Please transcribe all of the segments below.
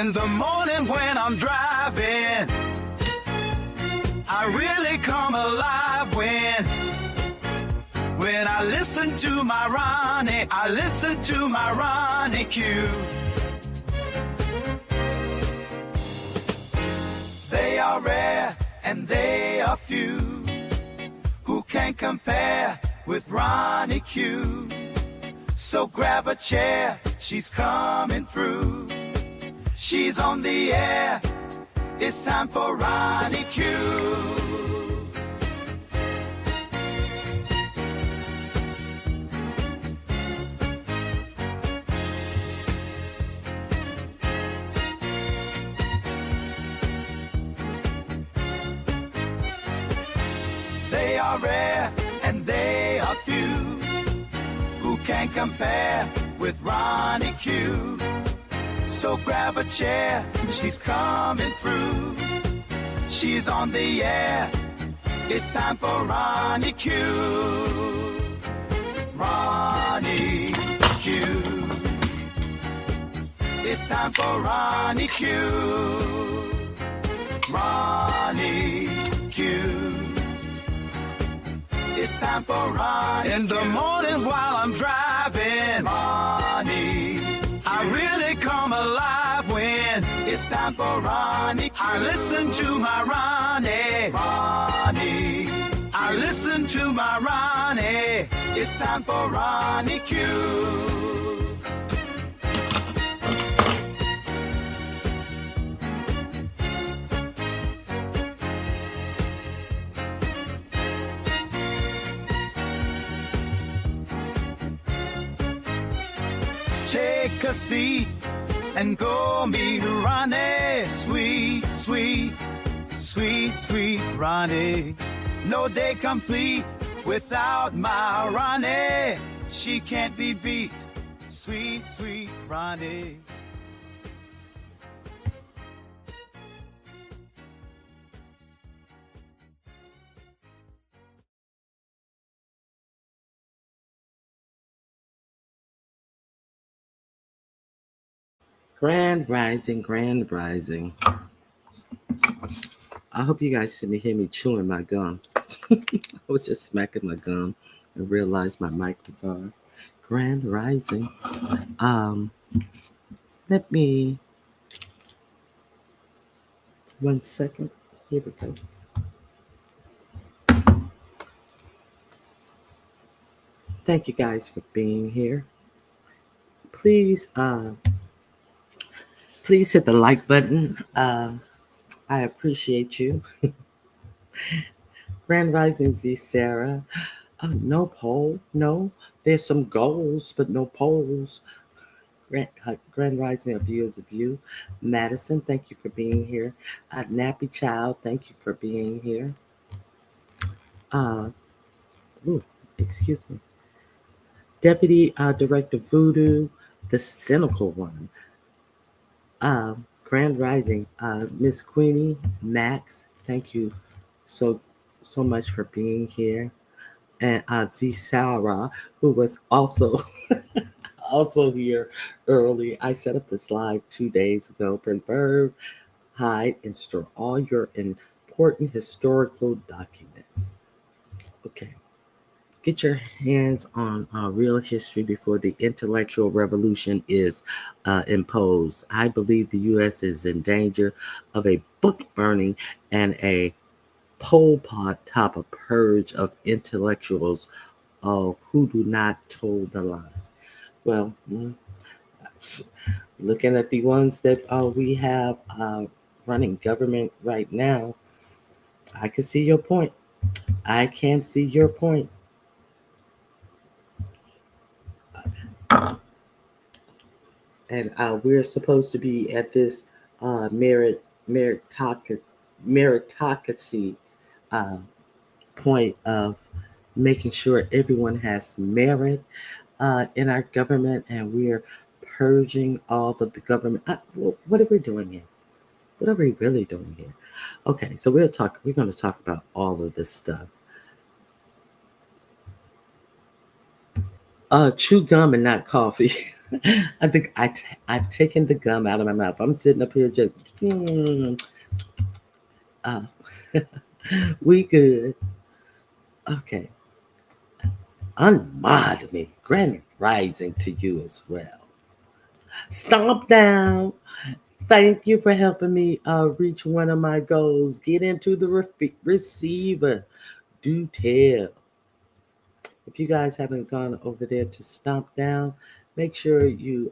In the morning when I'm driving, I really come alive when I listen to my Ronnie, I listen to my Ronnie Q. They are rare and they are few who can compare with Ronnie Q. So grab a chair, she's coming through. She's on the air, it's time for Ronnie Q. They are rare and they are few who can compare with Ronnie Q. So grab a chair, she's coming through. She's on the air, it's time for Ronnie Q. Ronnie Q. It's time for Ronnie Q. Ronnie Q. It's time for Ronnie Q. In the morning while I'm driving, Ronnie Q. I really come alive when it's time for Ronnie Q. I listen to my Ronnie, Ronnie Q. I listen to my Ronnie. It's time for Ronnie Q. Take a seat and go meet Ronnie. Sweet, sweet, sweet, sweet Ronnie. No day complete without my Ronnie. She can't be beat. Sweet, sweet Ronnie. Grand rising, grand rising. I hope you guys didn't hear me chewing my gum. I was just smacking my gum and realized my mic was on. Grand rising. Let me 1 second. Here we go. Thank you guys for being here. Please hit the like button. I appreciate you. Grand Rising Z Sarah. No poll. No. There's some goals, but no polls. Grand Rising of Viewers of You. Madison, thank you for being here. Nappy Child, thank you for being here. Excuse me. Deputy Director Voodoo, the cynical one. Grand Rising, Miss Queenie, Max, thank you so much for being here. And Z Sarah, who was also here early. I set up this live 2 days ago. Preserve, hide, and store all your important historical documents. Okay. Get your hands on real history before the intellectual revolution is imposed. I believe the U.S. is in danger of a book burning and a Pol Pot type of purge of intellectuals who do not toe the line. Well, looking at the ones that we have running government right now, I can see your point. I can see your point. And we're supposed to be at this meritocracy point of making sure everyone has merit in our government, and we're purging all of the government. What are we doing here? What are we really doing here? Okay, so we're going to talk about all of this stuff. Chew gum and not coffee. I think I've taken the gum out of my mouth. I'm sitting up here just, uh, we good. Okay. Unmod me. Grand rising to you as well. Stomp down. Thank you for helping me reach one of my goals. Get into the receiver. Do tell. If you guys haven't gone over there to Stomp Down, make sure you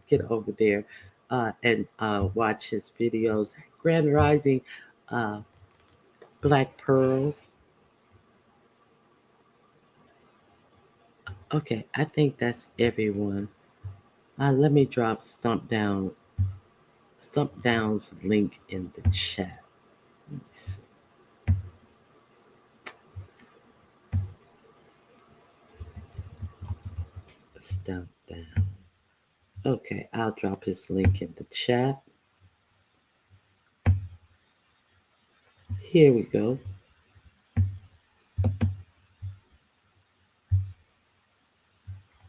get over there and watch his videos. Grand Rising, uh, Black Pearl. Okay, I think that's everyone. Let me drop Stomp Down's link in the chat. Let me see. Stomp Down. Okay, I'll drop his link in the chat. Here we go.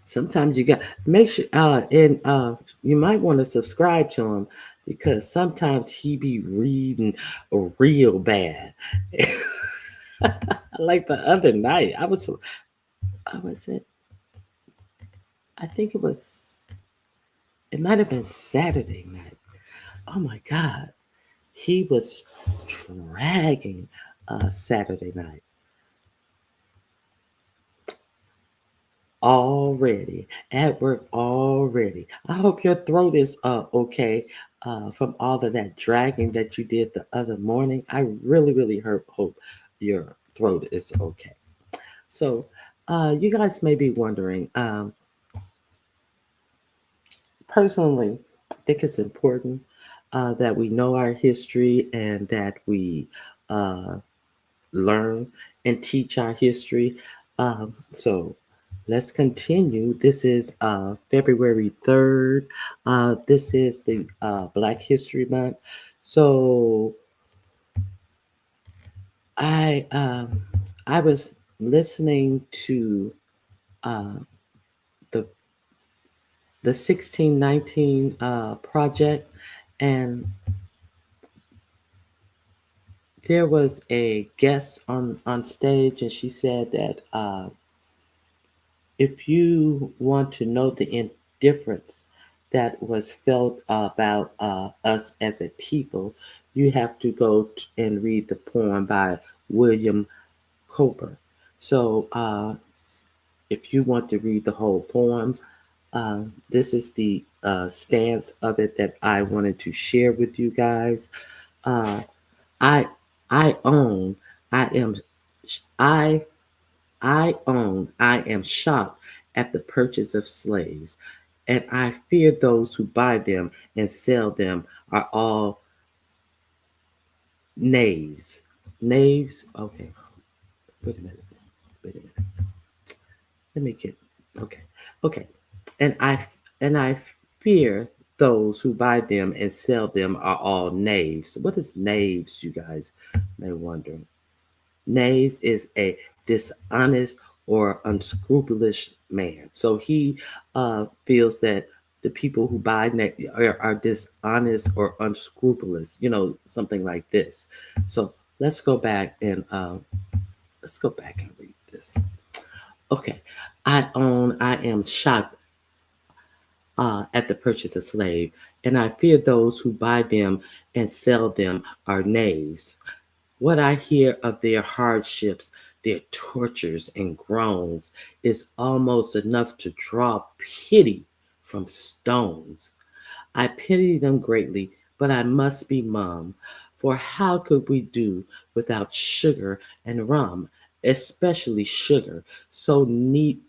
Sometimes you got make sure and you might want to subscribe to him because sometimes he be reading real bad. Like the other night, I was it. I think it might have been Saturday night. Oh my God, he was dragging Saturday night. Already at work already. I hope your throat is okay from all of that dragging that you did the other morning. I really hope your throat is okay. So you guys may be wondering, personally, I think it's important that we know our history and that we uh, learn and teach our history. So let's continue. This is February 3rd. This is the Black History Month. So I um, I was listening to uh, the 1619 project, and there was a guest on stage, and she said that if you want to know the indifference that was felt about us as a people, you have to go and read the poem by William Cowper. So, if you want to read the whole poem, this is the stance of it that I wanted to share with you guys. Uh, I I own I am I I am shocked at the purchase of slaves, and I fear those who buy them and sell them are all knaves. Knaves. Okay, wait a minute. Wait a minute. Let me get. Okay. Okay. And I fear those who buy them and sell them are all knaves. What is knaves, you guys may wonder? Knaves is a dishonest or unscrupulous man. So he feels that the people who buy are dishonest or unscrupulous, something like this. So let's go back and read this. Okay, I am shocked at the purchase of slave, and I fear those who buy them and sell them are knaves. What I hear of their hardships, their tortures and groans is almost enough to draw pity from stones. I pity them greatly, but I must be mum, for how could we do without sugar and rum, especially sugar, so needfully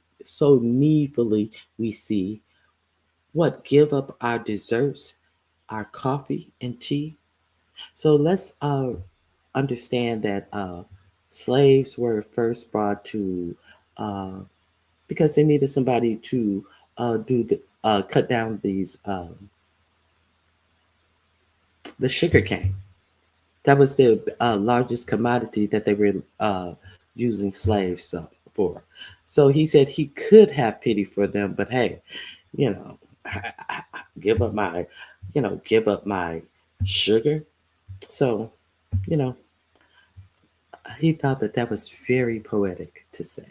we see, what give up our desserts, our coffee and tea? So let's understand that slaves were first brought to because they needed somebody to do cut down the sugar cane. That was the largest commodity that they were using slaves for. So he said he could have pity for them, but hey, you know. give up my, give up my sugar. So, you know, he thought that that was very poetic to say.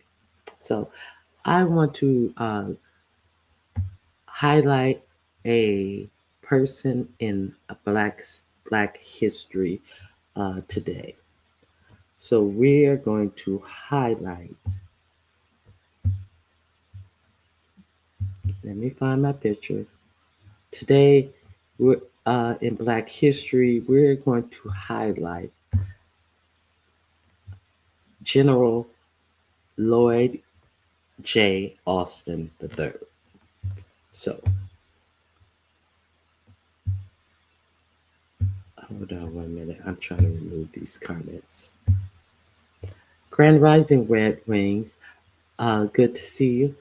So I want to highlight a person in a black history today. So we're going to highlight. Let me find my picture. Today, we're in Black History. We're going to highlight General Loyd J. Austin III. So, hold on 1 minute. I'm trying to remove these comments. Grand Rising Red Wings. Good to see you.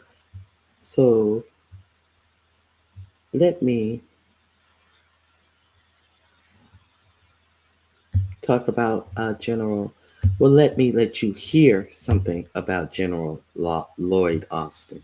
So, let me talk about General. Well, let me let you hear something about General Loyd Austin.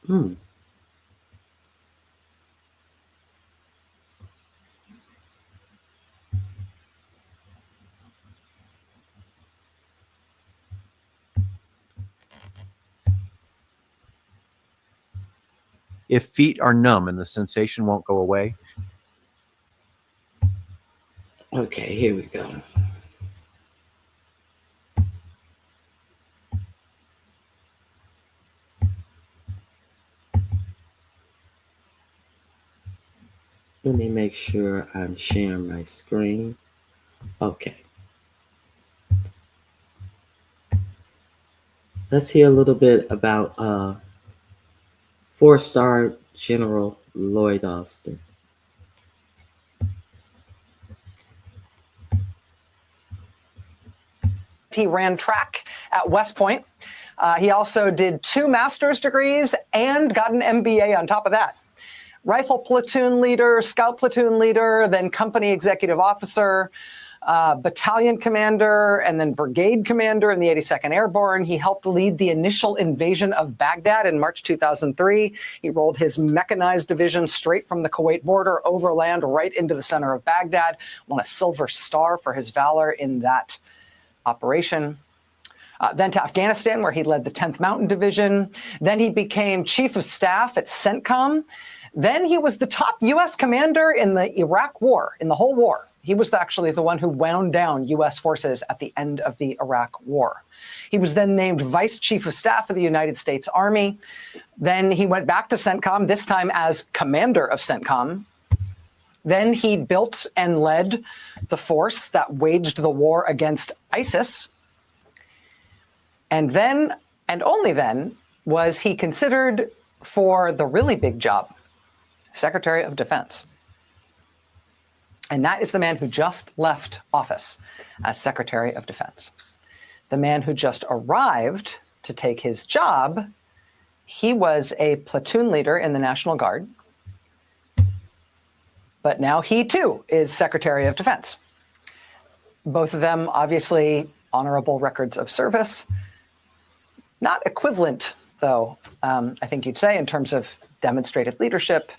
Hmm. If feet are numb and the sensation won't go away. Okay, here we go. Let me make sure I'm sharing my screen. Okay. Let's hear a little bit about 4-star General Loyd Austin. He ran track at West Point. He also did 2 master's degrees and got an MBA on top of that. Rifle platoon leader, scout platoon leader, then company executive officer, battalion commander, and then brigade commander in the 82nd Airborne. He helped lead the initial invasion of Baghdad in March 2003. He rolled his mechanized division straight from the Kuwait border overland right into the center of Baghdad, won a Silver Star for his valor in that operation. Then to Afghanistan, where he led the 10th Mountain Division. Then he became chief of staff at CENTCOM. Then he was the top U.S. commander in the Iraq War, in the whole war. He was actually the one who wound down U.S. forces at the end of the Iraq War. He was then named vice chief of staff of the United States Army. Then he went back to CENTCOM, this time as commander of CENTCOM. Then he built and led the force that waged the war against ISIS. And then, and only then, was he considered for the really big job, Secretary of Defense. And that is the man who just left office as Secretary of Defense. The man who just arrived to take his job, he was a platoon leader in the National Guard. But now he too is Secretary of Defense. Both of them obviously honorable records of service. Not equivalent, though, I think you'd say, in terms of demonstrated leadership,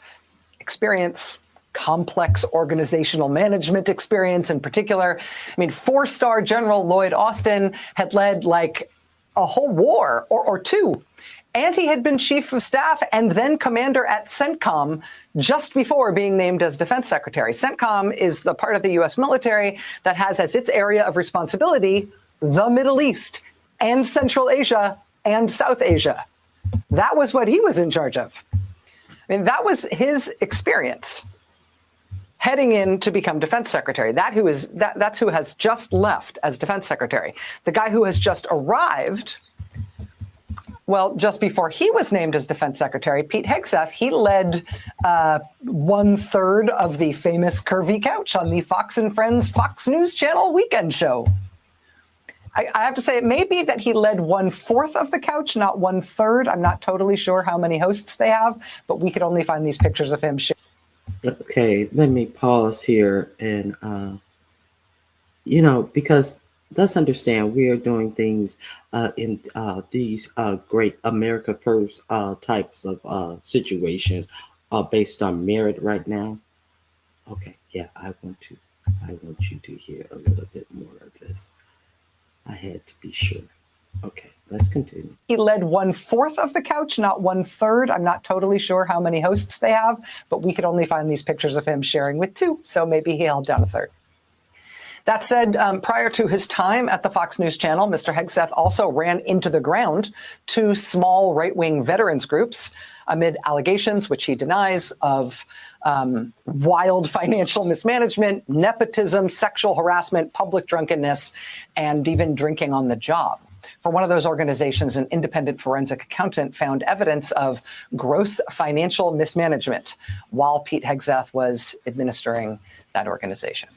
experience, complex organizational management experience in particular. I mean, 4-star General Loyd Austin had led like a whole war or 2. And he had been chief of staff and then commander at CENTCOM just before being named as defense secretary. CENTCOM is the part of the U.S. military that has as its area of responsibility the Middle East and Central Asia and South Asia. That was what he was in charge of. I mean, that was his experience heading in to become defense secretary. That's who has just left as defense secretary. The guy who has just arrived, well, just before he was named as defense secretary, Pete Hegseth, he led 1/3 of the famous Curvy Couch on the Fox and Friends Fox News Channel weekend show. I have to say, it may be that he led 1/4 of the couch, not 1/3. I'm not totally sure how many hosts they have, but we could only find these pictures of him. Okay, let me pause here and, because let's understand we are doing things in these great America First types of situations based on merit right now. Okay, yeah, I want you to hear a little bit more of this. I had to be sure. Okay, let's continue. He led 1/4 of the couch, not 1/3. I'm not totally sure how many hosts they have, but we could only find these pictures of him sharing with 2. So maybe he held down 1/3. That said, prior to his time at the Fox News Channel, Mr. Hegseth also ran into the ground 2 small right-wing veterans groups amid allegations, which he denies, of wild financial mismanagement, nepotism, sexual harassment, public drunkenness, and even drinking on the job. For one of those organizations, an independent forensic accountant found evidence of gross financial mismanagement while Pete Hegseth was administering that organization.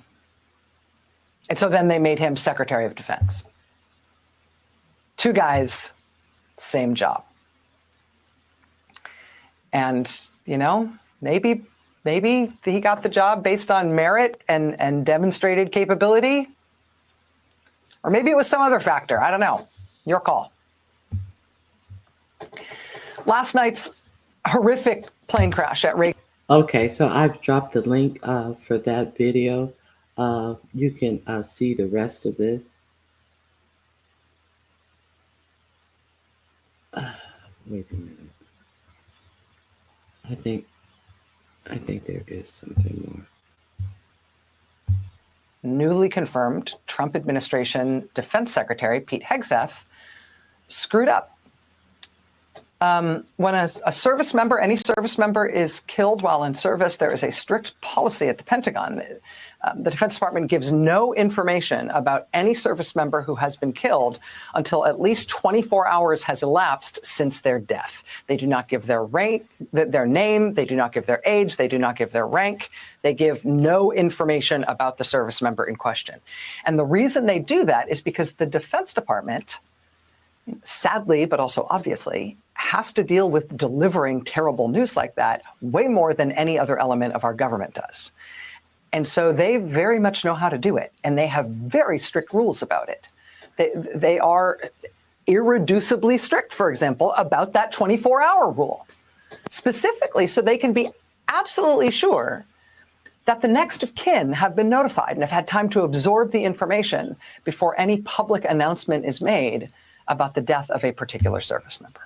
And so then they made him Secretary of Defense. 2 guys, same job. And, maybe he got the job based on merit and demonstrated capability. Or maybe it was some other factor. I don't know. Your call. Last night's horrific plane crash at Reagan. Okay, so I've dropped the link for that video. You can see the rest of this. Wait a minute. I think there is something more. Newly confirmed Trump administration Defense Secretary Pete Hegseth screwed up. When a service member, any service member is killed while in service, there is a strict policy at the Pentagon. The Defense Department gives no information about any service member who has been killed until at least 24 hours has elapsed since their death. They do not give their name, they do not give their age, they do not give their rank. They give no information about the service member in question. And the reason they do that is because the Defense Department, sadly, but also obviously, has to deal with delivering terrible news like that way more than any other element of our government does. And so they very much know how to do it, and they have very strict rules about it. They are irreducibly strict, for example, about that 24-hour rule, specifically so they can be absolutely sure that the next of kin have been notified and have had time to absorb the information before any public announcement is made about the death of a particular service member.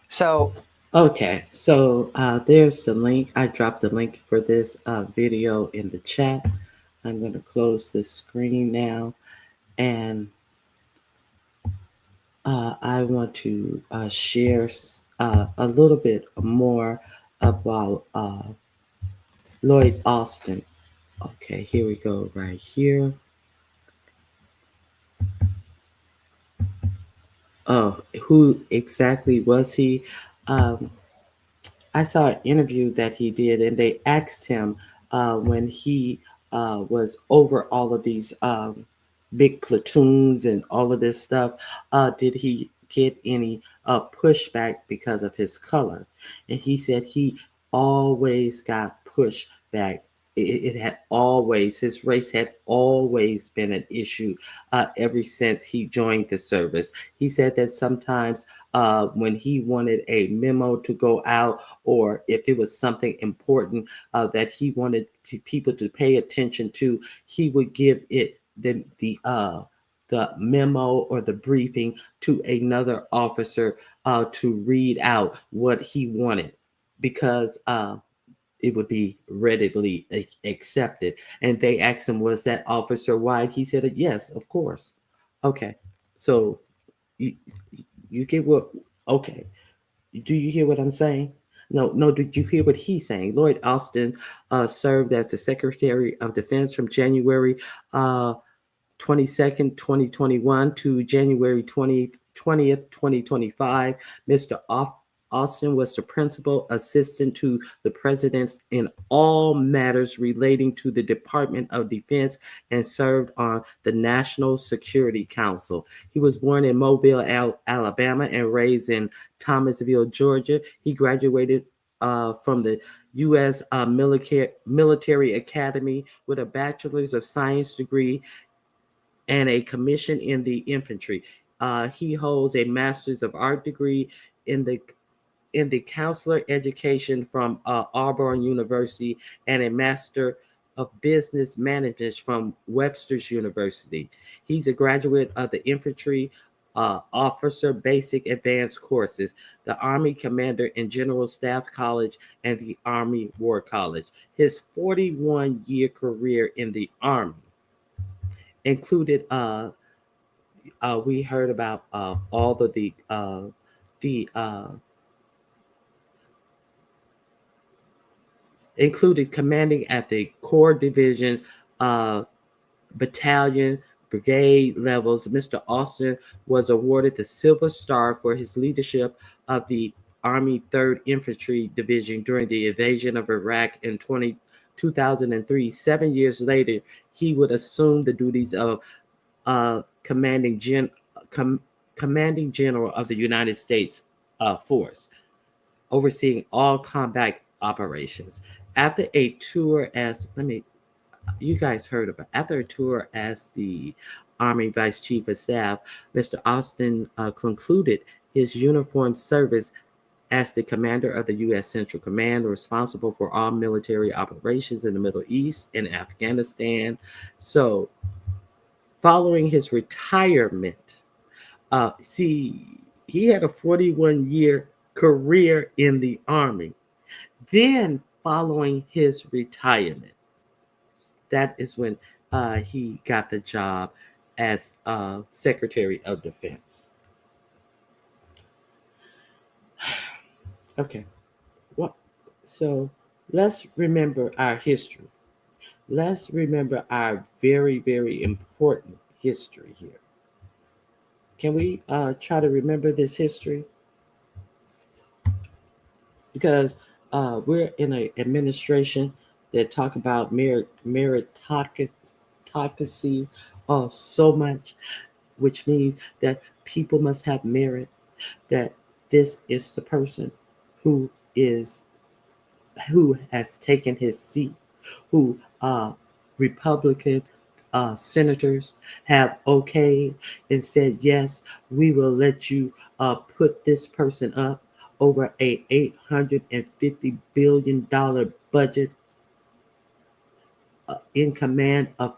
So, okay, so there's the link. I dropped the link for this video in the chat. I'm going to close this screen now, and I want to share a little bit more about Loyd Austin. Okay, here we go right here. Oh, who exactly was he? I saw an interview that he did, and they asked him when he was over all of these big platoons and all of this stuff, did he get any pushback because of his color? And he said he always got pushback. It had always, his race had always been an issue ever since he joined the service. He said that sometimes when he wanted a memo to go out, or if it was something important that he wanted people to pay attention to, he would give it the memo or the briefing to another officer to read out what he wanted, because it would be readily accepted. And they asked him, was that officer white? He said, yes, of course. Okay. So you get what, okay. Do you hear what I'm saying? No, did you hear what he's saying? Loyd Austin served as the Secretary of Defense from January 22nd, 2021 to January 20th, 2025. Mr. Austin was the principal assistant to the president in all matters relating to the Department of Defense and served on the National Security Council. He was born in Mobile, Alabama, and raised in Thomasville, Georgia. He graduated from the U.S. Military Academy with a Bachelor's of Science degree and a commission in the infantry. He holds a Master's of Art degree in the counselor education from Auburn University and a Master of Business Management from Webster's University. He's a graduate of the Infantry Officer Basic Advanced Courses, the Army Commander and General Staff College, and the Army War College. His 41-year career in the Army included, we heard about all of the included commanding at the Corps Division, battalion, brigade levels. Mr. Austin was awarded the Silver Star for his leadership of the Army 3rd Infantry Division during the invasion of Iraq in 2003. 7 years later, he would assume the duties of commanding general of the United States force, overseeing all combat operations. After a tour as you guys heard about, after a tour as the Army Vice Chief of Staff, Mr. Austin concluded his uniformed service as the commander of the U.S. Central Command, responsible for all military operations in the Middle East and Afghanistan. So, following his retirement, he had a 41-year career in the Army. Then, following his retirement, that is when he got the job as Secretary of Defense. Okay, so let's remember our history. Let's remember our very, very important history here. Can we try to remember this history? Because we're in an administration that talk about meritocracy so much, which means that people must have merit, that this is the person who has taken his seat, who Republican senators have okayed and said, yes, we will let you put this person up over a $850 billion budget, in command of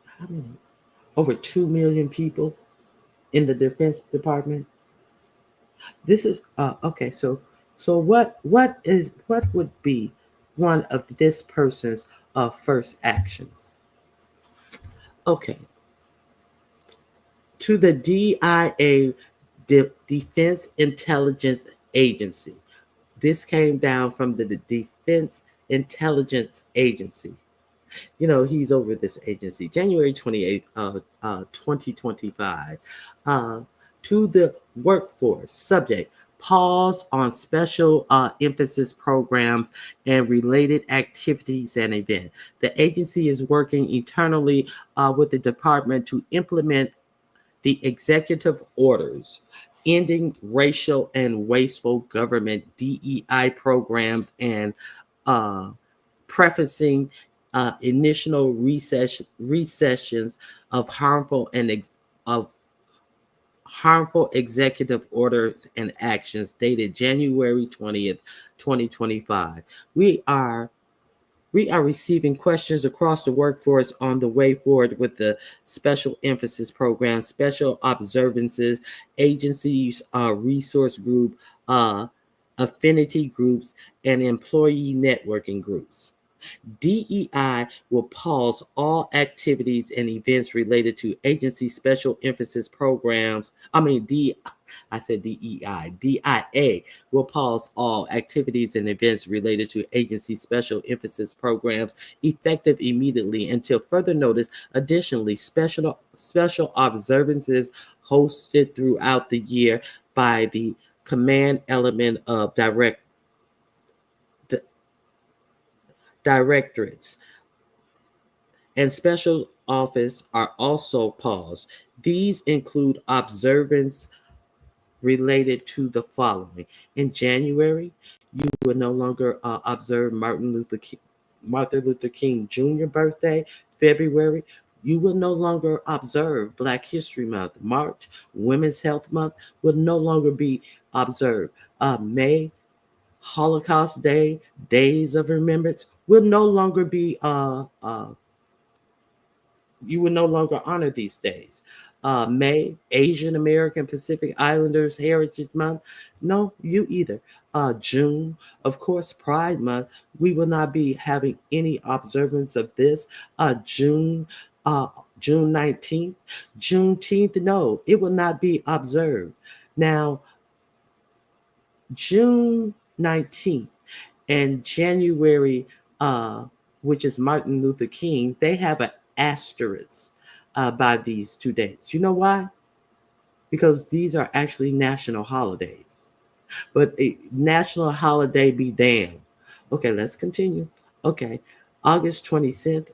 how many? Over 2 million people in the Defense Department. This is okay. So what would be one of this person's first actions? Okay. To the DIA, Defense Intelligence Agency. This came down from the Defense Intelligence Agency. You know, he's over this agency. January 28th, 2025. To the workforce. Subject: pause on special emphasis programs and related activities and events. The agency is working internally with the department to implement the executive orders ending racial and wasteful government DEI programs and prefacing initial recessions of harmful executive orders and actions dated January 20th, 2025. We are receiving questions across the workforce on the way forward with the special emphasis program, special observances, agencies, resource group, affinity groups, and employee networking groups. DEI will pause all activities and events related to agency special emphasis programs. I said DEI. DIA will pause all activities and events related to agency special emphasis programs effective immediately until further notice. Additionally, special observances hosted throughout the year by the command element of directorates, and special office are also paused. These include observance related to the following. In January, you will no longer observe Martin Luther King Jr. birthday. February, you will no longer observe Black History Month. March, Women's Health Month will no longer be observed. May, Holocaust Day, Days of Remembrance will no longer be you will no longer honor these days. May, Asian American Pacific Islanders Heritage Month. No, you either. June, of course, Pride Month. We will not be having any observance of this. June, June 19th. Juneteenth, no, it will not be observed. Now, June 19th and January, which is Martin Luther King, they have an asterisk by these 2 dates. You know why? Because these are actually national holidays. But a national holiday be damned. Okay, let's continue. Okay, August 26th,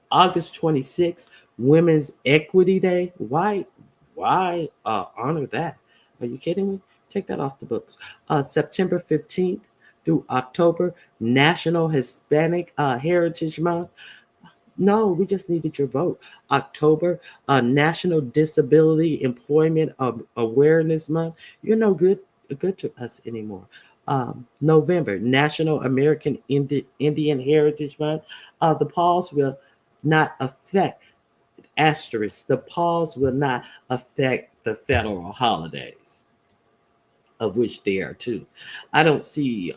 August 26th, Women's Equity Day. Why honor that? Are you kidding me? Take that off the books. September 15th through October, National Hispanic Heritage Month. No, we just needed your vote. October, National Disability Employment Awareness Month. You're no good to us anymore. November, National American Indian Heritage Month. The pause will not affect asterisk. The pause will not affect the federal holidays, of which there are two. I don't see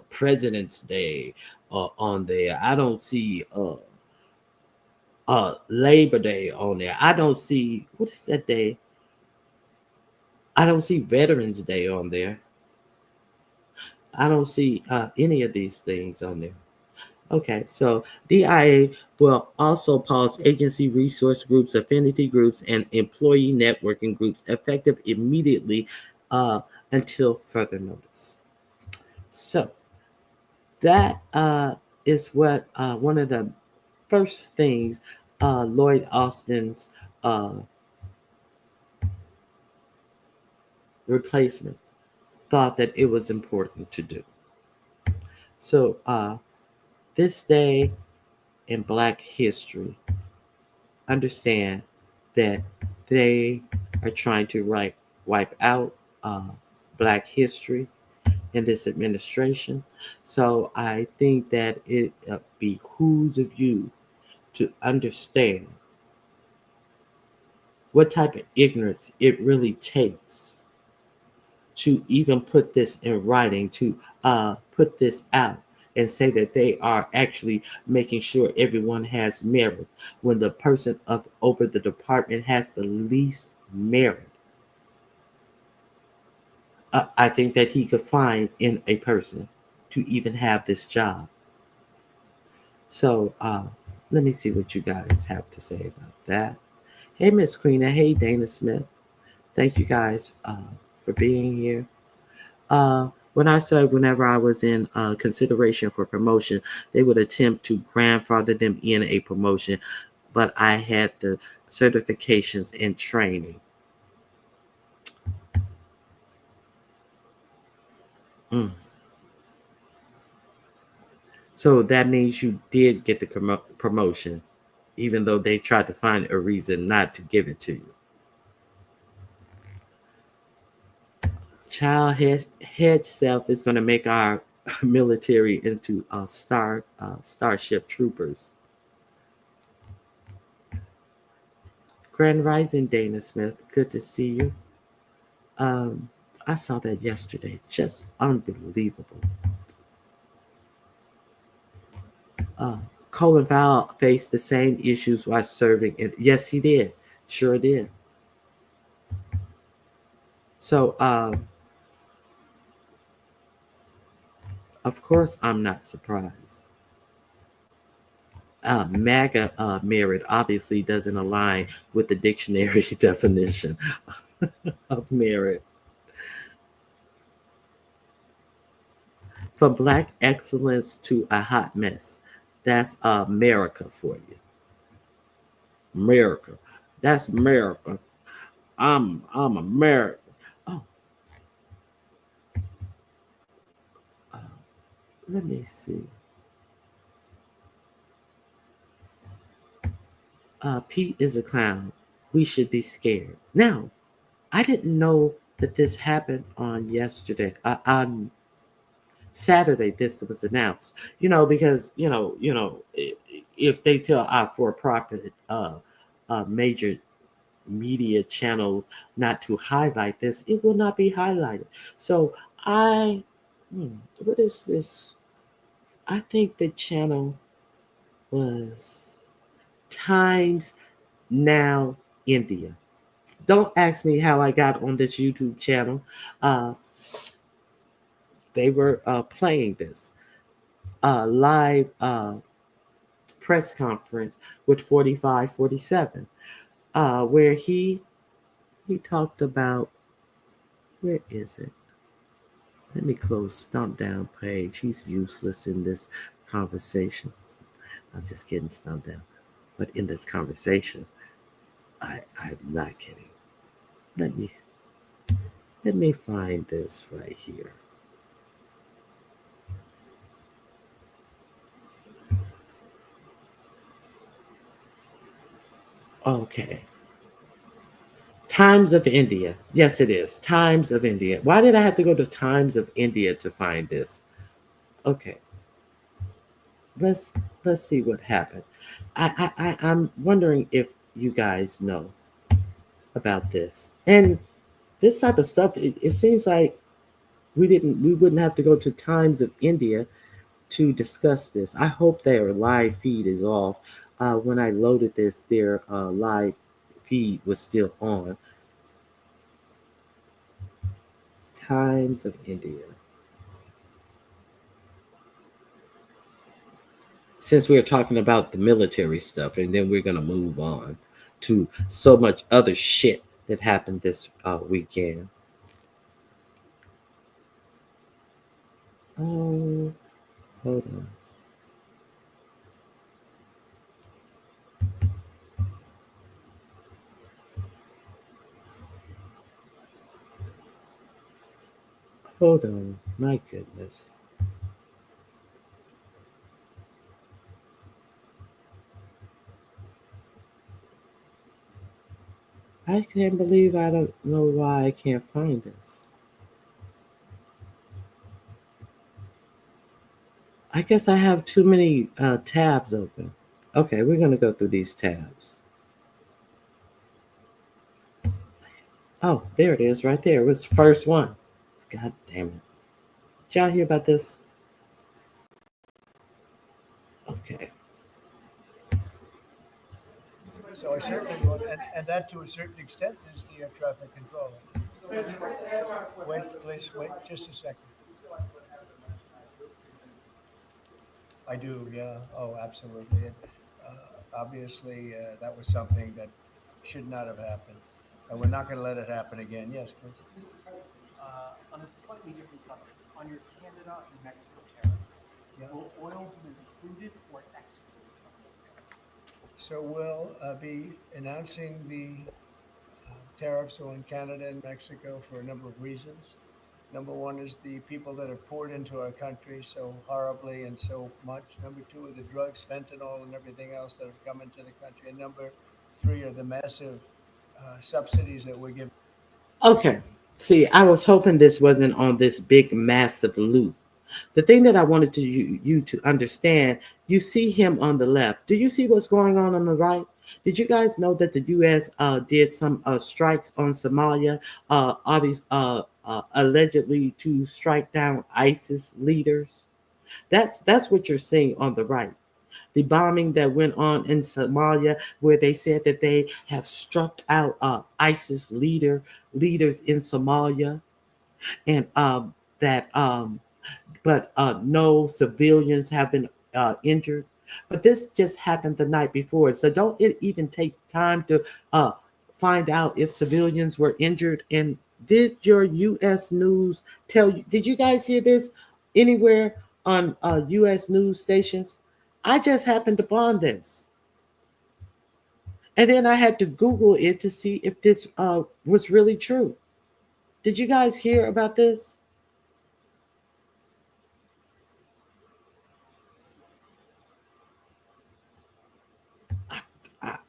President's Day on there. I don't see Labor Day on there. I don't see, what is that day? I don't see Veterans Day on there. I don't see any of these things on there. Okay, so DIA will also pause agency resource groups, affinity groups, and employee networking groups effective immediately until further notice. So that is what one of the first things Loyd Austin's replacement thought that it was important to do. So this day in Black history, understand that they are trying to wipe out Black history in this administration. So I think that it behooves of you to understand what type of ignorance it really takes to even put this in writing, to put this out and say that they are actually making sure everyone has merit when the person over the department has the least merit. I think that he could find in a person to even have this job. So let me see what you guys have to say about that. Hey, Miss Queena. Hey, Dana Smith. Thank you guys for being here. When I said whenever I was in consideration for promotion, they would attempt to grandfather them in a promotion, but I had the certifications and training. So that means you did get the promotion, even though they tried to find a reason not to give it to you. Child head self is going to make our military into starship troopers. Grand Rising, Dana Smith. Good to see you. I saw that yesterday. Just unbelievable. Colin Powell faced the same issues while serving. Yes, he did. Sure did. So, of course, I'm not surprised. MAGA merit obviously doesn't align with the dictionary definition of merit. From black excellence to a hot mess. That's America for you. America. That's America. I'm American. Oh, uh, let me see. Pete is a clown. We should be scared. Now, I didn't know that this happened on yesterday. On Saturday, this was announced. Because if they tell our for-profit major media channel not to highlight this, it will not be highlighted. So what is this? I think the channel was Times Now India. Don't ask me how I got on this YouTube channel. Uh, they were playing this live press conference with 4547, where he talked about, where is it? Let me close Stump Down page. He's useless in this conversation. I'm just kidding, Stump Down. But in this conversation, I'm not kidding. Let me find this right here. Okay. Times of India. Yes, it is. Times of India. Why did I have to go to Times of India to find this? Okay. Let's see what happened. I'm wondering if you guys know about this. And this type of stuff, it seems like we wouldn't have to go to Times of India to discuss this. I hope their live feed is off. When I loaded this, their live feed was still on. Times of India. Since we're talking about the military stuff, and then we're going to move on to so much other shit that happened this weekend. Oh, hold on. Hold on. My goodness. I can't believe I don't know why I can't find this. I guess I have too many tabs open. Okay, we're going to go through these tabs. Oh, there it is right there. It was the first one. God damn it. Did y'all hear about this? Okay. So I certainly will, and that to a certain extent is the air traffic control. Wait, please, wait just a second. I do, yeah. Oh, absolutely. And, obviously, that was something that should not have happened. And we're not going to let it happen again. Yes, please. On a slightly different subject, on your Canada and Mexico tariffs, will oil be included or excluded from those tariffs? So we'll be announcing the tariffs on Canada and Mexico for a number of reasons. Number one is the people that have poured into our country so horribly and so much. Number two are the drugs, fentanyl, and everything else that have come into the country. And number three are the massive subsidies that we're giving. Okay. See, I was hoping this wasn't on this big, massive loop. The thing that I wanted you to understand, you see him on the left. Do you see what's going on the right? Did you guys know that the U.S. Did some strikes on Somalia, allegedly to strike down ISIS leaders? That's what you're seeing on the right. The bombing that went on in Somalia, where they said that they have struck out ISIS leaders in Somalia, and but no civilians have been injured. But this just happened the night before, so don't it even take time to find out if civilians were injured? And did your U.S. news tell you? Did you guys hear this? anywhere on U.S. news stations. I just happened upon this. And then I had to Google it to see if this was really true. Did you guys hear about this?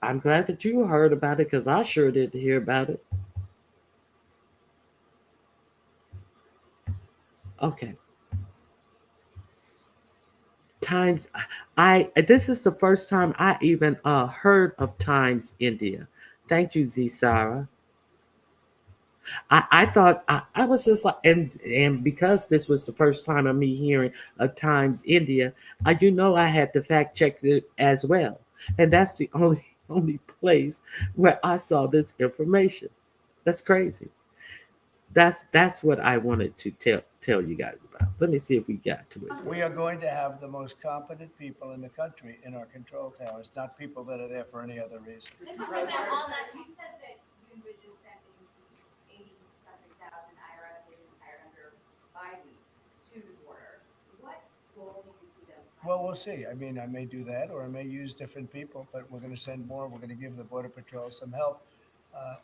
I'm glad that you heard about it because I sure did hear about it. Okay. Times I this is the first time I even heard of Times India. Thank you, Z Sarah. I thought I was just like, and because this was the first time of me hearing of Times India, I had to fact check it as well, and that's the only place where I saw this information. That's crazy. That's what I wanted to tell you guys about. Let me see if we got to it. We are going to have the most competent people in the country in our control towers, not people that are there for any other reason. Mr. President, on that, you said that you envision sending 80-something thousand IRS agents hired under Biden to the border. What role do you see them playing? Well, we'll see. I mean, I may do that, or I may use different people, but we're going to send more. We're going to give the Border Patrol some help.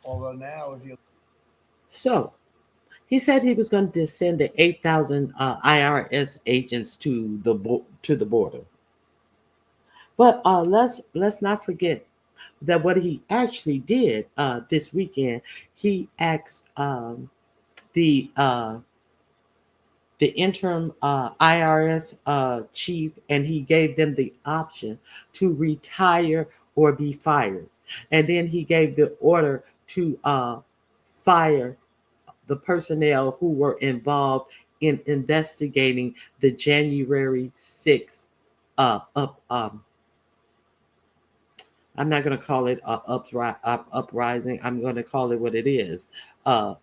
Although now, if you So he said he was going to send the 8,000 IRS agents to the border. But let's not forget that what he actually did this weekend, he asked the interim IRS chief, and he gave them the option to retire or be fired. And then he gave the order to fire the personnel who were involved in investigating the January 6th I'm not going to call it uprising. I'm going to call it what it is. The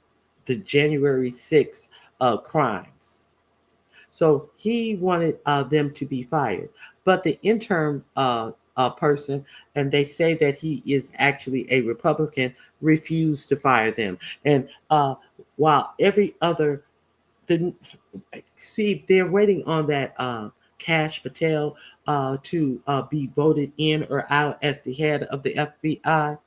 January 6th crimes. So he wanted them to be fired. But the interim person, and they say that he is actually a Republican, refused to fire them. And while every other, they're waiting on that Kash Patel to be voted in or out as the head of the FBI.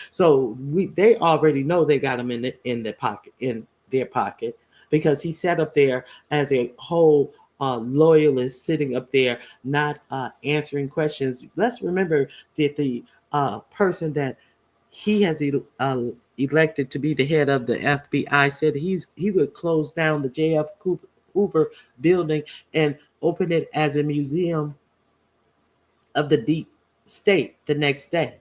So they already know they got him in their pocket, because he sat up there as a whole loyalist, sitting up there not answering questions. Let's remember that the person that he has elected to be the head of the FBI said he would close down the J.F. Hoover building and open it as a museum of the deep state the next day,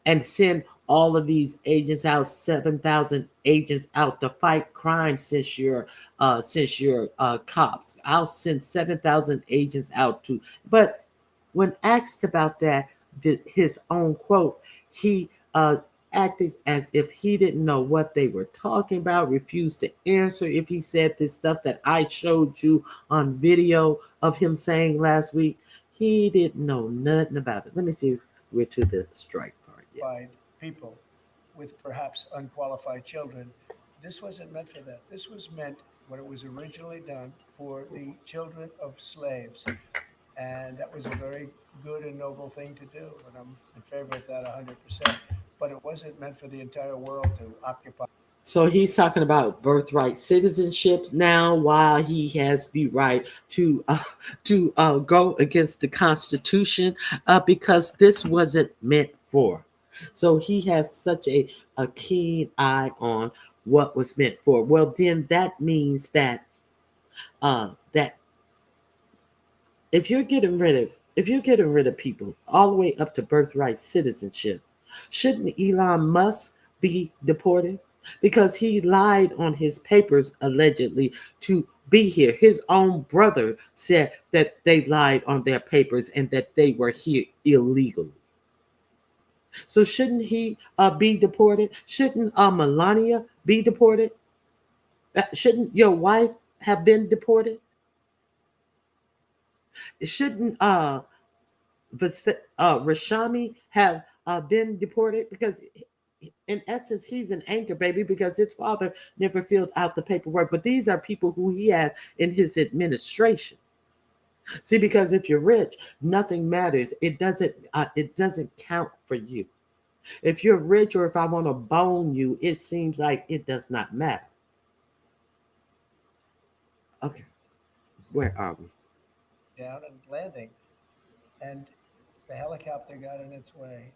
and send all of these agents out, 7,000 agents out to fight crime since you're cops. I'll send 7,000 agents out to. But when asked about that, his own quote, he acted as if he didn't know what they were talking about, refused to answer if he said this stuff that I showed you on video of him saying last week. He didn't know nothing about it. Let me see if we're to the strike part yet. find people with perhaps unqualified children, this wasn't meant for that. This was meant, when it was originally done, for the children of slaves. And that was a very good and noble thing to do, and I'm in favor of that 100%. But it wasn't meant for the entire world to occupy. So he's talking about birthright citizenship now, while he has the right to go against the Constitution, because this wasn't meant for. So he has such a keen eye on what was meant for. Well, then that means that that if you're getting rid of people all the way up to birthright citizenship, shouldn't Elon Musk be deported? Because he lied on his papers allegedly to be here. His own brother said that they lied on their papers and that they were here illegally. So shouldn't he be deported? Shouldn't Melania be deported? Shouldn't your wife have been deported? Shouldn't Rashami have been deported? Because in essence, he's an anchor baby because his father never filled out the paperwork. But these are people who he has in his administration. See, because if you're rich, nothing matters. It doesn't count for you. If you're rich or if I want to bone you, it seems like it does not matter. Okay, where are we? down and landing, and the helicopter got in its way.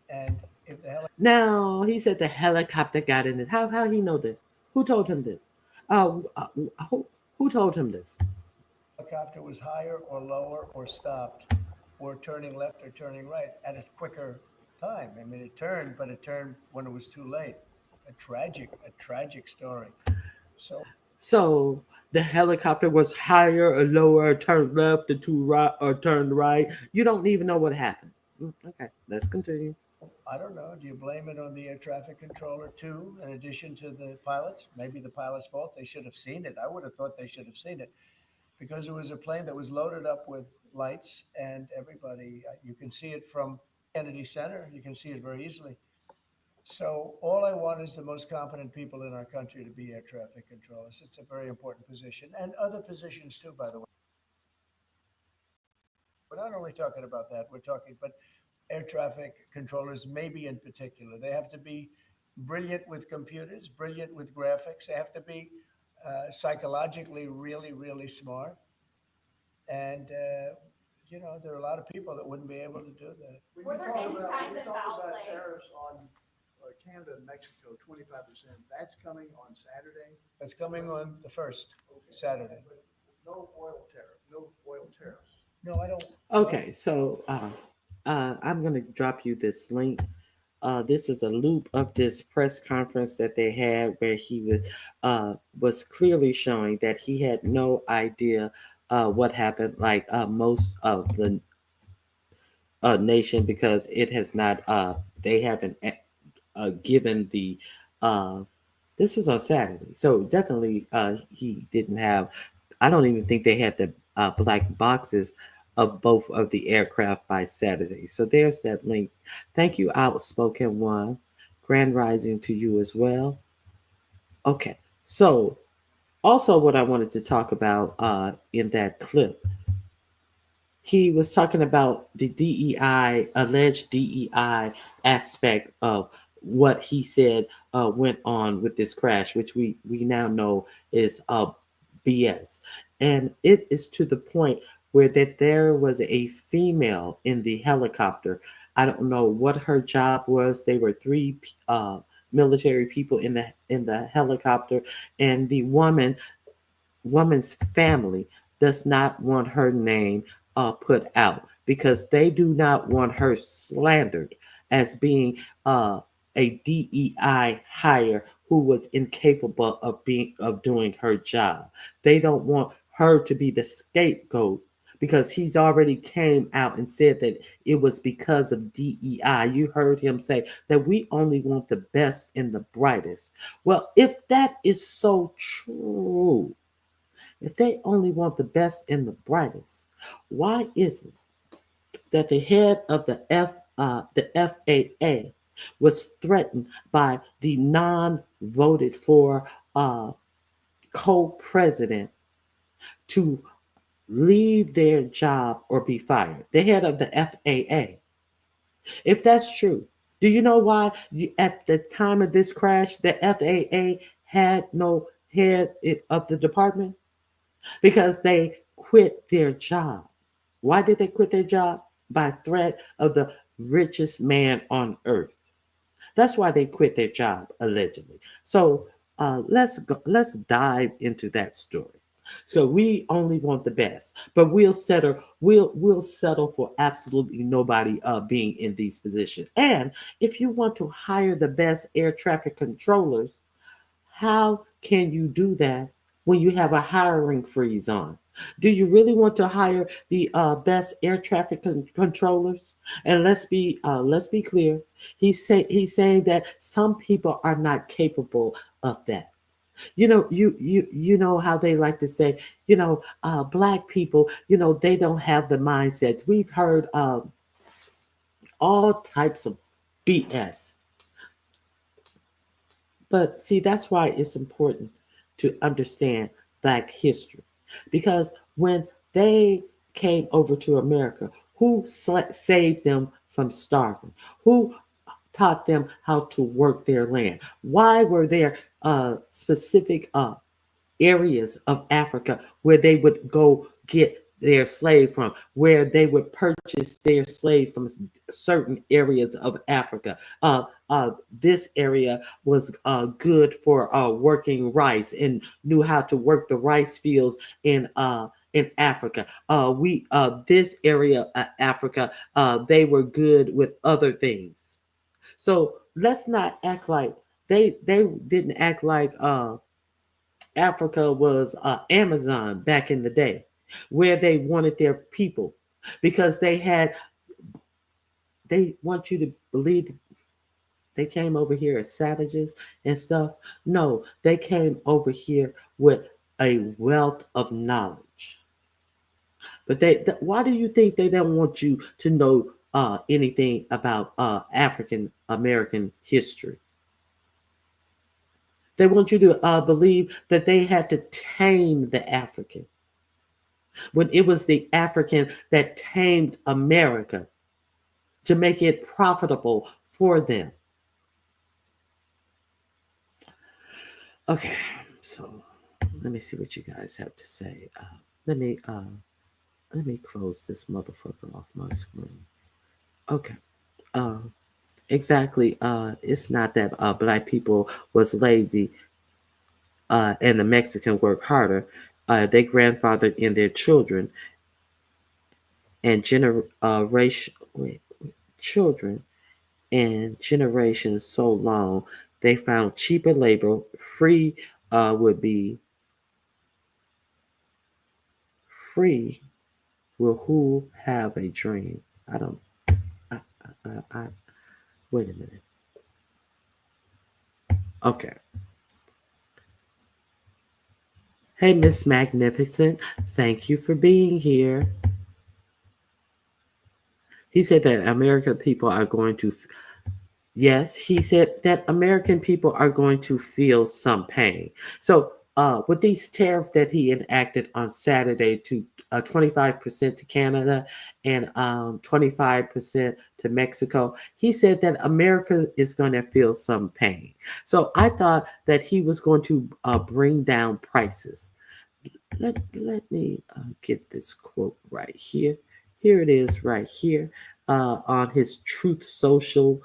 And if the No, he said the helicopter got in it. How he know this? Who told him this? Uh, uh, who, who told him this? helicopter was higher or lower or stopped or turning left or turning right at a quicker time. I mean, it turned, but it turned when it was too late. A tragic story. So So the helicopter was higher or lower, or turned left or to right or turned right. You don't even know what happened. Okay, let's continue. I don't know. Do you blame it on the air traffic controller too, in addition to the pilots? Maybe the pilot's fault. They should have seen it. I would have thought they should have seen it because it was a plane that was loaded up with lights and everybody, you can see it from Kennedy Center. You can see it very easily. So all I want is the most competent people in our country to be air traffic controllers. It's a very important position, and other positions too, by the way. We're not only talking about that, we're talking, but air traffic controllers, maybe in particular, they have to be brilliant with computers, brilliant with graphics. They have to be psychologically really, really smart. And, there are a lot of people that wouldn't be able to do that. Were there any signs about, like, tariffs on Canada and Mexico, 25%. That's coming on Saturday. It's coming on the first Saturday. But no oil tariff, no oil tariffs. No, I don't. Okay, so I'm going to drop you this link. This is a loop of this press conference that they had where he was clearly showing that he had no idea what happened, like most of the nation, because it has not. They haven't given the. This was on Saturday, so definitely he didn't have. I don't even think they had the black boxes of both of the aircraft by Saturday. So there's that link. Thank you, Outspoken One. Grand Rising to you as well. Okay, so also what I wanted to talk about in that clip, he was talking about the DEI, alleged DEI aspect of what he said went on with this crash, which we now know is BS. And it is to the point where that there was a female in the helicopter. I don't know what her job was. They were three military people in the helicopter, and the woman's family does not want her name put out because they do not want her slandered as being a DEI hire who was incapable of doing her job. They don't want her to be the scapegoat because he's already came out and said that it was because of DEI. You heard him say that we only want the best and the brightest. Well, if that is so true, if they only want the best and the brightest, why is it that the head of the FAA was threatened by the non-voted for co-president to leave their job or be fired? The head of the FAA. If that's true, do you know why at the time of this crash, the FAA had no head of the department? Because they quit their job. Why did they quit their job? By threat of the richest man on earth. That's why they quit their job, allegedly. So let's dive into that story. So we only want the best, but we'll settle for absolutely nobody being in these positions. And if you want to hire the best air traffic controllers, how can you do that when you have a hiring freeze on? Do you really want to hire the best air traffic controllers? And let's be clear. He's saying that some people are not capable of that. You know how they like to say, black people, they don't have the mindset. We've heard all types of BS. But see, that's why it's important to understand Black history. Because when they came over to America, who saved them from starving? Who taught them how to work their land? Why were there specific areas of Africa where they would go get their slave from, where they would purchase their slave from certain areas of Africa? This area was good for working rice and knew how to work the rice fields in Africa. We This area of Africa, they were good with other things. So let's not act like they didn't act like Africa was Amazon back in the day, where they wanted their people because they want you to believe they came over here as savages and stuff. No, they came over here with a wealth of knowledge. But why do you think they don't want you to know anything about African American history? They want you to believe that they had to tame the African, when it was the African that tamed America to make it profitable for them. Okay, so let me see what you guys have to say. Let me close this motherfucker off my screen. Okay. Exactly. It's not that Black people was lazy and the Mexican work harder. They grandfathered in their children and children and generations so long they found cheaper labor. Free would be free. Will who have a dream? I don't. I wait a minute. Okay. Hey, Miss Magnificent. Thank you for being here. He said that American people are going to. Yes, he said that American people are going to feel some pain. So, with these tariffs that he enacted on Saturday to 25% to Canada and 25% to Mexico, he said that America is going to feel some pain. So, I thought that he was going to bring down prices. Let me get this quote right here. Here it is right here on his Truth Social.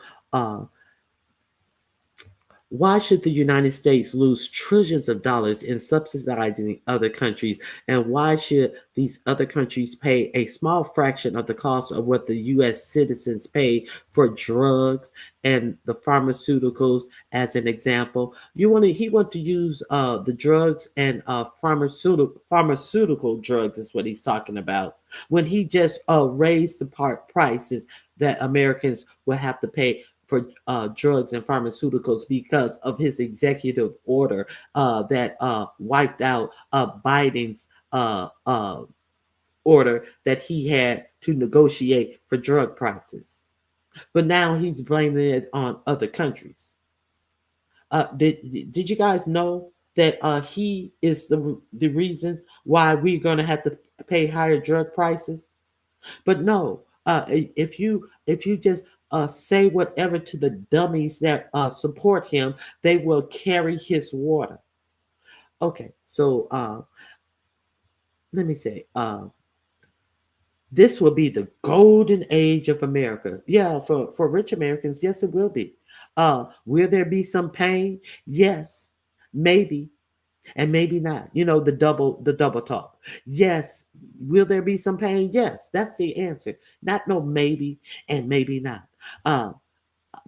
Why should the United States lose trillions of dollars in subsidizing other countries? And why should these other countries pay a small fraction of the cost of what the U.S. citizens pay for drugs and the pharmaceuticals as an example? He want to use the drugs and pharmaceutical drugs is what he's talking about, when he just raised the prices that Americans will have to pay for drugs and pharmaceuticals because of his executive order that wiped out Biden's order that he had to negotiate for drug prices. But now he's blaming it on other countries. Did you guys know that he is the reason why we're going to have to pay higher drug prices? But no, if you just say whatever to the dummies that support him, they will carry his water. Okay, so let me say, this will be the golden age of America. Yeah, for rich Americans, yes, it will be. Will there be some pain? Yes, maybe. And maybe not. You know, the double talk. Yes. Will there be some pain? Yes. That's the answer. Not no maybe and maybe not.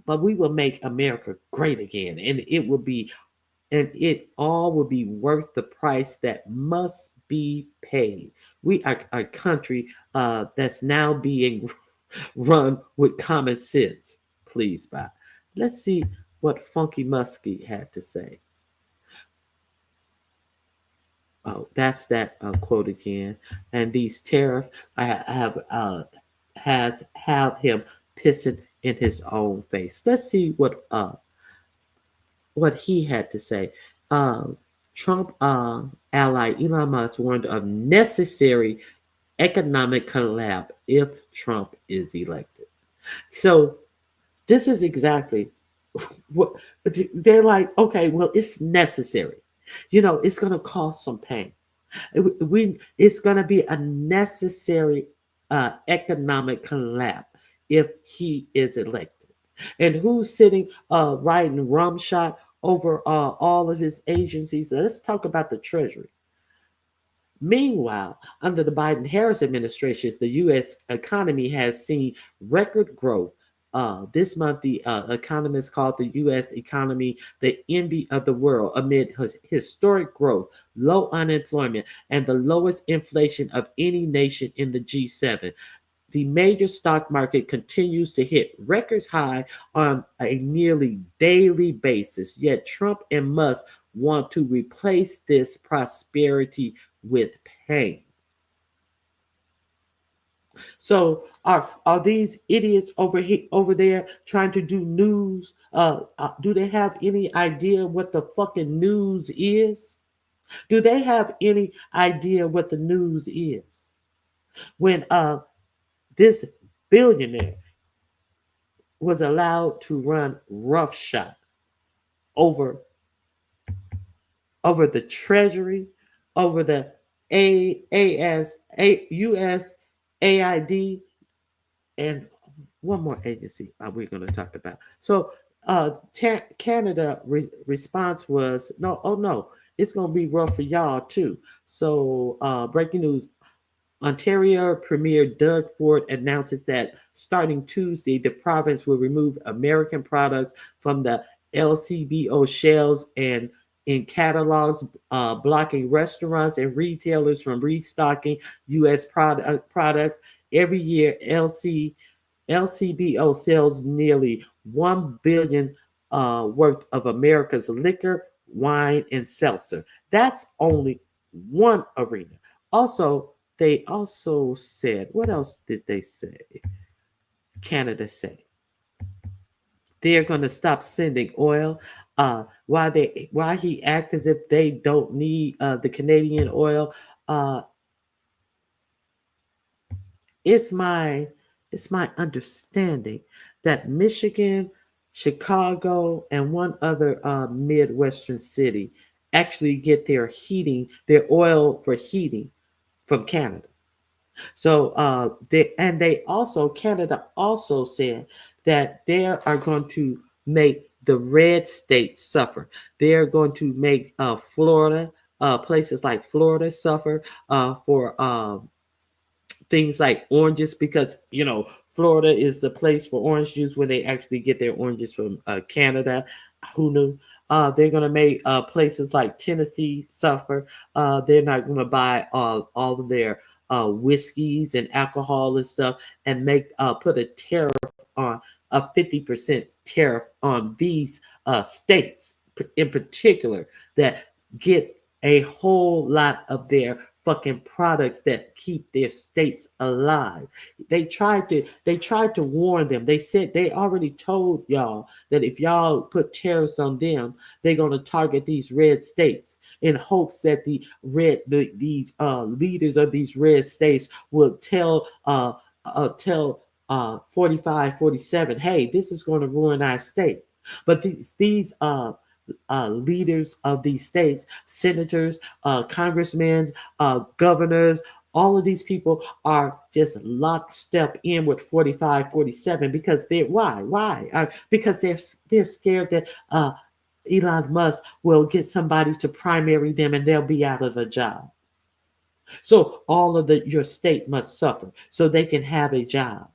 But we will make America great again, and it all will be worth the price that must be paid. We are a country that's now being run with common sense. Please, bye. Let's see what Funky Muskie had to say. Oh, that's that quote again. And these tariffs have him pissing in his own face. Let's see what what he had to say. Trump ally Elon Musk warned of necessary economic collapse if Trump is elected. So this is exactly what they're like. Okay, well, it's necessary. It's going to cause some pain. It's going to be a necessary economic collapse if he is elected. And who's sitting riding rumshot over all of his agencies? Let's talk about the Treasury. Meanwhile, under the Biden Harris administration, the U.S. economy has seen record growth. This month, the economists called the U.S. economy the envy of the world amid historic growth, low unemployment, and the lowest inflation of any nation in the G7. The major stock market continues to hit records high on a nearly daily basis, yet Trump and Musk want to replace this prosperity with pain. So are these idiots over there trying to do news? Do they have any idea what the fucking news is? Do they have any idea what the news is? When this billionaire was allowed to run roughshod over the Treasury, over the U.S. AID, and one more agency we're going to talk about. So Canada response was no. Oh no, it's going to be rough for y'all too. So breaking news: Ontario Premier Doug Ford announces that starting Tuesday, the province will remove American products from the LCBO shelves and in catalogs, blocking restaurants and retailers from restocking U.S. products. Every year, LCBO sells nearly 1 billion worth of America's liquor, wine, and seltzer. That's only one arena. Also, they also said, what else did they say? Canada said they're going to stop sending oil. Why he act as if they don't need the Canadian oil? Uh, it's my understanding that Michigan, Chicago, and one other Midwestern city actually get their oil for heating from Canada. So Canada also said that they are going to make the red states suffer. They're going to make Florida, places like Florida suffer for things like oranges, because Florida is the place for orange juice where they actually get their oranges from Canada. Who knew? They're going to make places like Tennessee suffer. They're not going to buy all of their whiskeys and alcohol and stuff, and put a tariff on a 50% tariff on these states in particular that get a whole lot of their fucking products that keep their states alive. They tried to warn them. They said they already told y'all that if y'all put tariffs on them, they're going to target these red states in hopes that these leaders of these red states will tell 45, 47, hey, this is going to ruin our state. But these leaders of these states, senators, congressmen, governors, all of these people are just lockstep in with 45, 47 because because they're scared that Elon Musk will get somebody to primary them and they'll be out of a job. So all of your state must suffer so they can have a job.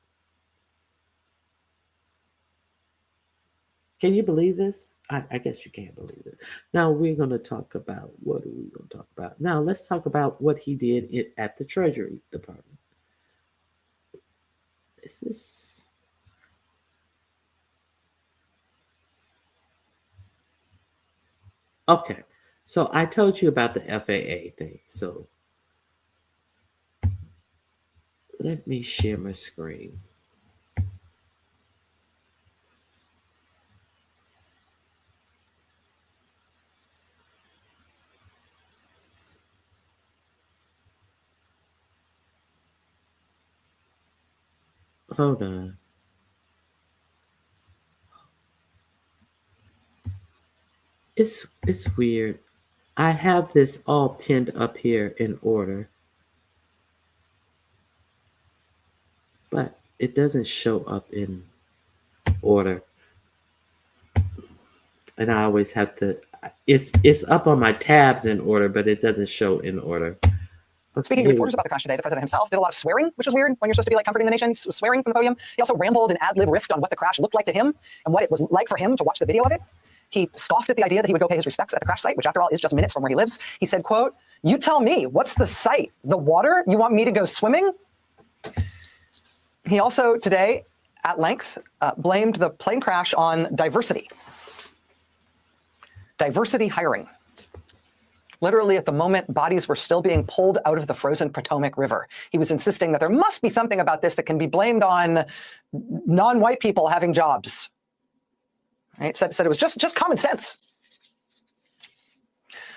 Can you believe this? I guess you can't believe it. Now we're going to talk about, what are we going to talk about? Now let's talk about what he did at the Treasury Department. Is this? Okay. So I told you about the FAA thing. So let me share my screen. Hold on. It's weird. I have this all pinned up here in order, but it doesn't show up in order. And I always have to. It's up on my tabs in order, but it doesn't show in order. Speaking to reporters about the crash today, the president himself did a lot of swearing, which was weird when you're supposed to be like comforting the nation. He was swearing from the podium. He also rambled and ad-lib riffed on what the crash looked like to him and what it was like for him to watch the video of it. He scoffed at the idea that he would go pay his respects at the crash site, which after all is just minutes from where he lives. He said, quote, "You tell me, what's the site? The water? You want me to go swimming?" He also today, at length, blamed the plane crash on diversity. Diversity hiring. Literally, at the moment, bodies were still being pulled out of the frozen Potomac River. He was insisting that there must be something about this that can be blamed on non-white people having jobs. Right? Said it was just common sense.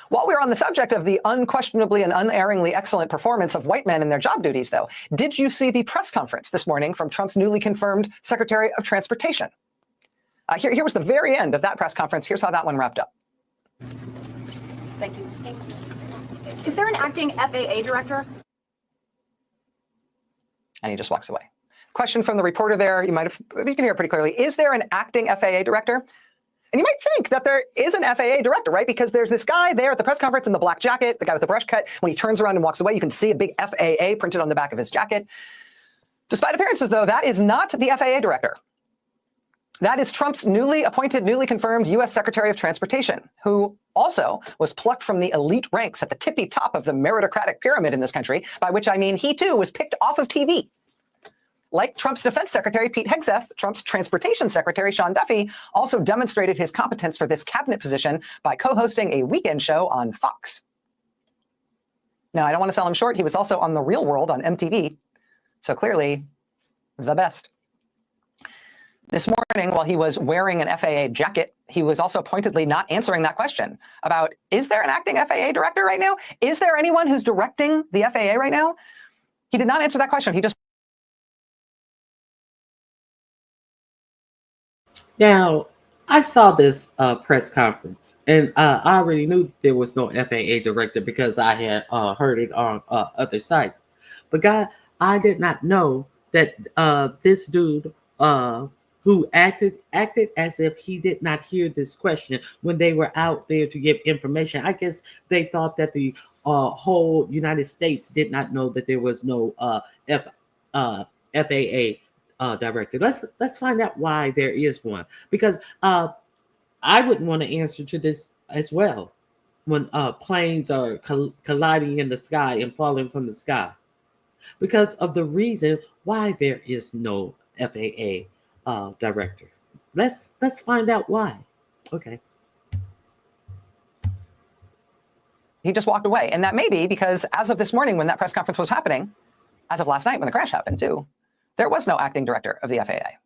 While we're on the subject of the unquestionably and unerringly excellent performance of white men in their job duties, though, did you see the press conference this morning from Trump's newly confirmed Secretary of Transportation? Here was the very end of that press conference. Here's how that one wrapped up. Thank you. Is there an acting FAA director? And he just walks away. Question from the reporter there, you can hear it pretty clearly. Is there an acting FAA director? And you might think that there is an FAA director, right? Because there's this guy there at the press conference in the black jacket, the guy with the brush cut. When he turns around and walks away, you can see a big FAA printed on the back of his jacket. Despite appearances, though, that is not the FAA director. That is Trump's newly appointed, newly confirmed U.S. Secretary of Transportation, who also was plucked from the elite ranks at the tippy top of the meritocratic pyramid in this country, by which I mean he, too, was picked off of TV. Like Trump's Defense Secretary, Pete Hegseth, Trump's Transportation Secretary, Sean Duffy, also demonstrated his competence for this cabinet position by co-hosting a weekend show on Fox. Now, I don't want to sell him short. He was also on The Real World on MTV. So clearly, the best. This morning, while he was wearing an FAA jacket, he was also pointedly not answering that question about, is there an acting FAA director right now? Is there anyone who's directing the FAA right now? He did not answer that question. He just... Now, I saw this press conference, and I already knew there was no FAA director because I had heard it on other sites. But God, I did not know that this dude who acted as if he did not hear this question when they were out there to give information. I guess they thought that the whole United States did not know that there was no FAA director. Let's find out why there is one, because I wouldn't want to answer to this as well when planes are colliding in the sky and falling from the sky, because of the reason why there is no FAA director. Let's find out why. Okay. He just walked away. And that may be because as of this morning when that press conference was happening, as of last night when the crash happened too, there was no acting director of the FAA.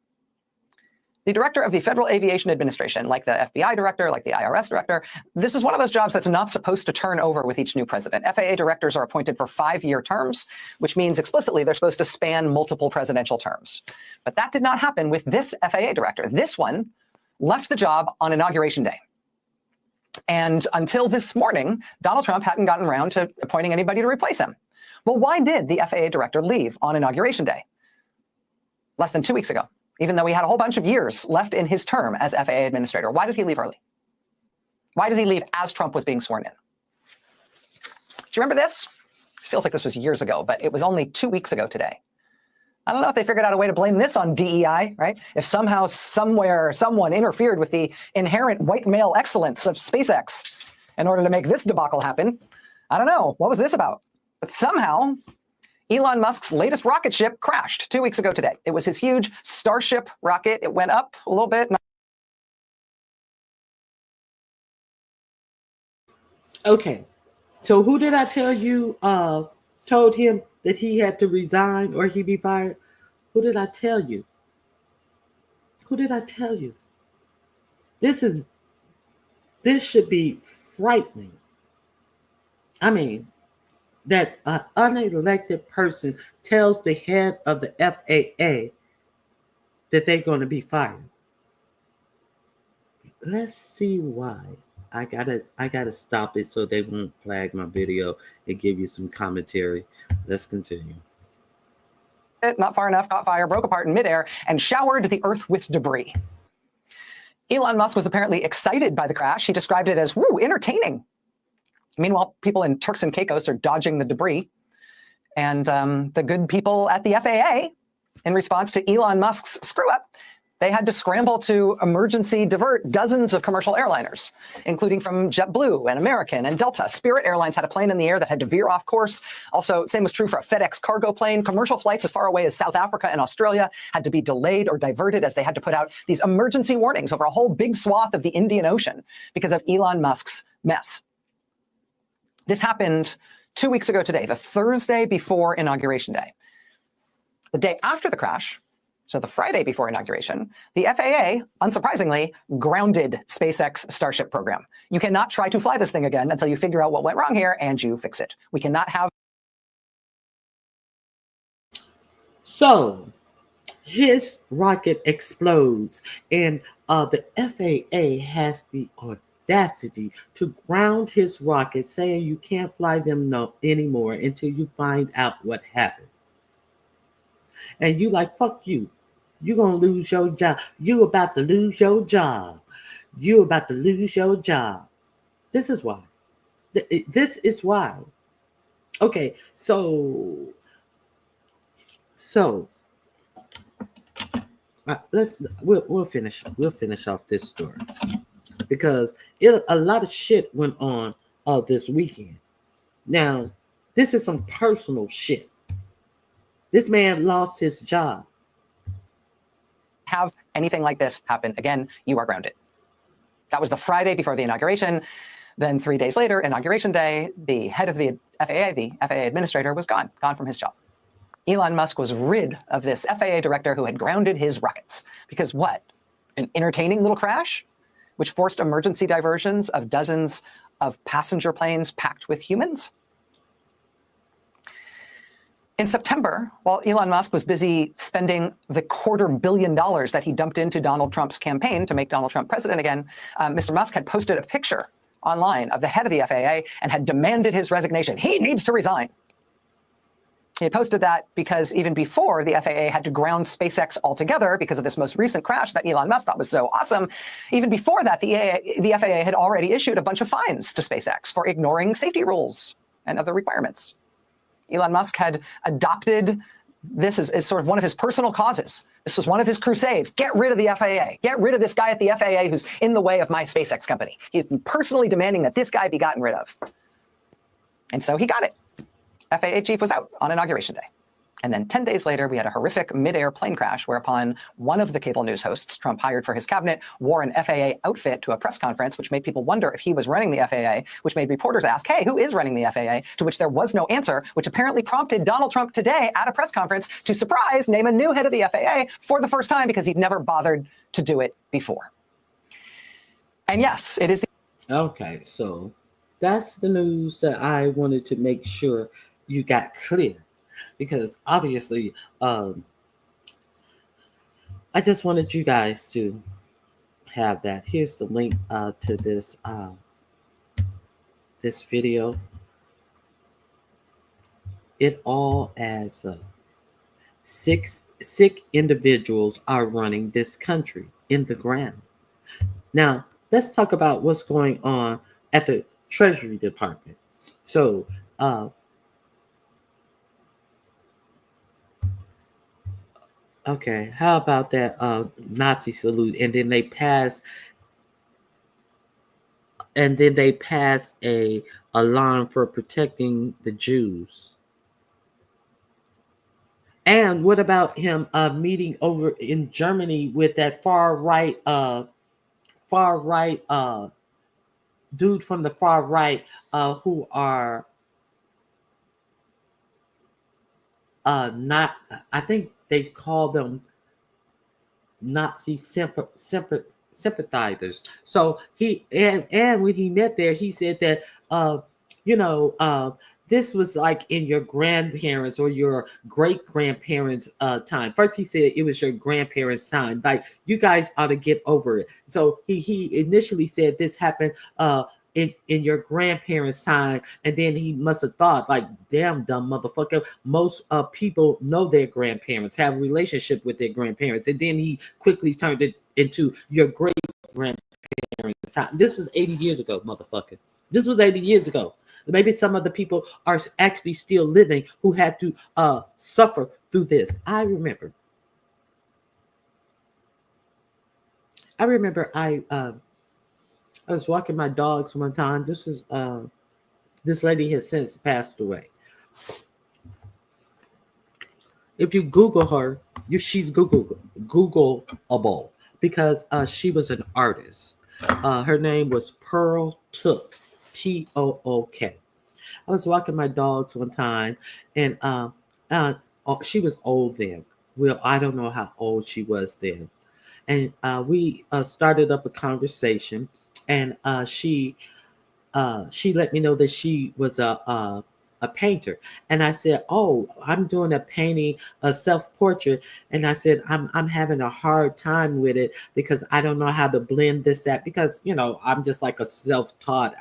The director of the Federal Aviation Administration, like the FBI director, like the IRS director, this is one of those jobs that's not supposed to turn over with each new president. FAA directors are appointed for 5-year terms, which means explicitly they're supposed to span multiple presidential terms. But that did not happen with this FAA director. This one left the job on Inauguration Day. And until this morning, Donald Trump hadn't gotten around to appointing anybody to replace him. Well, why did the FAA director leave on Inauguration Day? Less than 2 weeks ago. Even though he had a whole bunch of years left in his term as FAA administrator. Why did he leave early? Why did he leave as Trump was being sworn in? Do you remember this? This feels like this was years ago, but it was only 2 weeks ago today. I don't know if they figured out a way to blame this on DEI, right? If somehow, somewhere, someone interfered with the inherent white male excellence of SpaceX in order to make this debacle happen. I don't know. What was this about? But somehow, Elon Musk's latest rocket ship crashed 2 weeks ago today. It was his huge Starship rocket. It went up a little bit. Okay. So who did I tell you told him that he had to resign or he'd be fired? Who did I tell you? Who did I tell you? This should be frightening. I mean, that an unelected person tells the head of the FAA that they're going to be fired. Let's see why. I gotta stop it so they won't flag my video and give you some commentary. Let's continue. Not far enough, caught fire, broke apart in midair, and showered the earth with debris. Elon Musk was apparently excited by the crash. He described it as, woo, entertaining. Meanwhile, people in Turks and Caicos are dodging the debris. And the good people at the FAA, in response to Elon Musk's screw-up, they had to scramble to emergency divert dozens of commercial airliners, including from JetBlue and American and Delta. Spirit Airlines had a plane in the air that had to veer off course. Also, same was true for a FedEx cargo plane. Commercial flights as far away as South Africa and Australia had to be delayed or diverted as they had to put out these emergency warnings over a whole big swath of the Indian Ocean because of Elon Musk's mess. This happened 2 weeks ago today, the Thursday before Inauguration Day. The day after the crash, so the Friday before inauguration, the FAA, unsurprisingly, grounded SpaceX Starship program. You cannot try to fly this thing again until you figure out what went wrong here and you fix it. We cannot have... So, his rocket explodes, and the FAA has the audacity to ground his rocket, saying you can't fly them anymore until you find out what happened. And you like, fuck you. You're going to lose your job. You about to lose your job. You about to lose your job. This is why. This is why. Okay, so we'll finish off this story because a lot of shit went on this weekend. Now, this is some personal shit. This man lost his job. Have anything like this happen again, you are grounded. That was the Friday before the inauguration. Then 3 days later, Inauguration Day, the head of the FAA administrator, was gone from his job. Elon Musk was rid of this FAA director who had grounded his rockets. Because what? An entertaining little crash, which forced emergency diversions of dozens of passenger planes packed with humans? In September, while Elon Musk was busy spending the $250 million that he dumped into Donald Trump's campaign to make Donald Trump president again, Mr. Musk had posted a picture online of the head of the FAA and had demanded his resignation. He needs to resign. He had posted that because even before the FAA had to ground SpaceX altogether because of this most recent crash that Elon Musk thought was so awesome, even before that, the FAA had already issued a bunch of fines to SpaceX for ignoring safety rules and other requirements. Elon Musk had adopted this as sort of one of his personal causes. This was one of his crusades. Get rid of the FAA. Get rid of this guy at the FAA who's in the way of my SpaceX company. He's personally demanding that this guy be gotten rid of. And so he got it. FAA chief was out on Inauguration Day. And then 10 days later, we had a horrific mid-air plane crash whereupon one of the cable news hosts Trump hired for his cabinet wore an FAA outfit to a press conference, which made people wonder if he was running the FAA, which made reporters ask, hey, who is running the FAA? To which there was no answer, which apparently prompted Donald Trump today at a press conference to, surprise, name a new head of the FAA for the first time because he'd never bothered to do it before. And yes, it is the... Okay, so that's the news that I wanted to make sure you got clear. Because obviously, I just wanted you guys to have that. Here's the link to this this video. It all adds up. Six sick individuals are running this country in the ground. Now, let's talk about what's going on at the Treasury Department. So, okay, how about that Nazi salute? And then they pass a alarm for protecting the Jews. And what about him meeting over in Germany with that far right dude from the far right who are not, I think they call them Nazi sympathizers. So he and when he met there, he said that this was like in your grandparents or your great grandparents' time. First, he said it was your grandparents' time. Like, you guys ought to get over it. So he initially said this happened in your grandparents' time, and then he must have thought, like, damn, dumb motherfucker. Most people know their grandparents, have a relationship with their grandparents, and then he quickly turned it into your great grandparents' time. This was 80 years ago, motherfucker. This was 80 years ago. Maybe some of the people are actually still living who had to suffer through this. I remember I was walking my dogs one time. This lady has since passed away. If you Google her, she's Googleable because she was an artist. Her name was Pearl Took, Took. I was walking my dogs one time, and she was old then. Well, I don't know how old she was then. And we started up a conversation, and she let me know that she was a painter. And I said, "Oh, I'm doing a painting, a self-portrait." And I said, I'm having a hard time with it because I don't know how to blend this out, because, I'm just like a self-taught,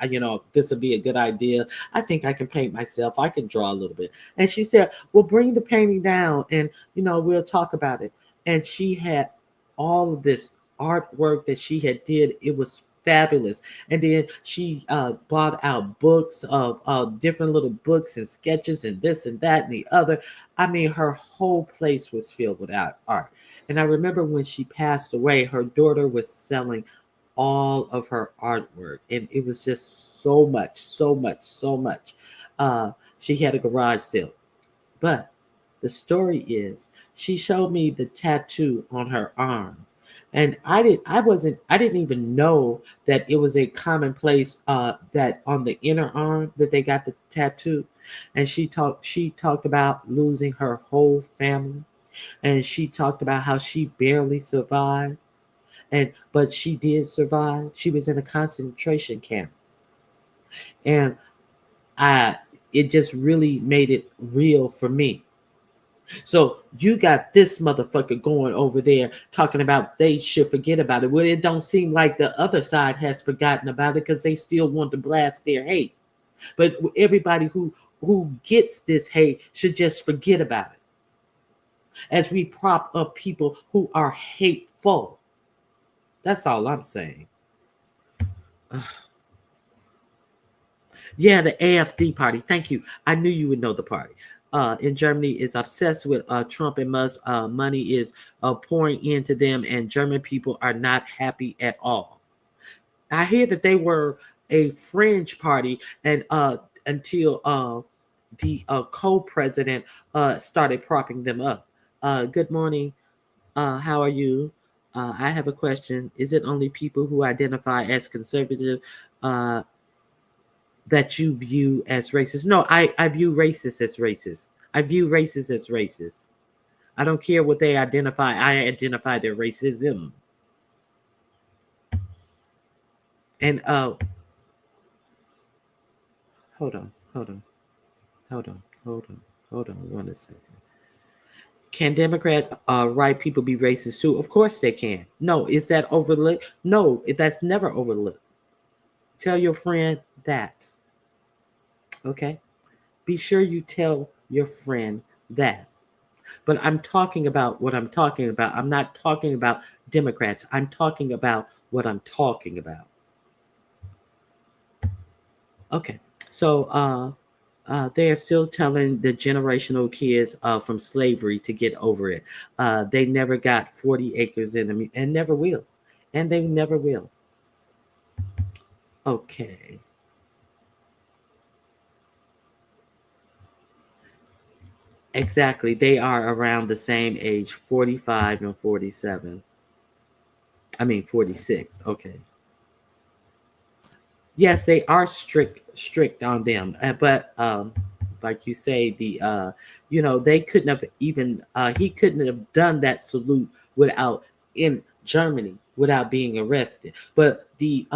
this would be a good idea. I think I can paint myself. I can draw a little bit. And she said, "Well, bring the painting down and, we'll talk about it." And she had all of this artwork that she had did. It was fabulous. And then she bought out books of different little books and sketches and this and that and the other. I mean, her whole place was filled with art. And I remember when she passed away, her daughter was selling all of her artwork, and it was just so much, so much, so much. She had a garage sale. But the story is, she showed me the tattoo on her arm. And I didn't even know that it was a commonplace that on the inner arm that they got the tattoo. And she talked about losing her whole family, and she talked about how she barely survived, but she did survive. She was in a concentration camp, and I it just really made it real for me. So you got this motherfucker going over there talking about they should forget about it. Well, it don't seem like the other side has forgotten about it because they still want to blast their hate. But everybody who gets this hate should just forget about it. As we prop up people who are hateful. That's all I'm saying. Yeah, the AFD party. Thank you. I knew you would know the party. In Germany is obsessed with Trump and Musk. Money is pouring into them, and German people are not happy at all. I hear that they were a fringe party, and until the co-president started propping them up. Good morning. How are you? I have a question. Is it only people who identify as conservative that you view as racist? No, I view racists as racist. I view racists as racist. I don't care what they identify. I identify their racism. And hold on. 1 second. Can Democrat right people be racist too? Of course they can. No, is that overlooked? No, that's never overlooked. Tell your friend that. Okay? Be sure you tell your friend that. But I'm talking about what I'm talking about. I'm not talking about Democrats. I'm talking about what I'm talking about. Okay. So they are still telling the generational kids from slavery to get over it. They never got 40 acres in them and never will. And they never will. Okay. Exactly. They are around the same age, 45 and 47. I mean, 46. Okay. Yes, they are strict on them. But like you say, they couldn't have even, he couldn't have done that salute in Germany without being arrested. But the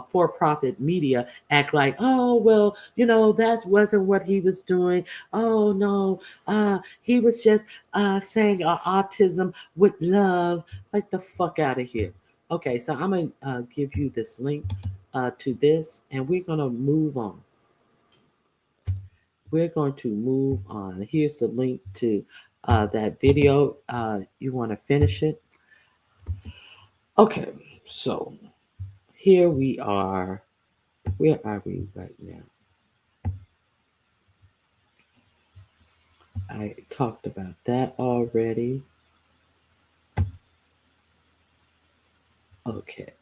for-profit media act like, oh, well, that wasn't what he was doing. Oh, no, he was just saying autism with love. Like, the fuck out of here. Okay, so I'm going to give you this link to this, and we're going to move on. We're going to move on. Here's the link to that video. You want to finish it? Okay, so here we are. Where are we right now? I talked about that already. Okay.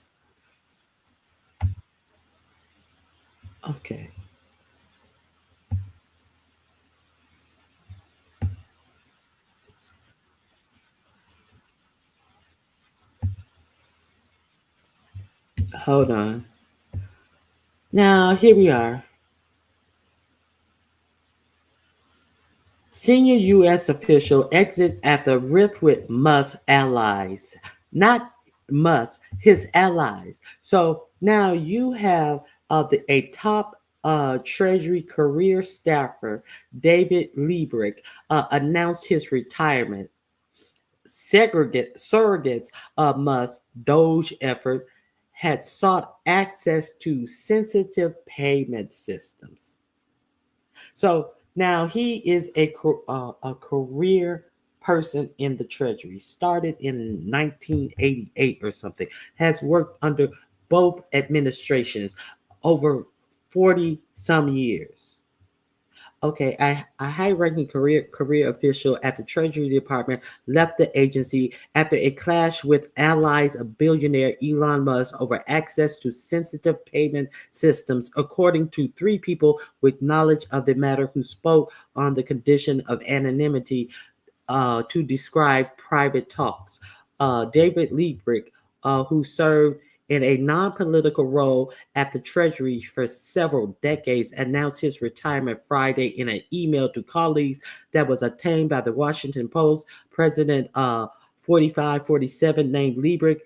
Okay. Hold on. Now, here we are. Senior U.S. official exit after rift with Musk allies. Not Musk, his allies. So now you have a top Treasury career staffer, David Liebrick, announced his retirement. Surrogates of Musk's Doge effort had sought access to sensitive payment systems. So now he is a career person in the Treasury. Started in 1988 or something. Has worked under both administrations over 40 some years. Okay, a high-ranking career official at the Treasury Department left the agency after a clash with allies of billionaire Elon Musk over access to sensitive payment systems, according to 3 people with knowledge of the matter who spoke on the condition of anonymity to describe private talks. David Liebrick, who served in a non-political role at the Treasury for several decades, announced his retirement Friday in an email to colleagues that was obtained by the Washington Post. President 4547 named Liebrick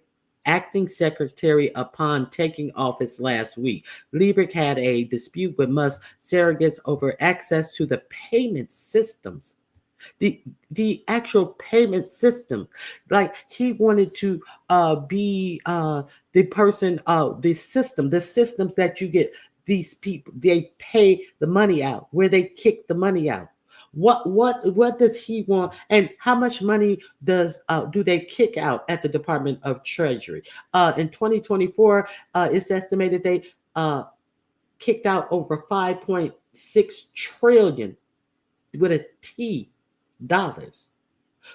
acting secretary upon taking office last week. Liebrick had a dispute with Musk surrogates over access to the payment systems. The actual payment system, like he wanted to be the person, the systems that you get these people, they pay the money out, where they kick the money out. What does he want, and how much money do they kick out at the Department of Treasury? In 2024, it's estimated they kicked out over 5.6 trillion with a T dollars.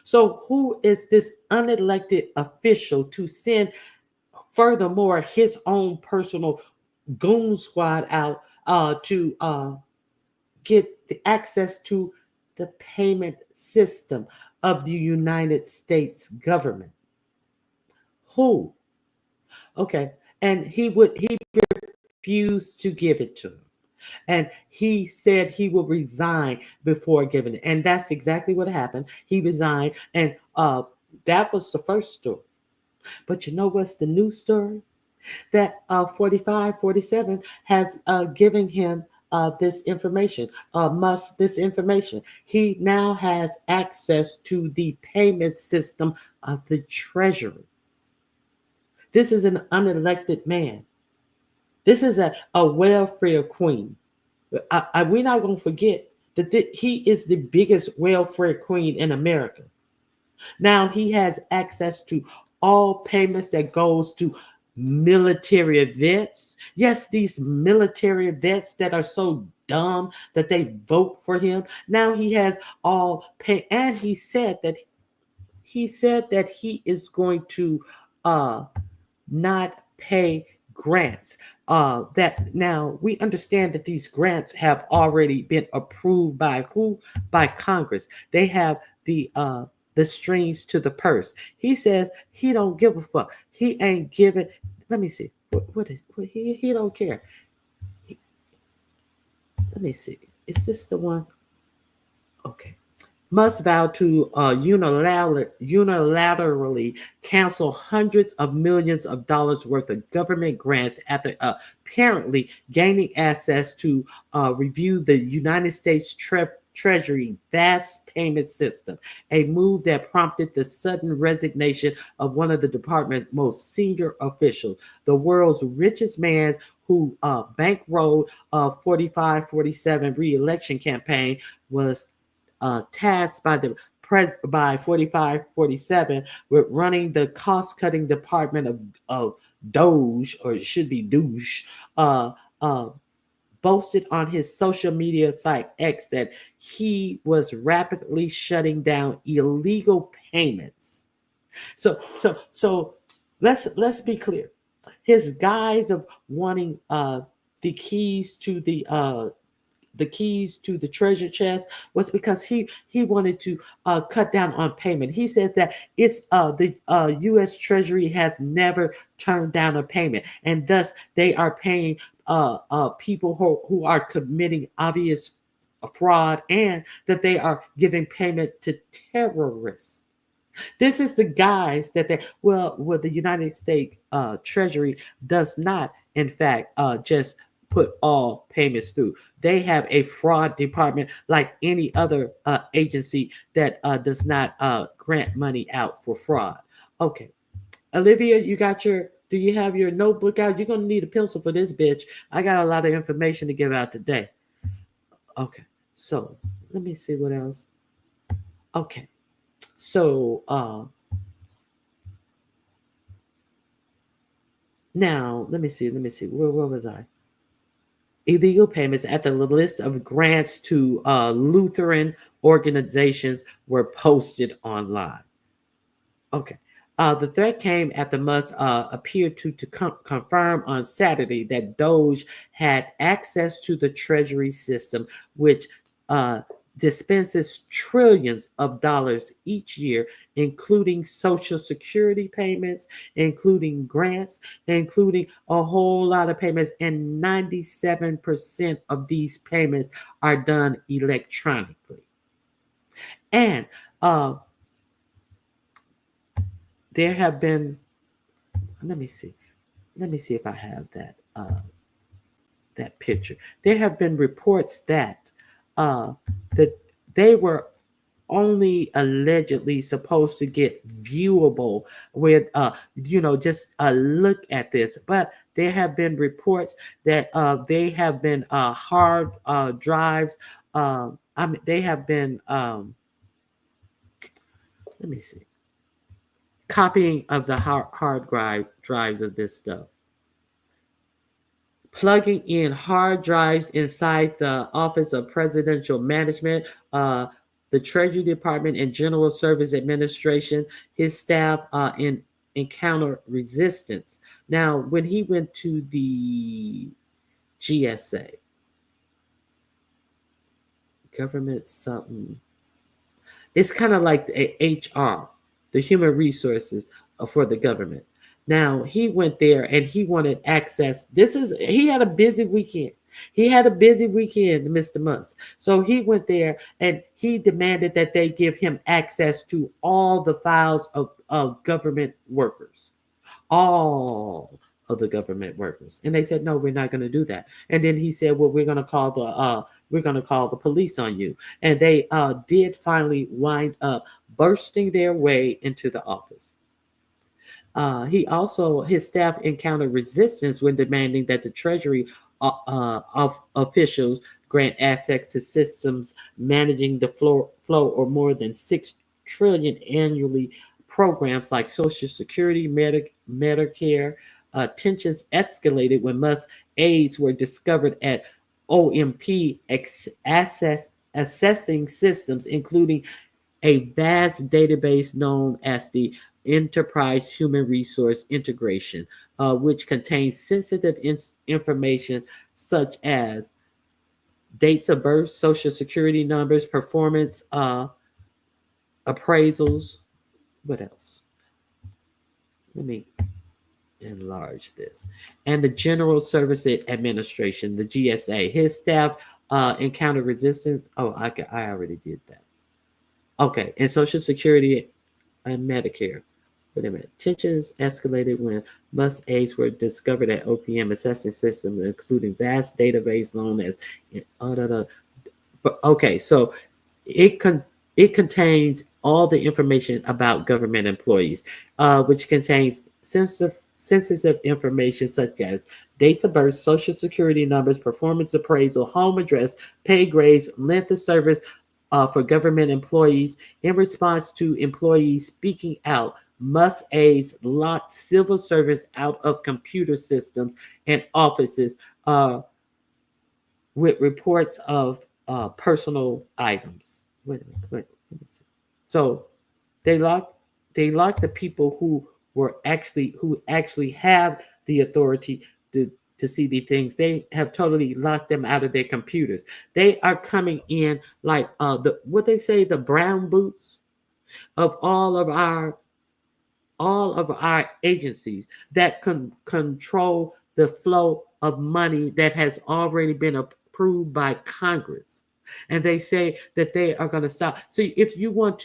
So who is this unelected official to send, furthermore, his own personal goon squad out to get the access to the payment system of the United States government? Who? Okay, and he refused to give it to him. And he said he will resign before giving it. And that's exactly what happened. He resigned. And that was the first story. But you know what's the new story? That 47 has given him this information, Musk this information. He now has access to the payment system of the Treasury. This is an unelected man. This is a welfare queen. We're not going to forget that he is the biggest welfare queen in America. Now he has access to all payments that goes to military vets. Yes, these military vets that are so dumb that they vote for him. Now he has all pay, and he said that he is going to not pay grants. That now we understand that these grants have already been approved by who? By Congress. They have the strings to the purse. He says he don't give a fuck. He ain't giving. Let me see. He don't care. Let me see. Is this the one? Okay. must vow to unilaterally cancel hundreds of millions of dollars worth of government grants after apparently gaining access to review the United States Treasury vast payment system, a move that prompted the sudden resignation of one of the department's most senior officials, the world's richest man who bankrolled 45-47 re-election campaign, was tasked by the by 45-47 with running the cost-cutting department of Doge, or it should be douche, boasted on his social media site X that he was rapidly shutting down illegal payments. So let's be clear. His guise of wanting the keys to the treasure chest was because he wanted to cut down on payment. He said that it's the U.S. Treasury has never turned down a payment, and thus they are paying people who are committing obvious fraud, and that they are giving payment to terrorists. This is the guise that the United States Treasury does not, in fact, just put all payments through. They have a fraud department like any other agency that does not grant money out for fraud. Okay, Olivia, do you have your notebook out? You're gonna need a pencil for this, bitch. I got a lot of information to give out today. Okay, so let me see what else. Okay, so now let me see. Where was I? Illegal payments at the list of grants to Lutheran organizations were posted online. Okay. The threat came after Musk appeared to confirm on Saturday that Doge had access to the Treasury system, which dispenses trillions of dollars each year, including Social Security payments, including grants, including a whole lot of payments. And 97% of these payments are done electronically. And there have been, let me see if I have that picture. There have been reports that that they were only allegedly supposed to get viewable with just a look at this, but there have been reports that they have been hard drives. They have been let me see, copying of the hard drives of this stuff, plugging in hard drives inside the Office of Presidential Management, the Treasury Department, and General Service Administration. His staff encounter resistance. Now, when he went to the GSA, government something, it's kind of like the HR, the human resources for the government. Now, he went there and he wanted access. He had a busy weekend. Mr. Musk. So he went there and he demanded that they give him access to all the files of government workers. All of the government workers. And they said, no, we're not going to do that. And then he said, well, we're going to call the police on you. And they did finally wind up bursting their way into the office. His staff encountered resistance when demanding that the Treasury officials grant access to systems managing the flow or more than $6 trillion annually programs like Social Security, Medicare. Tensions escalated when Musk's aides were discovered at OMP assessing systems, including a vast database known as the Enterprise Human Resource Integration, which contains sensitive information such as dates of birth, social security numbers, performance appraisals. What else? Let me enlarge this. And the General Service Administration, the GSA. His staff encountered resistance. Oh, I already did that. Okay, and Social Security and Medicare. Wait a minute. Tensions escalated when must aids were discovered at OPM assessing systems, including vast database known as. But okay, so it con- it contains all the information about government employees, which contains sensitive information such as dates of birth, social security numbers, performance appraisal, home address, pay grades, length of service for government employees. In response to employees speaking out, must aids locked civil service out of computer systems and offices. With reports of personal items. Wait a minute. Let me see. So they lock the people who actually have the authority to see the things. They have totally locked them out of their computers. They are coming in like the what they say, the brown boots of all of our agencies that can control the flow of money that has already been approved by Congress. And they say that they are going to stop. See, if you want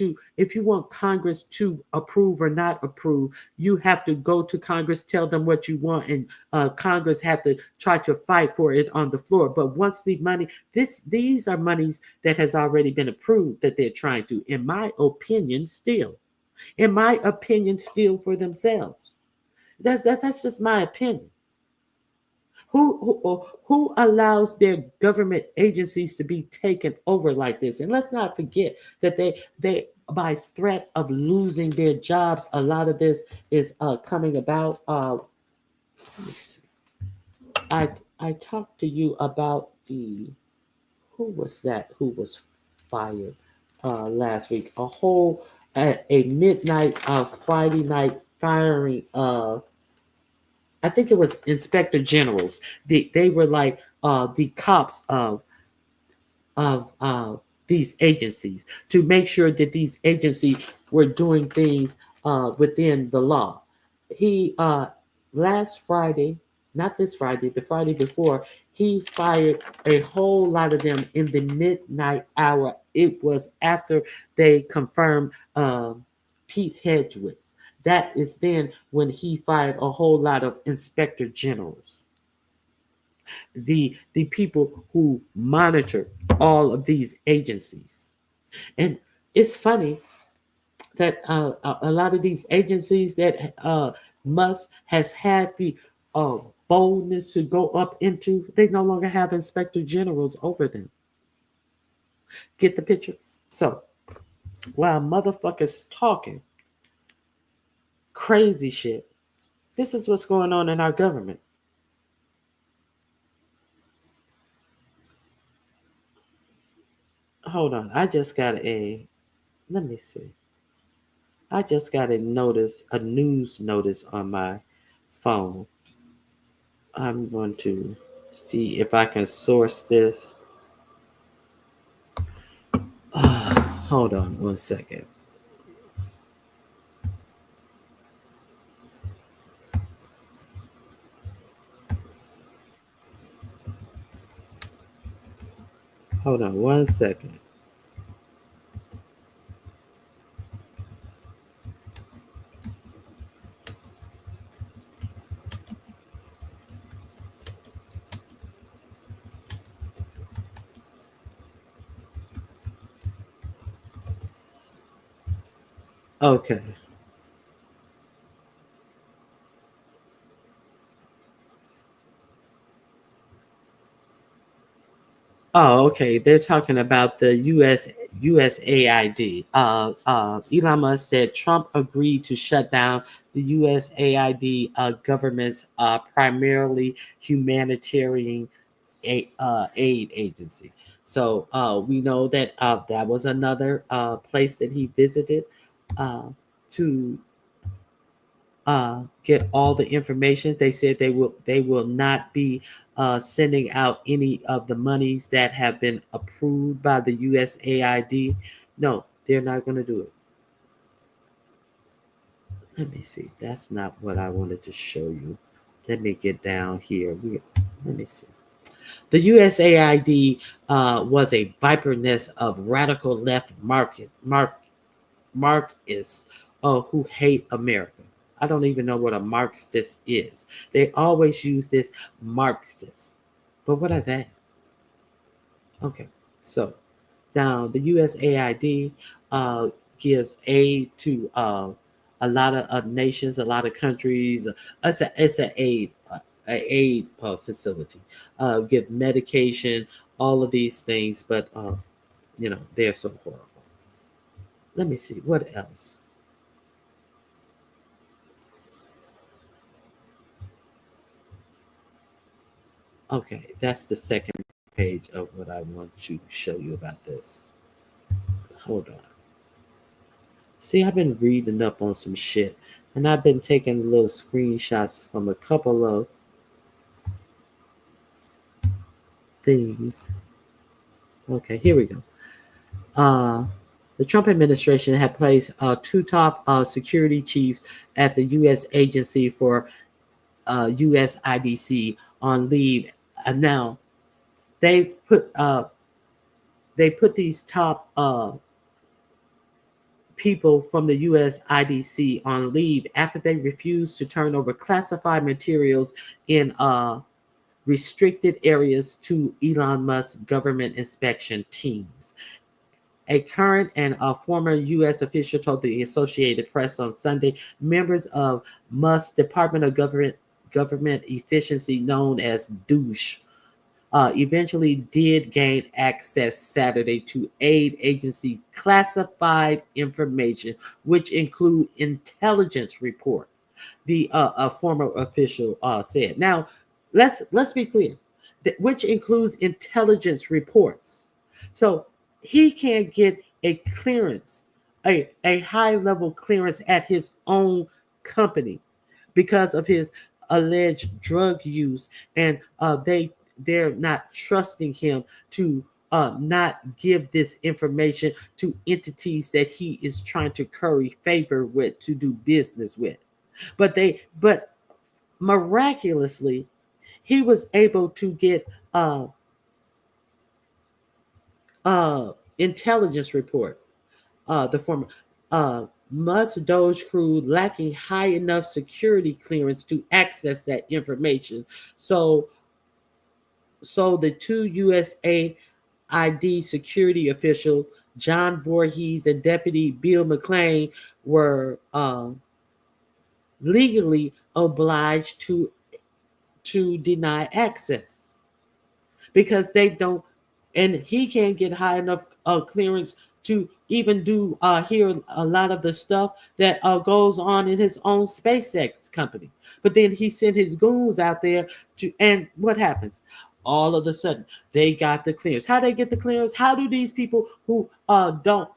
Congress to approve or not approve, you have to go to Congress, tell them what you want, and Congress have to try to fight for it on the floor. But once the money, these are monies that has already been approved that they're trying to, in my opinion, steal for themselves. That's just my opinion. Who allows their government agencies to be taken over like this? And let's not forget that they by threat of losing their jobs, a lot of this is coming about. I talked to you about the who was that who was fired last week. A midnight Friday night firing. I think it was inspector generals. They were like the cops of these agencies to make sure that these agencies were doing things within the law. He last Friday, not this Friday, the Friday before, he fired a whole lot of them in the midnight hour. It was after they confirmed Pete Hedgewitz. That is then when he fired a whole lot of inspector generals, the people who monitor all of these agencies. And it's funny that a lot of these agencies that Musk has had the boldness to go up into, they no longer have inspector generals over them. Get the picture? So while motherfuckers talking crazy shit, this is what's going on in our government. Hold on, let me see. I just got a news notice on my phone. I'm going to see if I can source this. Hold on one second. Hold on one second. Okay. Oh, okay. They're talking about the USAID. Elon Musk said Trump agreed to shut down the USAID government's primarily humanitarian aid agency. So we know that that was another place that he visited to get all the information. They said they will not be sending out any of the monies that have been approved by the USAID. No, they're not going to do it. Let me see. That's not what I wanted to show you. Let me get down here. Let me see. The USAID was a viper nest of radical left Marxists who hate America. I don't even know what a Marxist is. They always use this Marxist. But what are they? Okay, so now the USAID gives aid to a lot of nations, a lot of countries. It's a aid facility. Give medication, all of these things, but they're so horrible. Let me see what else. Okay, that's the second page of what I want to show you about this. Hold on. See, I've been reading up on some shit, and I've been taking little screenshots from a couple of things. Okay, here we go. The Trump administration had placed two top security chiefs at the U.S. Agency for USIDC on leave. And now they put these top people from the U.S. IDC on leave after they refused to turn over classified materials in restricted areas to Elon Musk's government inspection teams. A current and a former U.S. official told the Associated Press on Sunday members of Musk's Department of Government Efficiency, known as DOOSH, eventually did gain access Saturday to aid agency classified information, which include intelligence report. The a former official said. Now, let's be clear, which includes intelligence reports. So he can't get a clearance, a high level clearance at his own company because of his alleged drug use, and they're not trusting him to not give this information to entities that he is trying to curry favor with, to do business with. But miraculously, he was able to get intelligence report. The former Musk Doge crew lacking high enough security clearance to access that information. So the two USAID security official, John Voorhees and Deputy Bill McLean, were legally obliged to deny access because they don't, and he can't get high enough clearance to even do hear a lot of the stuff that goes on in his own SpaceX company. But then he sent his goons out there to, and what happens? All of a sudden, they got the clearance. How they get the clearance? How do these people who don't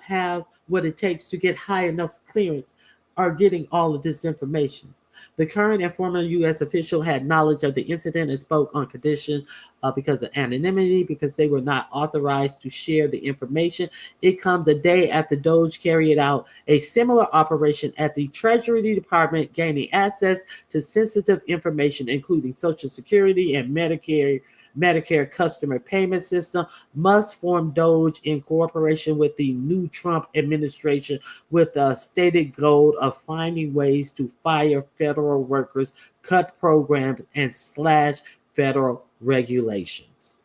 have what it takes to get high enough clearance are getting all of this information? The current and former U.S. official had knowledge of the incident and spoke on condition because of anonymity, because they were not authorized to share the information. It comes a day after Doge carried out a similar operation at the Treasury Department, gaining access to sensitive information, including Social Security and Medicare customer payment system. Musk formed Doge in cooperation with the new Trump administration with a stated goal of finding ways to fire federal workers, cut programs, and slash federal regulations.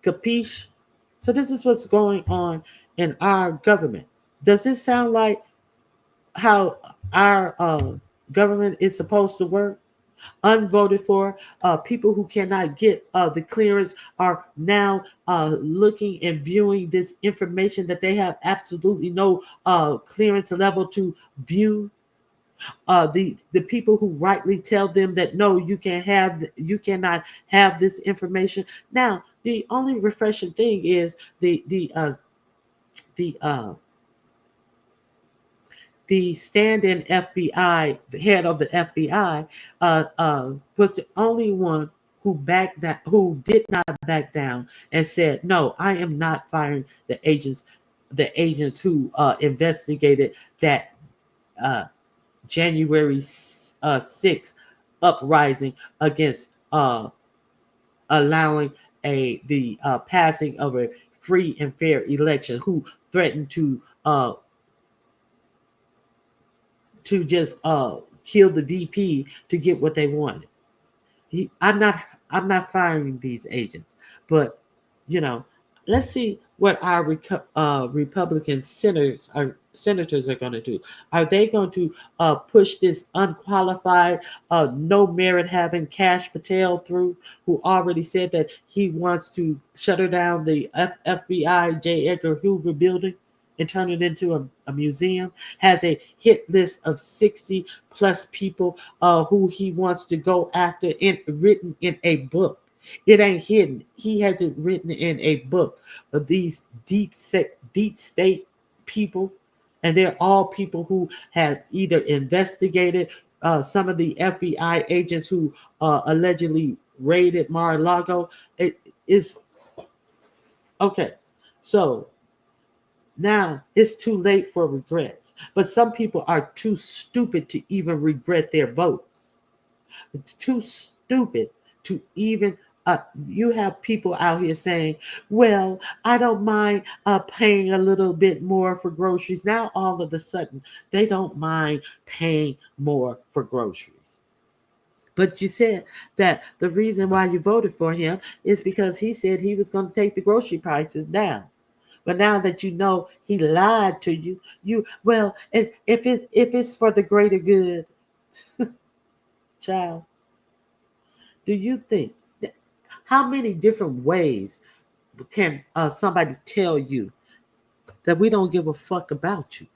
Capiche? So this is what's going on in our government. Does this sound like how our government is supposed to work? Unvoted for people who cannot get the clearance are now looking and viewing this information that they have absolutely no clearance level to view. The people who rightly tell them that no, you cannot have this information. Now, the only refreshing thing is the stand-in FBI, the head of the FBI, was the only one who did not back down and said, "No, I am not firing the agents who investigated that January 6th uprising against allowing the passing of a free and fair election, who threatened to just kill the VP to get what they wanted. I'm not firing these agents, but let's see what our Republican senators are going to do. Are they going to push this unqualified, no merit having Cash Patel through, who already said that he wants to shutter down the FBI J. Edgar Hoover building and turn it into a museum, has a hit list of 60 plus people who he wants to go after, written in a book. It ain't hidden. He has it written in a book of these deep state people, and they're all people who have either investigated some of the FBI agents who allegedly raided Mar-a-Lago. It is okay. So now it's too late for regrets, but some people are too stupid to even regret their votes. It's too stupid to even. You have people out here saying, well, I don't mind paying a little bit more for groceries. Now, all of a sudden, they don't mind paying more for groceries. But you said that the reason why you voted for him is because he said he was going to take the grocery prices down. But now that you know he lied to you, if it's for the greater good, child, do you think? How many different ways can somebody tell you that we don't give a fuck about you?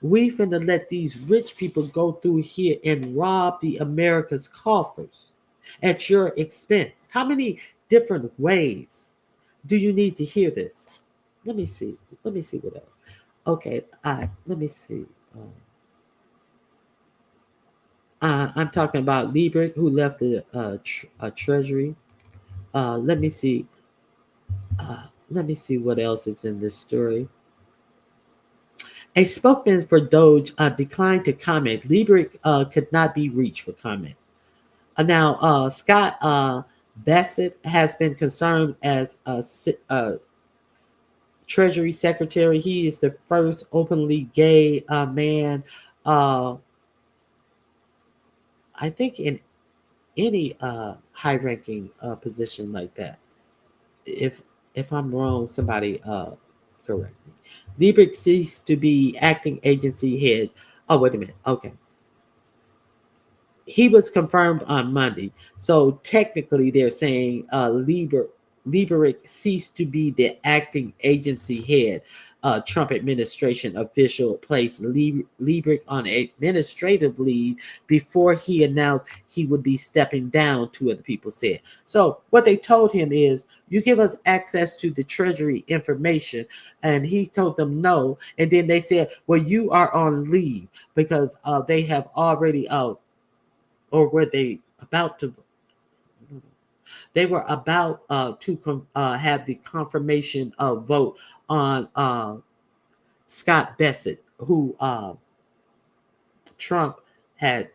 We finna let these rich people go through here and rob the America's coffers at your expense. How many different ways do you need to hear this? Let me see what else. Okay, let me see. I'm talking about Liebert, who left the Treasury. Let me see what else is in this story. A spokesman for Doge declined to comment. Liebert could not be reached for comment. Now, Scott Bassett has been confirmed as a Treasury Secretary. He is the first openly gay man, I think, in any high-ranking position like that. If I'm wrong, somebody correct me. Liebert ceased to be acting agency head. Oh, wait a minute. Okay. He was confirmed on Monday. So technically they're saying Liebert ceased to be the acting agency head. Trump administration official placed Liebert on administrative leave before he announced he would be stepping down, two other people said. So what they told him is, you give us access to the Treasury information, and he told them no. And then they said, well, you are on leave because they have already or were they about to? They were about to have the confirmation vote on Scott Bassett, who Trump had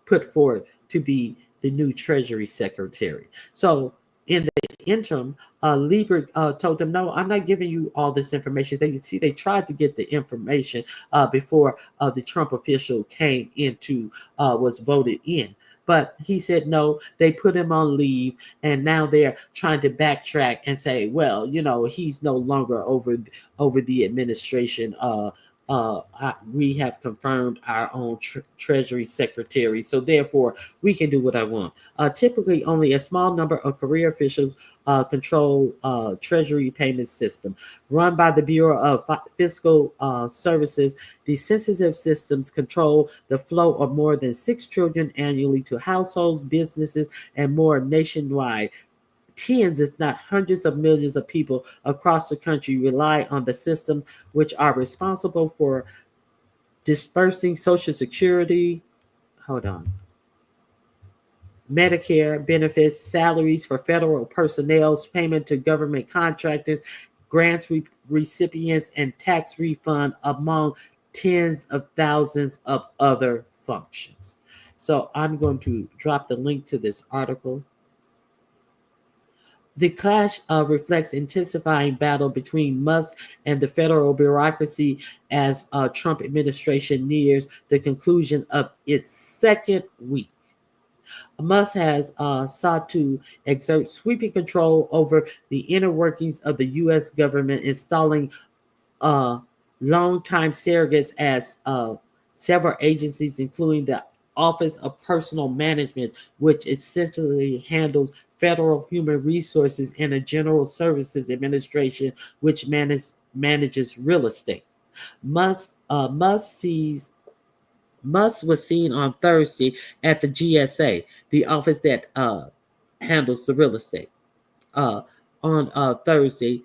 put forward to be the new Treasury Secretary. So in the interim, Liebert told them, no, I'm not giving you all this information. They tried to get the information before the Trump official came into, was voted in. But he said no, they put him on leave, and now they're trying to backtrack and say, well, he's no longer over the administration. We have confirmed our own Treasury Secretary, so therefore we can do what I want. Typically, only a small number of career officials control Treasury payment system. Run by the Bureau of Fiscal Services, the sensitive systems control the flow of more than $6 trillion annually to households, businesses, and more nationwide. Tens, if not hundreds of millions of people across the country rely on the systems, which are responsible for dispersing Social Security, Medicare benefits, salaries for federal personnel, payment to government contractors, grant recipients, and tax refund, among tens of thousands of other functions. So I'm going to drop the link to this article. The clash reflects intensifying battle between Musk and the federal bureaucracy as Trump administration nears the conclusion of its second week. Musk has sought to exert sweeping control over the inner workings of the U.S. government, installing uh, longtime surrogates as several agencies, including the Office of Personal Management, which essentially handles federal human resources, and the General Services Administration, which manages real estate. Musk, uh, Musk sees Musk was seen on Thursday at the GSA, the office that handles the real estate. Uh, on Thursday,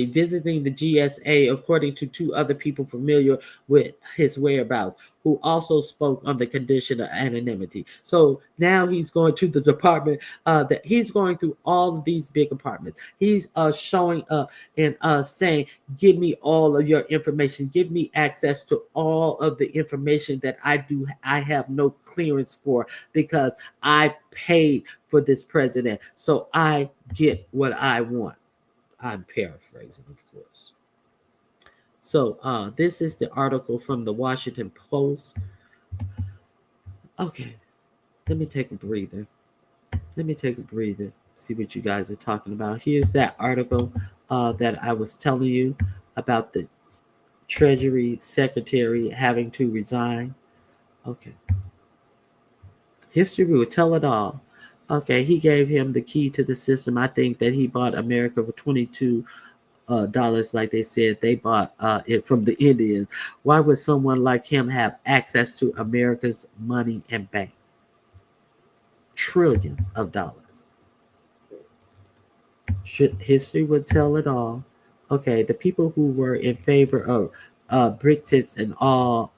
visiting the GSA, according to two other people familiar with his whereabouts, who also spoke on the condition of anonymity. So now he's going to the department that he's going through all of these big apartments. He's showing up and saying, "Give me all of your information. Give me access to all of the information that I have no clearance for because I paid for this president, so I get what I want." I'm paraphrasing, of course. So this is the article from the Washington Post. Okay, let me take a breather. See what you guys are talking about. Here's that article that I was telling you about the Treasury Secretary having to resign. Okay. History will tell it all. Okay, he gave him the key to the system. I think that he bought America for $22 like they said they bought it from the Indians. Why would someone like him have access to America's money and bank? Trillions of dollars. History would tell it all. Okay, the people who were in favor of Brexit and all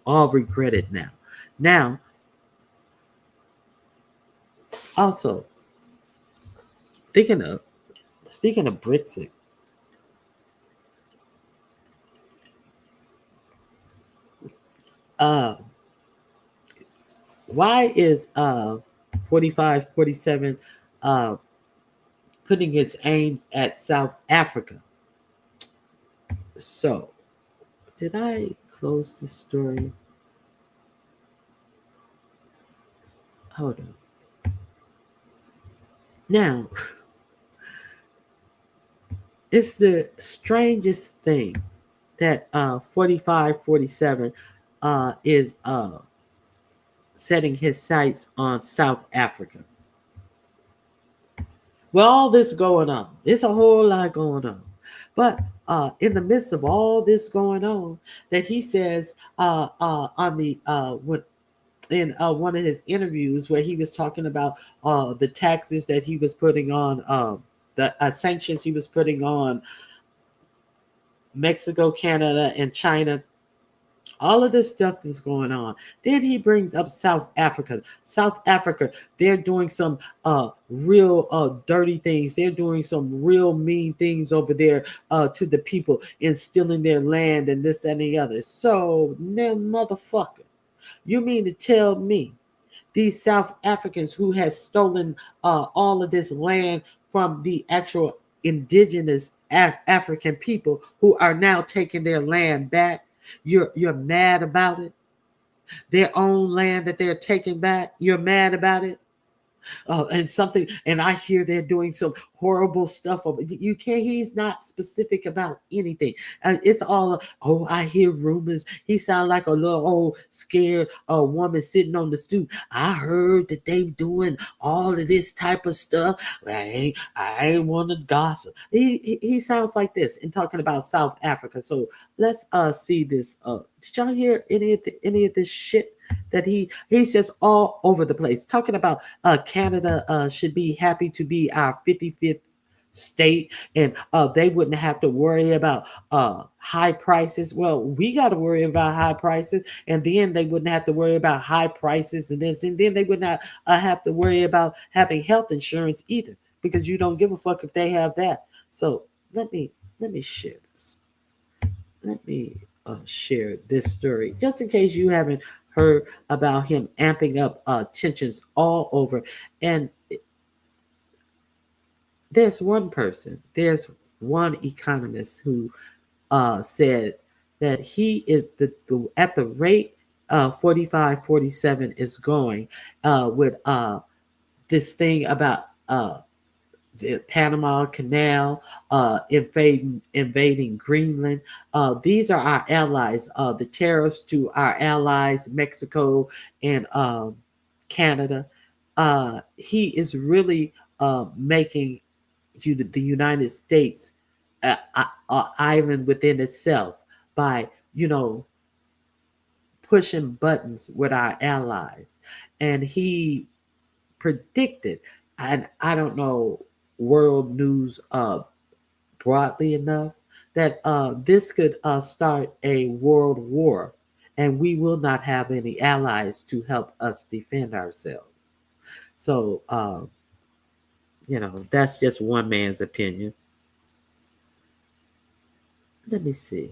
regret it now. Now, also, speaking of Brexit, why is 4547 putting its aims at South Africa? So, did I close the story? Hold on. Now, it's the strangest thing that 4547 is setting his sights on South Africa. Well, all this going on, it's a whole lot going on. But in the midst of all this going on, that he says on the in one of his interviews where he was talking about the taxes that he was putting on the sanctions he was putting on Mexico, Canada, and China. All of this stuff that's going on. Then he brings up South Africa. South Africa, they're doing some real dirty things. They're doing some real mean things over there to the people, stealing their land and this and the other. So, now, motherfucker, you mean to tell me these South Africans who has stolen all of this land from the actual indigenous African people who are now taking their land back? You're mad about it? Their own land that they're taking back, you're mad about it? And I hear they're doing some horrible stuff. You can't. He's not specific about anything. It's all. I hear rumors. He sounds like a little old scared woman sitting on the stoop. I heard that they doing all of this type of stuff. I ain't want to gossip. He sounds like this and talking about South Africa. So let's see this. Did y'all hear any of this shit? That he's just all over the place talking about Canada should be happy to be our 55th state, and they wouldn't have to worry about high prices. Well, we got to worry about high prices, and then they wouldn't have to worry about high prices, and then they would not have to worry about having health insurance either, because you don't give a fuck if they have that. So let me share this. Let me share this story just in case you haven't heard about him amping up tensions all over. And there's there's one economist who said that he is at the rate 45, 47 is going with this thing about the Panama Canal, invading Greenland. These are our allies. The tariffs to our allies, Mexico and Canada. He is really making the United States a island within itself by, pushing buttons with our allies. And he predicted, and I don't know world news broadly enough, that this could start a world war, and we will not have any allies to help us defend ourselves. So, that's just one man's opinion. Let me see.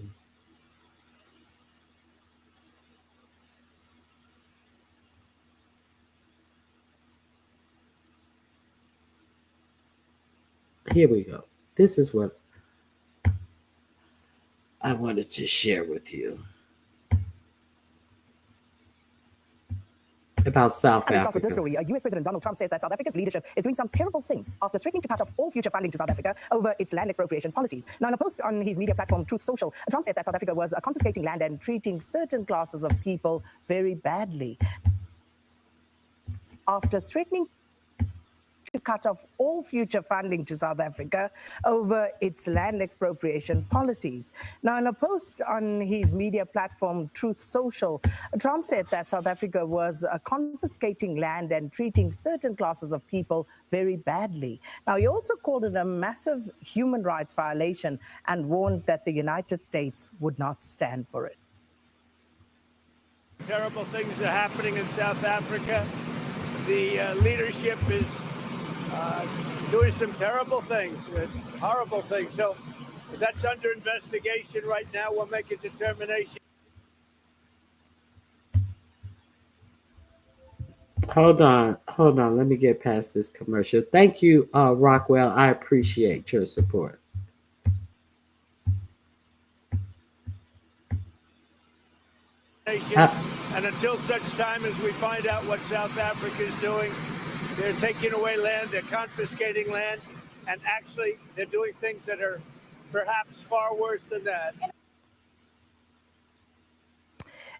Here we go. This is what I wanted to share with you about South And we start with Africa. this story. US President Donald Trump says that South Africa's leadership is doing some terrible things after threatening to cut off all future funding to South Africa over its land expropriation policies. Now, in a post on his media platform, Truth Social, Trump said that South Africa was confiscating land and treating certain classes of people very badly. After threatening to cut off all future funding to South Africa over its land expropriation policies. Now, in a post on his media platform, Truth Social, Trump said that South Africa was confiscating land and treating certain classes of people very badly. Now, he also called it a massive human rights violation and warned that the United States would not stand for it. Terrible things are happening in South Africa. The leadership is doing some terrible things, horrible things. So that's under investigation right now. We'll make a determination. Hold on. Let me get past this commercial. Thank you, Rockwell. I appreciate your support. And until such time as we find out what South Africa is doing, they're taking away land, they're confiscating land, and actually they're doing things that are perhaps far worse than that.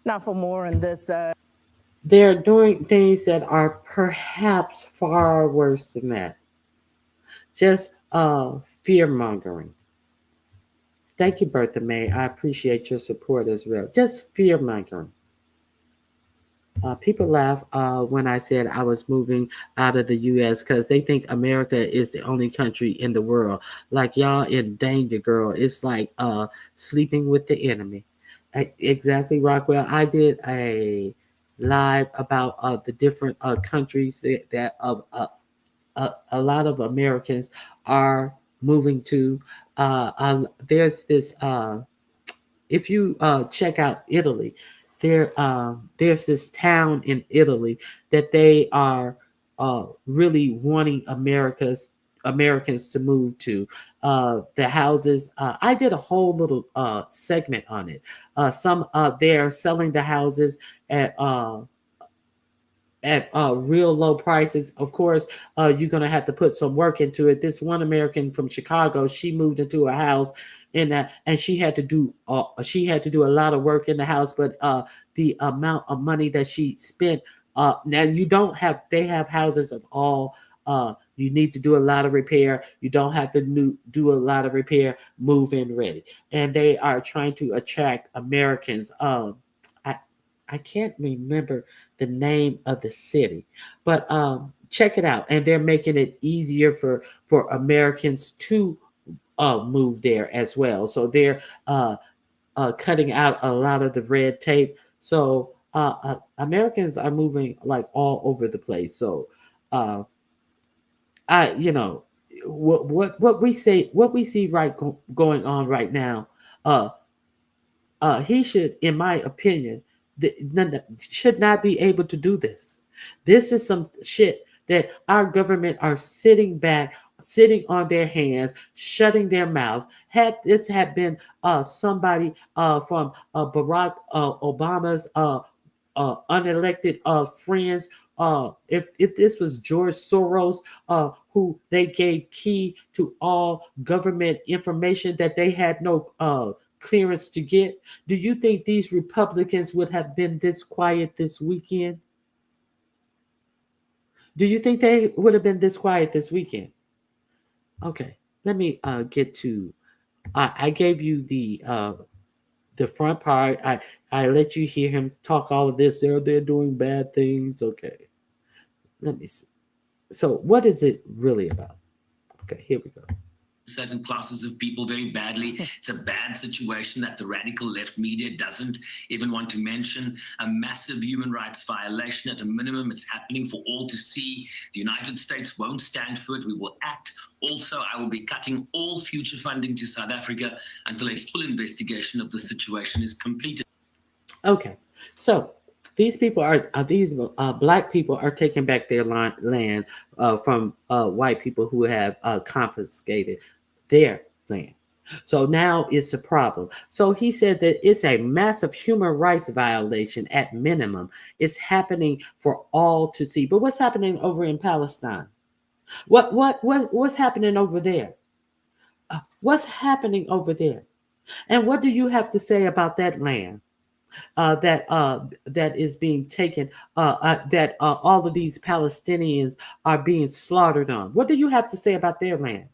Now, for more on this, they're doing things that are perhaps far worse than that. Just fear mongering. Thank you, Bertha May. I appreciate your support as well. Just fear mongering. People laugh when I said I was moving out of the U.S. because they think America is the only country in the world. Like, y'all in danger, girl. It's like sleeping with the enemy. Exactly, Rockwell. I did a live about the different countries that a lot of Americans are moving to. There's this, if you check out Italy, there's this town in Italy that they are really wanting Americans to move to. The houses, I did a whole little segment on it. Some they're selling the houses at real low prices. Of course, you're gonna have to put some work into it. This one American from Chicago, she moved into a house and she had to do a lot of work in the house, but the amount of money that she spent. Now they have houses of all. You need to do a lot of repair. You don't have to do a lot of repair. Move in ready, and they are trying to attract Americans. I can't remember the name of the city, but check it out. And they're making it easier for Americans to move there as well. So they're cutting out a lot of the red tape. So Americans are moving like all over the place. So what we see going on right now. He should, in my opinion, should not be able to do this. This is some shit that our government are sitting back, sitting on their hands, shutting their mouth. Had this had been somebody from Barack Obama's unelected friends, if this was George Soros, who they gave key to all government information that they had no clearance to get, do you think these Republicans would have been this quiet this weekend? Do you think they would have been this quiet this weekend? Okay, let me get to. I gave you the front part. I let you hear him talk all of this. They're doing bad things. Okay, let me see. So what is it really about? Okay, here we go. Certain classes of people very badly. It's a bad situation that the radical left media doesn't even want to mention. A massive human rights violation. At a minimum, it's happening for all to see. The United States won't stand for it. We will act. Also, I will be cutting all future funding to South Africa until a full investigation of the situation is completed. Okay, so these people are these black people are taking back their land from white people who have confiscated their land. So now it's a problem. So he said that it's a massive human rights violation at minimum. It's happening for all to see. But what's happening over in Palestine? What's happening over there? What's happening over there? And what do you have to say about that land that is being taken? That all of these Palestinians are being slaughtered on. What do you have to say about their land?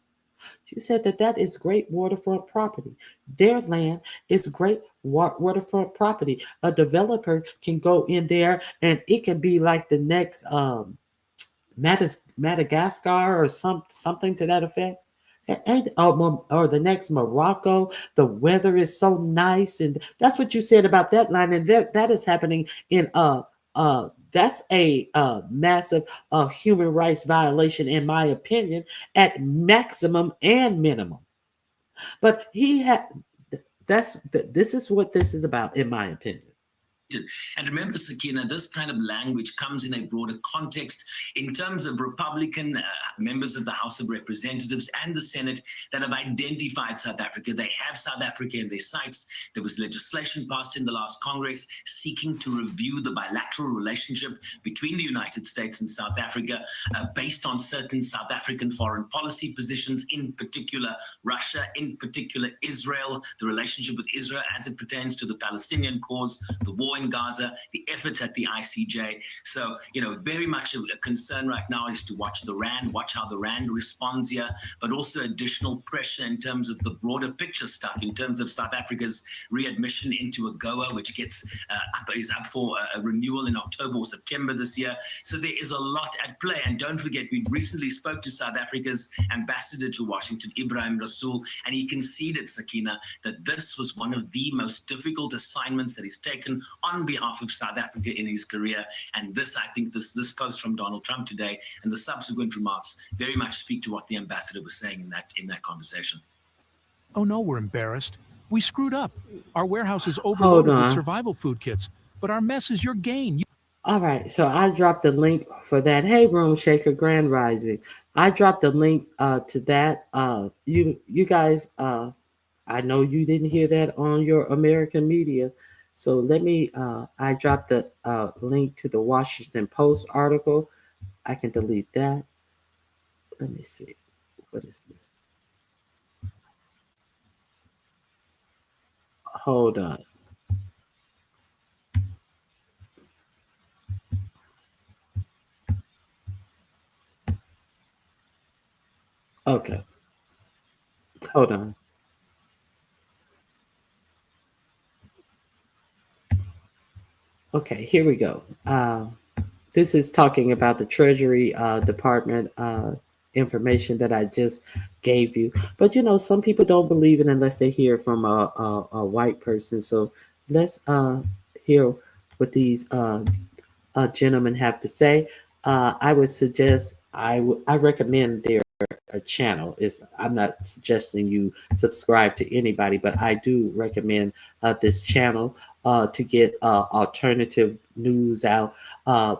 You said that is great waterfront property. Their land is great waterfront property. A developer can go in there and it can be like the next Madagascar or something to that effect. Or the next Morocco. The weather is so nice, and that's what you said about that line, and that is happening in that's a massive human rights violation, in my opinion, at maximum and minimum. But this is what this is about, in my opinion. And remember, Sakina, this kind of language comes in a broader context in terms of Republican members of the House of Representatives and the Senate that have identified South Africa. They have South Africa in their sights. There was legislation passed in the last Congress seeking to review the bilateral relationship between the United States and South Africa based on certain South African foreign policy positions, in particular Russia, in particular Israel, the relationship with Israel as it pertains to the Palestinian cause, the war in Gaza, the efforts at the ICJ. So, very much a concern right now is to watch the RAND, watch how the RAND responds here, but also additional pressure in terms of the broader picture stuff, in terms of South Africa's readmission into AGOA, which is up for a renewal in October or September this year. So there is a lot at play. And don't forget, we recently spoke to South Africa's ambassador to Washington, Ibrahim Rasool, and he conceded, Sakina, that this was one of the most difficult assignments that he's taken on behalf of South Africa in his career. And this, I think, this post from Donald Trump today and the subsequent remarks very much speak to what the ambassador was saying in that conversation. Oh no, we're embarrassed. We screwed up. Our warehouse is overloaded with survival food kits, but our mess is your gain. All right, so I dropped the link for that. Hey, Room Shaker, Grand Rising. I dropped the link to that. You guys, I know you didn't hear that on your American media. So let me, I dropped the link to the Washington Post article. I can delete that. Let me see. What is this? Hold on. Okay. Hold on. Okay, here we go. This is talking about the Treasury Department information that I just gave you. But some people don't believe it unless they hear from a white person. So let's hear what these gentlemen have to say. I would suggest I recommend their channel. I'm not suggesting you subscribe to anybody, but I do recommend this channel. to get alternative news out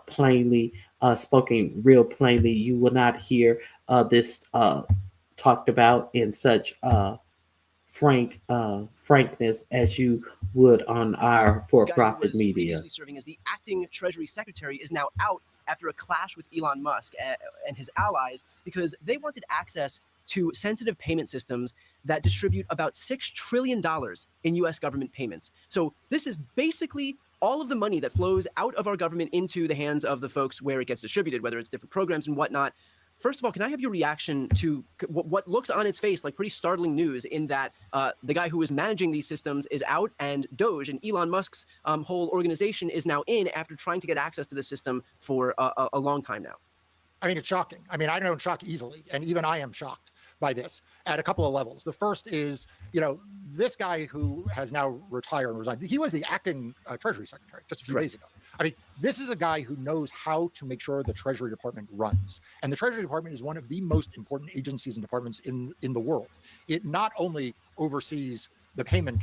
plainly, spoken real plainly. You will not hear this talked about in such frankness as you would on our for-profit media. Previously serving as the acting Treasury Secretary is now out after a clash with Elon Musk and his allies because they wanted access to sensitive payment systems that distribute about $6 trillion in U.S. government payments. So this is basically all of the money that flows out of our government into the hands of the folks where it gets distributed, whether it's different programs and whatnot. First of all, can I have your reaction to what looks on its face like pretty startling news in that the guy who is managing these systems is out and Doge and Elon Musk's whole organization is now in after trying to get access to the system for a long time now? I mean, it's shocking. I mean, I don't shock easily, and even I am shocked by this at a couple of levels. The first is, this guy who has now retired and resigned, he was the acting Treasury Secretary just a few days ago. I mean, this is a guy who knows how to make sure the Treasury Department runs. And the Treasury Department is one of the most important agencies and departments in the world. It not only oversees the payment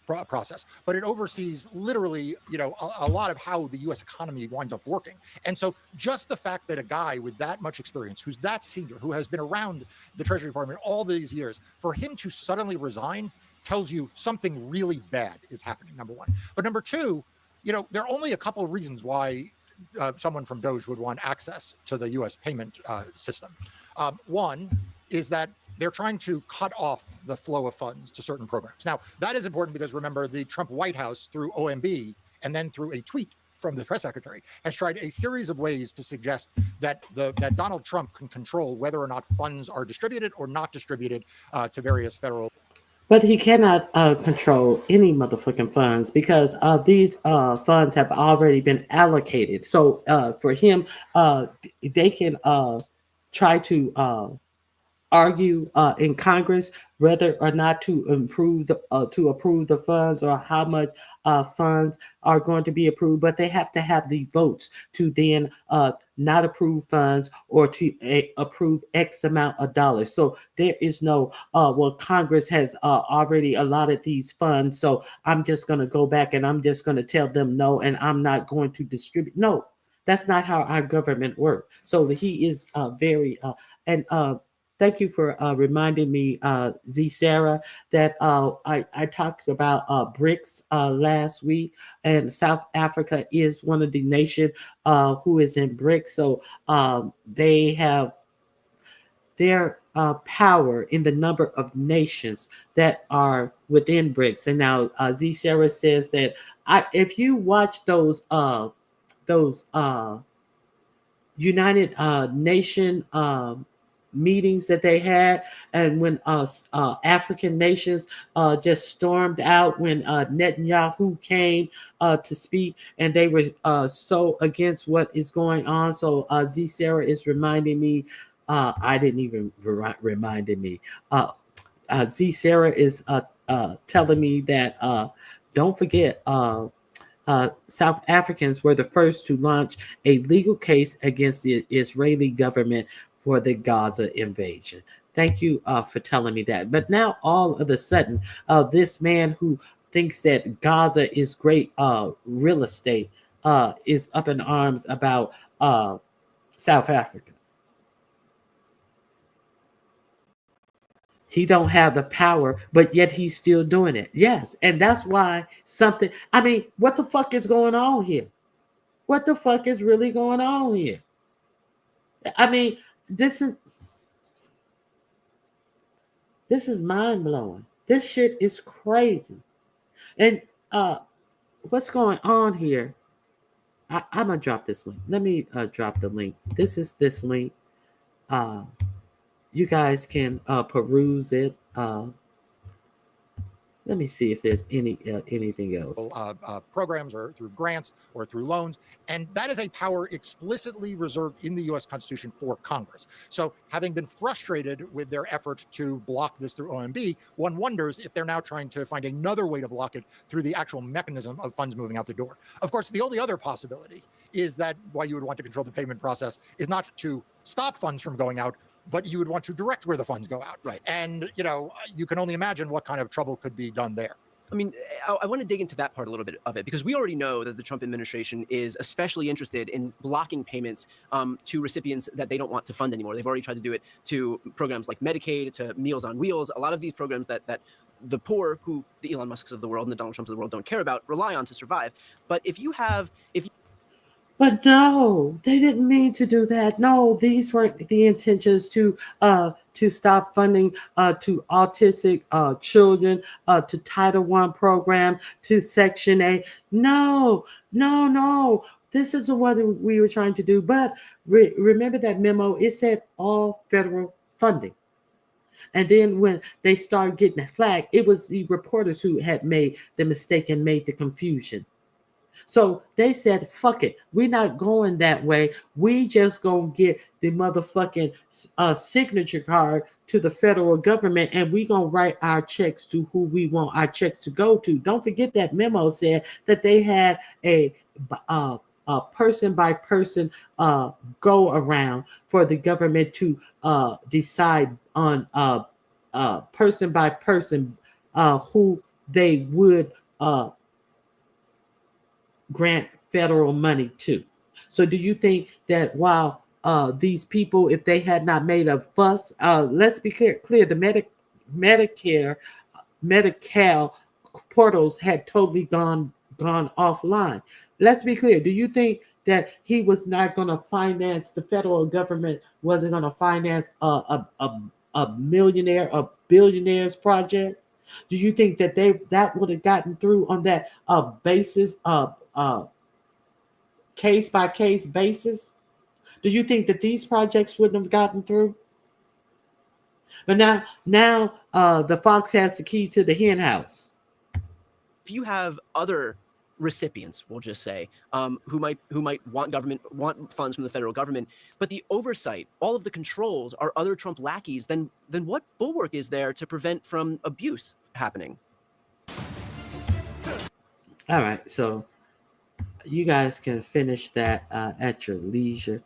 process, but it oversees literally, a lot of how the U.S. economy winds up working. And so just the fact that a guy with that much experience, who's that senior, who has been around the Treasury Department all these years, for him to suddenly resign tells you something really bad is happening, number one. But number two, there are only a couple of reasons why someone from Doge would want access to the U.S. payment system. One is that they're trying to cut off the flow of funds to certain programs. Now, that is important because remember, the Trump White House, through OMB and then through a tweet from the press secretary, has tried a series of ways to suggest that that Donald Trump can control whether or not funds are distributed or not distributed to various federal. But he cannot control any motherfucking funds because these funds have already been allocated. So for him, they can try to argue in Congress whether or not to approve the funds or how much funds are going to be approved, but they have to have the votes to then not approve funds or to approve X amount of dollars. So there is no, well, Congress has already allotted these funds, so I'm just going to go back and I'm just going to tell them no, and I'm not going to distribute. No, that's not how our government works. So he is very, thank you for reminding me, Z Sarah, that I talked about BRICS last week, and South Africa is one of the nations who is in BRICS. So they have their power in the number of nations that are within BRICS. And now Z Sarah says that if you watch those United Nation meetings that they had, and when African nations just stormed out when Netanyahu came to speak, and they were so against what is going on. So Z Sarah is reminding me, I didn't even reminded me. Z Sarah is telling me that don't forget South Africans were the first to launch a legal case against the Israeli government for the Gaza invasion. Thank you for telling me that. But now all of a sudden, this man who thinks that Gaza is great real estate is up in arms about South Africa. He don't have the power, but yet he's still doing it. Yes, and that's why what the fuck is going on here? What the fuck is really going on here? I mean, this is mind-blowing. This shit is crazy. And what's going on here? I'm gonna drop this link. Let me drop the link. This is this link. You guys can peruse it. Let me see if there's anything else. Programs or through grants or through loans. And that is a power explicitly reserved in the U.S. Constitution for Congress. So having been frustrated with their effort to block this through OMB, one wonders if they're now trying to find another way to block it through the actual mechanism of funds moving out the door. Of course, the only other possibility is that why you would want to control the payment process is not to stop funds from going out, but you would want to direct where the funds go out. Right. And, you can only imagine what kind of trouble could be done there. I mean, I want to dig into that part a little bit of it, because we already know that the Trump administration is especially interested in blocking payments to recipients that they don't want to fund anymore. They've already tried to do it to programs like Medicaid, to Meals on Wheels, a lot of these programs that the poor, who the Elon Musks of the world and the Donald Trumps of the world don't care about, rely on to survive. But But no, they didn't mean to do that. No, these weren't the intentions to stop funding to autistic children, to Title I program, to Section 8. No. This is what we were trying to do. But remember that memo, it said all federal funding. And then when they started getting the flag, it was the reporters who had made the mistake and made the confusion. So they said, fuck it. We're not going that way. We just gonna get the motherfucking signature card to the federal government, and we gonna write our checks to who we want our checks to go to. Don't forget that memo said that they had a person by person go around for the government to decide on person by person who they would grant federal money to. So do you think that while these people, if they had not made a fuss, let's be clear, the Medi-Cal portals had totally gone offline. Let's be clear. Do you think that he was not going to finance, the federal government wasn't going to finance a millionaire, a billionaire's project? Do you think that that would have gotten through on that basis, case by case basis? Do you think that these projects wouldn't have gotten through? But now the fox has the key to the hen house. If you have other recipients, we'll just say, who might want funds from the federal government, but the oversight, all of the controls are other Trump lackeys, then what bulwark is there to prevent from abuse happening? All right, so you guys can finish that at your leisure.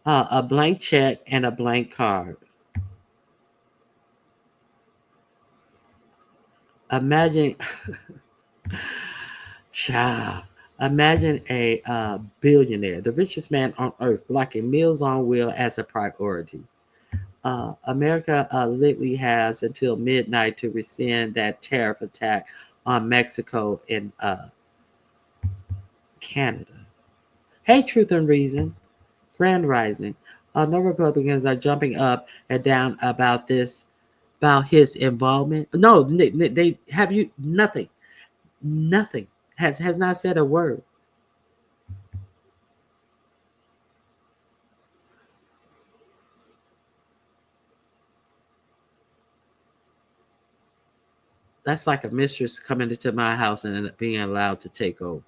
A blank check and a blank card. Imagine, imagine a billionaire, the richest man on earth, blocking Meals on Wheels as a priority. America literally has until midnight to rescind that tariff attack on Mexico and Canada. Hey, Truth and Reason, Grand Rising. No Republicans are jumping up and down about this, about his involvement. No, they have you nothing has not said a word. That's like a mistress coming into my house and being allowed to take over.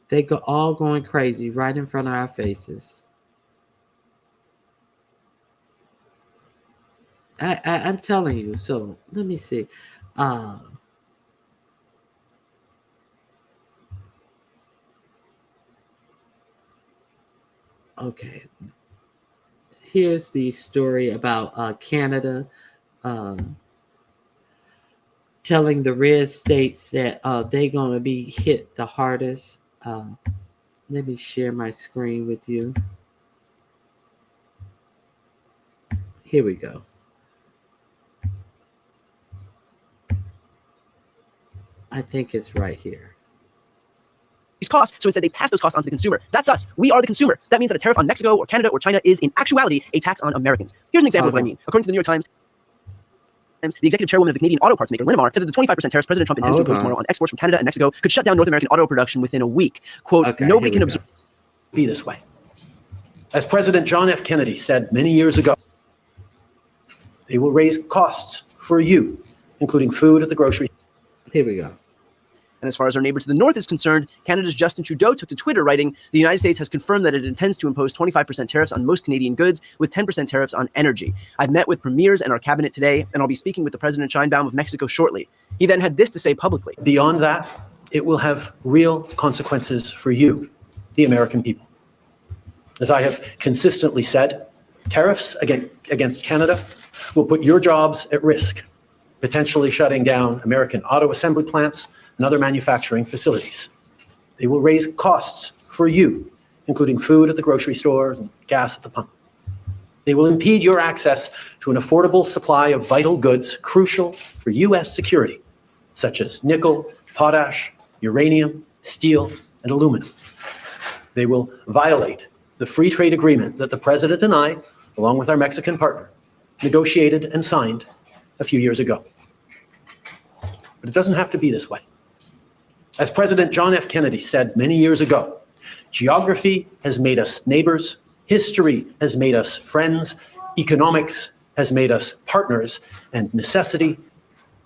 They go all going crazy right in front of our faces. I'm telling you. So let me see. Okay. Here's the story about Canada telling the red states that they're going to be hit the hardest. Let me share my screen with you. Here we go. I think it's right here. These costs, so instead they pass those costs on to the consumer. That's us. We are the consumer. That means that a tariff on Mexico or Canada or China is in actuality a tax on Americans. Here's an example of what I mean. According to the New York Times, the executive chairwoman of the Canadian auto parts maker, Linamar, said that the 25% tariffs President Trump intends to impose tomorrow on exports from Canada and Mexico could shut down North American auto production within a week. Quote, nobody can observe. Be this way. As President John F. Kennedy said many years ago, they will raise costs for you, including food at the grocery. Here we go. And as far as our neighbor to the north is concerned, Canada's Justin Trudeau took to Twitter writing, the United States has confirmed that it intends to impose 25% tariffs on most Canadian goods with 10% tariffs on energy. I've met with premiers and our cabinet today, and I'll be speaking with the President Sheinbaum of Mexico shortly. He then had this to say publicly. Beyond that, it will have real consequences for you, the American people. As I have consistently said, tariffs against Canada will put your jobs at risk, potentially shutting down American auto assembly plants and other manufacturing facilities. They will raise costs for you, including food at the grocery stores and gas at the pump. They will impede your access to an affordable supply of vital goods crucial for U.S. security, such as nickel, potash, uranium, steel, and aluminum. They will violate the free trade agreement that the President and I, along with our Mexican partner, negotiated and signed a few years ago. But it doesn't have to be this way. As President John F. Kennedy said many years ago, geography has made us neighbors, history has made us friends, economics has made us partners, and necessity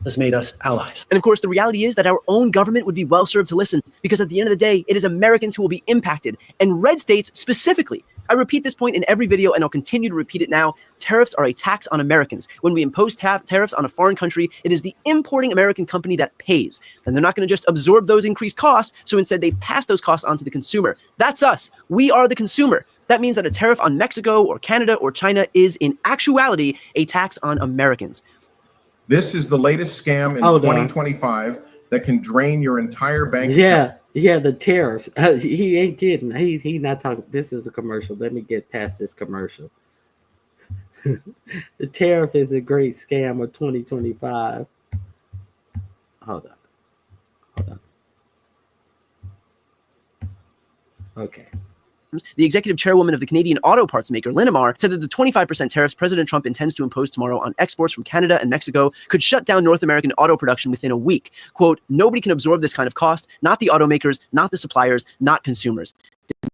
has made us allies. And of course, the reality is that our own government would be well served to listen, because at the end of the day, it is Americans who will be impacted, and red states specifically. I repeat this point in every video, and I'll continue to repeat it now. Tariffs are a tax on Americans. When we impose tariffs on a foreign country, it is the importing American company that pays. And they're not going to just absorb those increased costs, so instead they pass those costs on to the consumer. That's us. We are the consumer. That means that a tariff on Mexico or Canada or China is in actuality a tax on Americans. This is the latest scam in 2025 that can drain your entire bank account. Yeah, the tariffs. He ain't kidding. He's not talking. This is a commercial. Let me get past this commercial. The tariff is a great scam of 2025. Hold on. Okay. The executive chairwoman of the Canadian auto parts maker, Linamar, said that the 25% tariffs President Trump intends to impose tomorrow on exports from Canada and Mexico could shut down North American auto production within a week. Quote, nobody can absorb this kind of cost, not the automakers, not the suppliers, not consumers.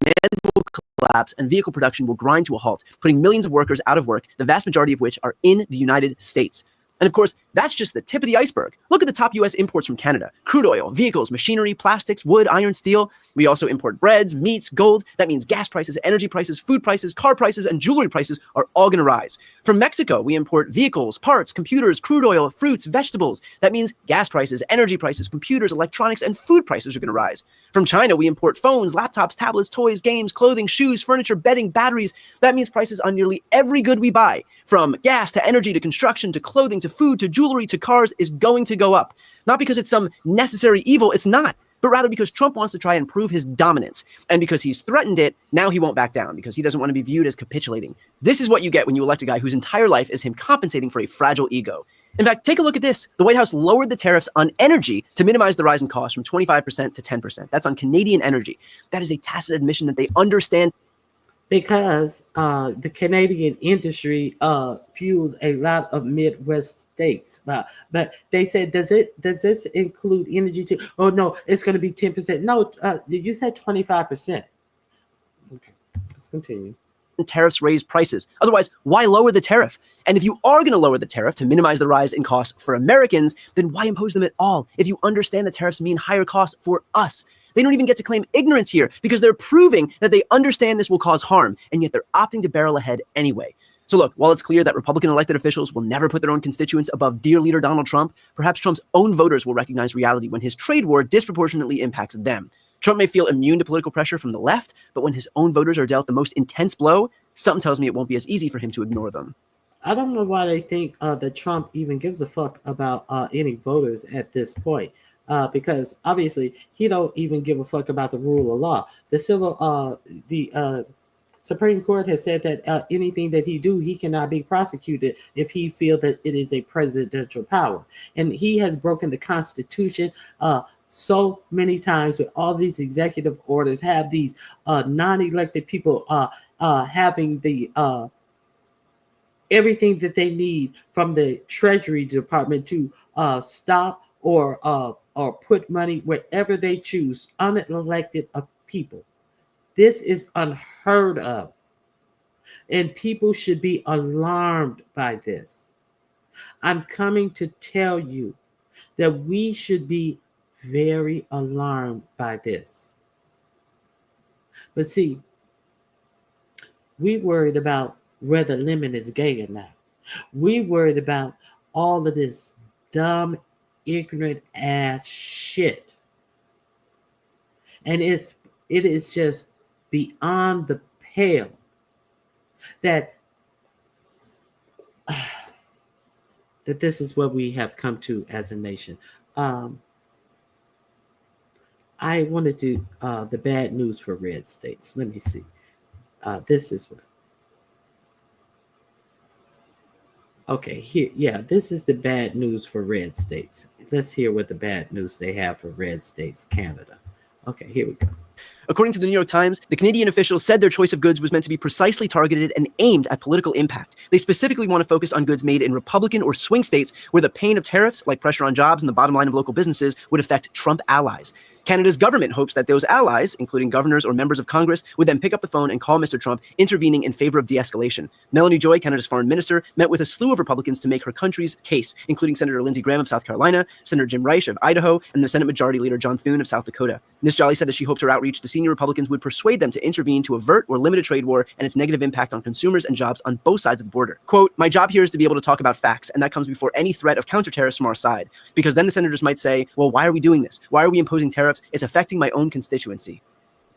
Demand will collapse and vehicle production will grind to a halt, putting millions of workers out of work, the vast majority of which are in the United States. And of course, that's just the tip of the iceberg. Look at the top U.S. imports from Canada: crude oil, vehicles, machinery, plastics, wood, iron, steel. We also import breads, meats, gold. That means gas prices, energy prices, food prices, car prices, and jewelry prices are all going to rise. From Mexico, we import vehicles, parts, computers, crude oil, fruits, vegetables. That means gas prices, energy prices, computers, electronics, and food prices are going to rise. From China, we import phones, laptops, tablets, toys, games, clothing, shoes, furniture, bedding, batteries. That means prices on nearly every good we buy, from gas to energy to construction to clothing to food to jewelry to cars, is going to go up. Not because it's some necessary evil, it's not, but rather because Trump wants to try and prove his dominance. And because he's threatened it, now he won't back down, because he doesn't want to be viewed as capitulating. This is what you get when you elect a guy whose entire life is him compensating for a fragile ego. In fact, take a look at this. The White House lowered the tariffs on energy to minimize the rise in costs from 25% to 10%. That's on Canadian energy. That is a tacit admission that they understand. Because the Canadian industry fuels a lot of Midwest states, but they said, does this include energy too? Oh no, it's going to be 10%. No, you said 25%. Okay, let's continue. Tariffs raise prices. Otherwise, why lower the tariff? And if you are going to lower the tariff to minimize the rise in costs for Americans, then why impose them at all if you understand that tariffs mean higher costs for us? They don't even get to claim ignorance here, because they're proving that they understand this will cause harm, and yet they're opting to barrel ahead anyway. So look, while it's clear that Republican elected officials will never put their own constituents above dear leader Donald Trump, perhaps Trump's own voters will recognize reality when his trade war disproportionately impacts them. Trump may feel immune to political pressure from the left, but when his own voters are dealt the most intense blow, something tells me it won't be as easy for him to ignore them. I don't know why they think that Trump even gives a fuck about any voters at this point. Because obviously he don't even give a fuck about the rule of law. The Supreme Court has said that anything that he cannot be prosecuted if he feels that it is a presidential power. And he has broken the Constitution so many times with all these executive orders, have these non-elected people having the everything that they need from the Treasury Department to stop or put money wherever they choose, unelected people. This is unheard of. And people should be alarmed by this. I'm coming to tell you that we should be very alarmed by this. But see, we worried about whether lemon is gay or not. We worried about all of this dumb, ignorant ass shit. And it is just beyond the hell that that this is what we have come to as a nation. I wanted to the bad news for red states. Let me see. This is what. Okay, here, yeah, this is the bad news for red states. Let's hear what the bad news they have for red states, Canada. Okay, here we go. According to the New York Times, the Canadian officials said their choice of goods was meant to be precisely targeted and aimed at political impact. They specifically want to focus on goods made in Republican or swing states where the pain of tariffs, like pressure on jobs and the bottom line of local businesses, would affect Trump allies. Canada's government hopes that those allies, including governors or members of Congress, would then pick up the phone and call Mr. Trump, intervening in favor of de-escalation. Melanie Joy, Canada's foreign minister, met with a slew of Republicans to make her country's case, including Senator Lindsey Graham of South Carolina, Senator Jim Risch of Idaho, and the Senate Majority Leader John Thune of South Dakota. Ms. Jolly said that she hoped her outreach to senior Republicans would persuade them to intervene to avert or limit a trade war and its negative impact on consumers and jobs on both sides of the border. Quote, "My job here is to be able to talk about facts, and that comes before any threat of counter tariffs from our side. Because then the senators might say, well, why are we doing this? Why are we imposing tariffs? It's affecting my own constituency."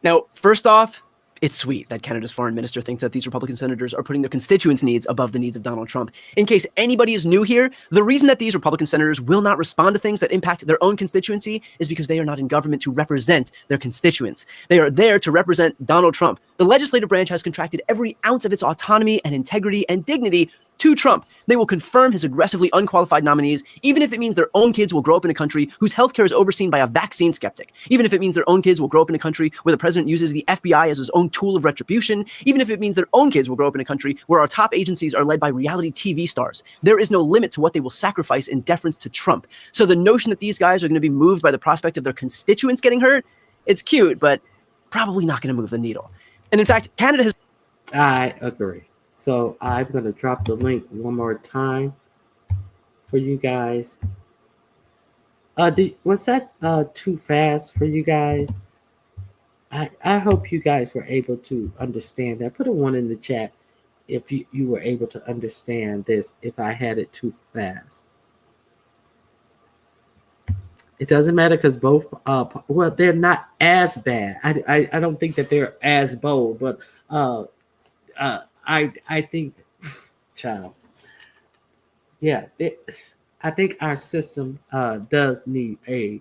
Now, first off, it's sweet that Canada's foreign minister thinks that these Republican senators are putting their constituents' needs above the needs of Donald Trump. In case anybody is new here, the reason that these Republican senators will not respond to things that impact their own constituency is because they are not in government to represent their constituents. They are there to represent Donald Trump. The legislative branch has contracted every ounce of its autonomy and integrity and dignity to Trump. They will confirm his aggressively unqualified nominees, even if it means their own kids will grow up in a country whose healthcare is overseen by a vaccine skeptic, even if it means their own kids will grow up in a country where the president uses the FBI as his own tool of retribution, even if it means their own kids will grow up in a country where our top agencies are led by reality TV stars. There is no limit to what they will sacrifice in deference to Trump. So the notion that these guys are going to be moved by the prospect of their constituents getting hurt, it's cute, but probably not going to move the needle. And in fact, Canada has... I agree. So I'm going to drop the link one more time for you guys. Was that too fast for you guys? I hope you guys were able to understand that. Put a 1 in the chat if you were able to understand this, if I had it too fast. It doesn't matter because both, well, they're not as bad. I don't think that they're as bold, but I think, child, yeah, I think our system does need a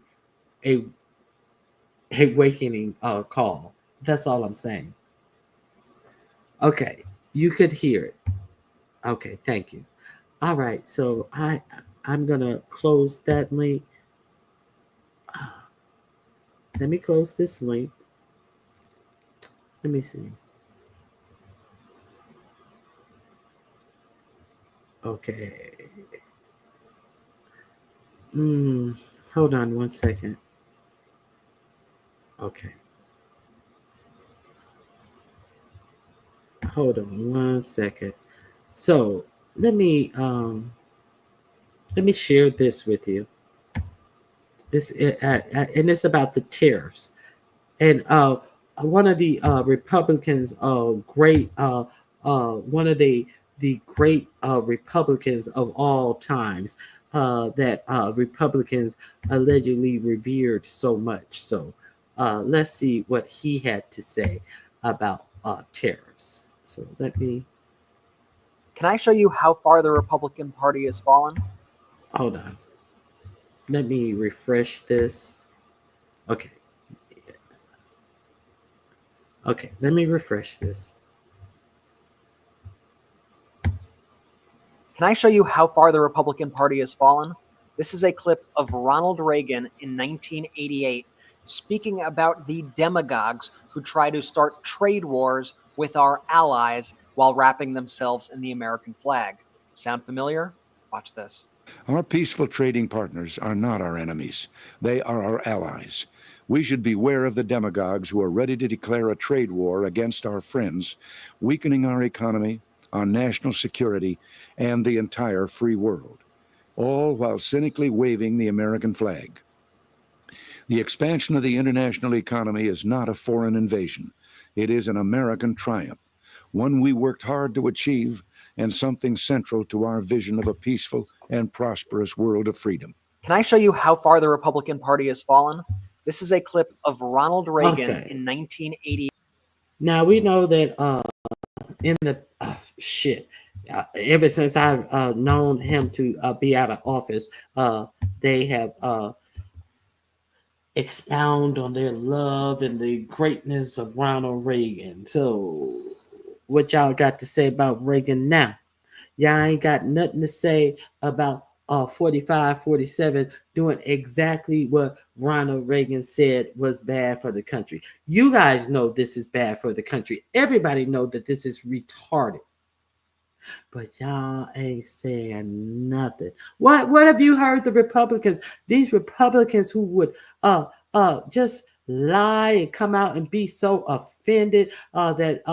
awakening call. That's all I'm saying. Okay, you could hear it. Okay, thank you. All right, so I'm gonna close that link. Let me close this link. Let me see. Okay. Hold on 1 second. Okay. Hold on 1 second. So let me share this with you. This and it's about the tariffs. And one of the Republicans, great one of the great Republicans of all times that Republicans allegedly revered so much. So let's see what he had to say about tariffs. So let me... Can I show you how far the Republican Party has fallen? Hold on. Let me refresh this. Okay. Okay, let me refresh this. Can I show you how far the Republican Party has fallen? This is a clip of Ronald Reagan in 1988 speaking about the demagogues who try to start trade wars with our allies while wrapping themselves in the American flag. Sound familiar? Watch this. Our peaceful trading partners are not our enemies. They are our allies. We should beware of the demagogues who are ready to declare a trade war against our friends, weakening our economy, our national security, and the entire free world, all while cynically waving the American flag. The expansion of the international economy is not a foreign invasion. It is an American triumph, one we worked hard to achieve, and something central to our vision of a peaceful and prosperous world of freedom. Can I show you how far the Republican Party has fallen? This is a clip of Ronald Reagan in 1980. Now we know that in the shit, ever since I've known him to be out of office, they have expound on their love and the greatness of Ronald Reagan. So, what y'all got to say about Reagan now? Y'all ain't got nothing to say about 45, 47 doing exactly what Ronald Reagan said was bad for the country. You guys know this is bad for the country. Everybody know that this is retarded. But y'all ain't saying nothing. What have you heard the Republicans, these Republicans who would just lie and come out and be so offended that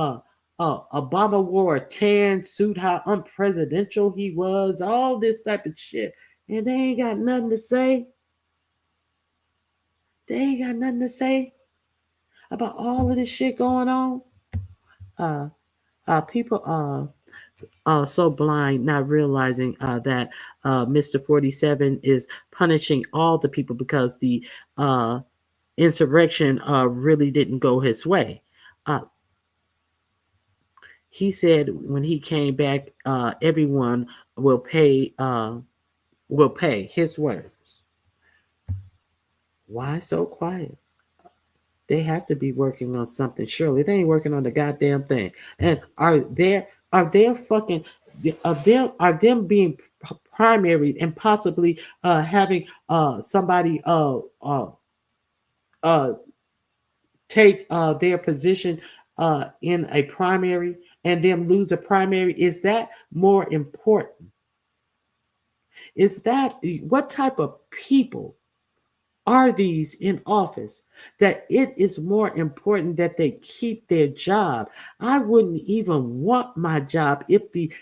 Obama wore a tan suit, how unpresidential he was, all this type of shit. And they ain't got nothing to say. They ain't got nothing to say about all of this shit going on. People so blind, not realizing that Mr. 47 is punishing all the people because the insurrection really didn't go his way. He said when he came back, everyone will pay. His words. Why so quiet? They have to be working on something. Surely they ain't working on the goddamn thing. And are them being primary and possibly having somebody take their position in a primary and them lose a primary? Is that more important? Is that what type of people are these in office that it is more important that they keep their job? I wouldn't even want my job if the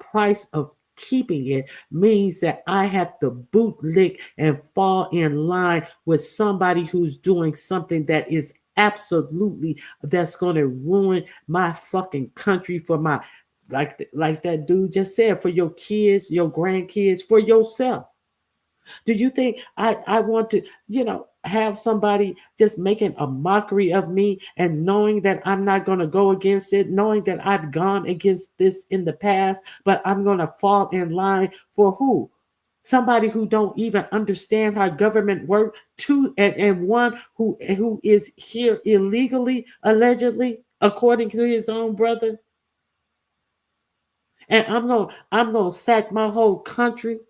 price of keeping it means that I have to bootlick and fall in line with somebody who's doing something that is absolutely that's going to ruin my fucking country for my like that dude just said, for your kids, your grandkids, for yourself. Do you think I want to, have somebody just making a mockery of me and knowing that I'm not going to go against it, knowing that I've gone against this in the past, but I'm going to fall in line for who? Somebody who don't even understand how government works, and one who is here illegally, allegedly, according to his own brother. And I'm gonna sack my whole country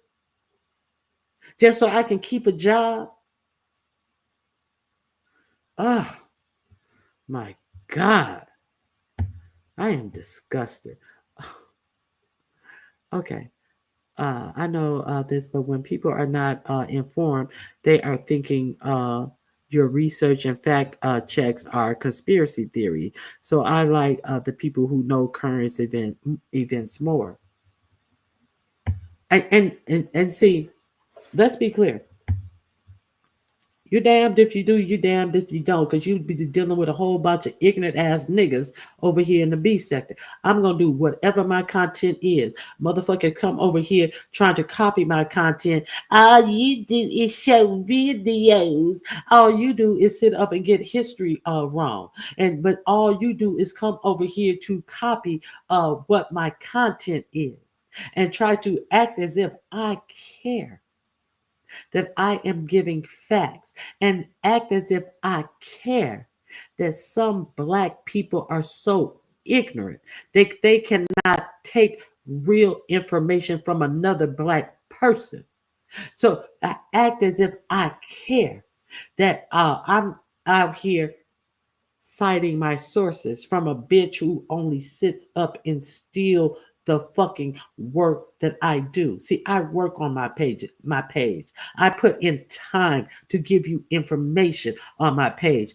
just so I can keep a job. Oh my God. I am disgusted. Okay. I know this, but when people are not informed, they are thinking your research and fact checks are conspiracy theory. So I like the people who know current events more. And see, let's be clear. You're damned if you do, you're damned if you don't, because you'd be dealing with a whole bunch of ignorant ass niggas over here in the beef sector. I'm going to do whatever my content is. Motherfucker come over here trying to copy my content. All you do is show videos. All you do is sit up and get history wrong. But all you do is come over here to copy what my content is and try to act as if I care that I am giving facts and act as if I care that some Black people are so ignorant that they cannot take real information from another Black person. So I act as if I care that I'm out here citing my sources from a bitch who only sits up and steal the fucking work that I do. See, I work on my page. I put in time to give you information on my page.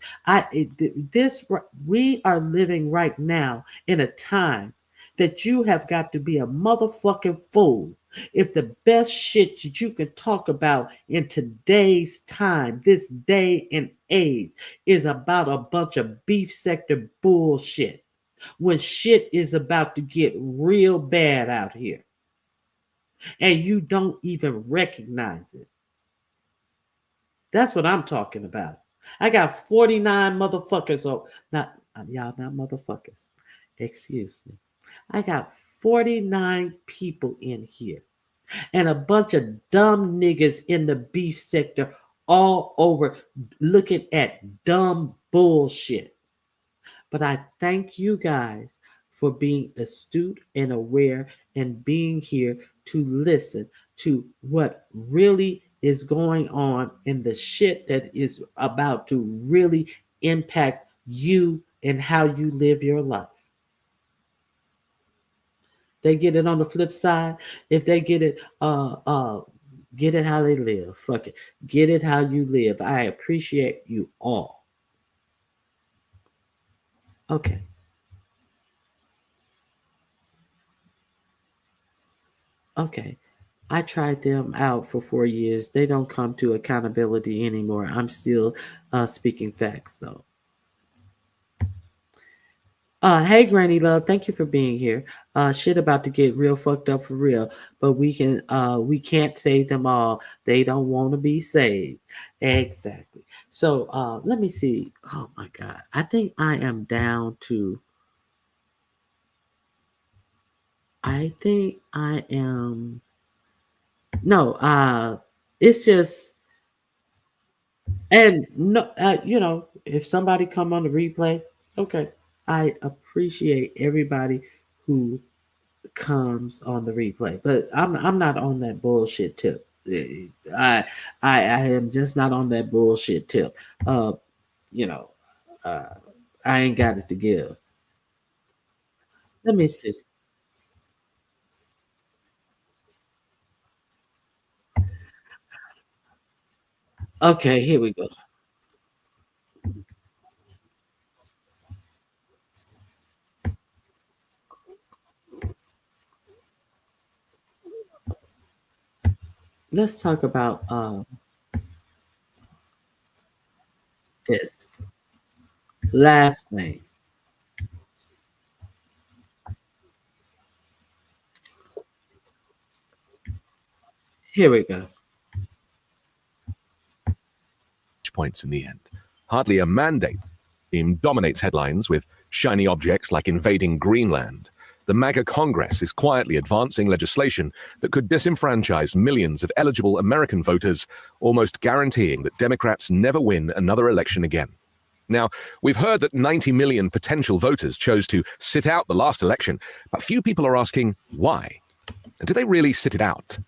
We are living right now in a time that you have got to be a motherfucking fool if the best shit that you can talk about in today's time, this day and age, is about a bunch of beef sector bullshit, when shit is about to get real bad out here and you don't even recognize it. That's what I'm talking about. I got 49 motherfuckers, not Y'all not motherfuckers. Excuse me. I got 49 people in here and a bunch of dumb niggas in the beef sector all over looking at dumb bullshit. But I thank you guys for being astute and aware and being here to listen to what really is going on and the shit that is about to really impact you and how you live your life. They get it on the flip side. If they get it how they live. Fuck it. Get it how you live. I appreciate you all. Okay. Okay. I tried them out for 4 years. They don't come to accountability anymore. I'm still speaking facts though. Hey Granny Love, thank you for being here. Shit about to get real fucked up for real, but we can't save them all. They don't want to be saved. Exactly. So let me see. Oh my God. I think I am down to it's just and no if somebody come on the replay, okay. I appreciate everybody who comes on the replay, but I'm not on that bullshit tip. I am just not on that bullshit tip. I ain't got it to give. Let me see. Okay, here we go. Let's talk about this last name. Here we go. Points in the end. Hardly a mandate. Team dominates headlines with shiny objects like invading Greenland. The MAGA Congress is quietly advancing legislation that could disenfranchise millions of eligible American voters, almost guaranteeing that Democrats never win another election again. Now, we've heard that 90 million potential voters chose to sit out the last election, but few people are asking why. And do they really sit it out?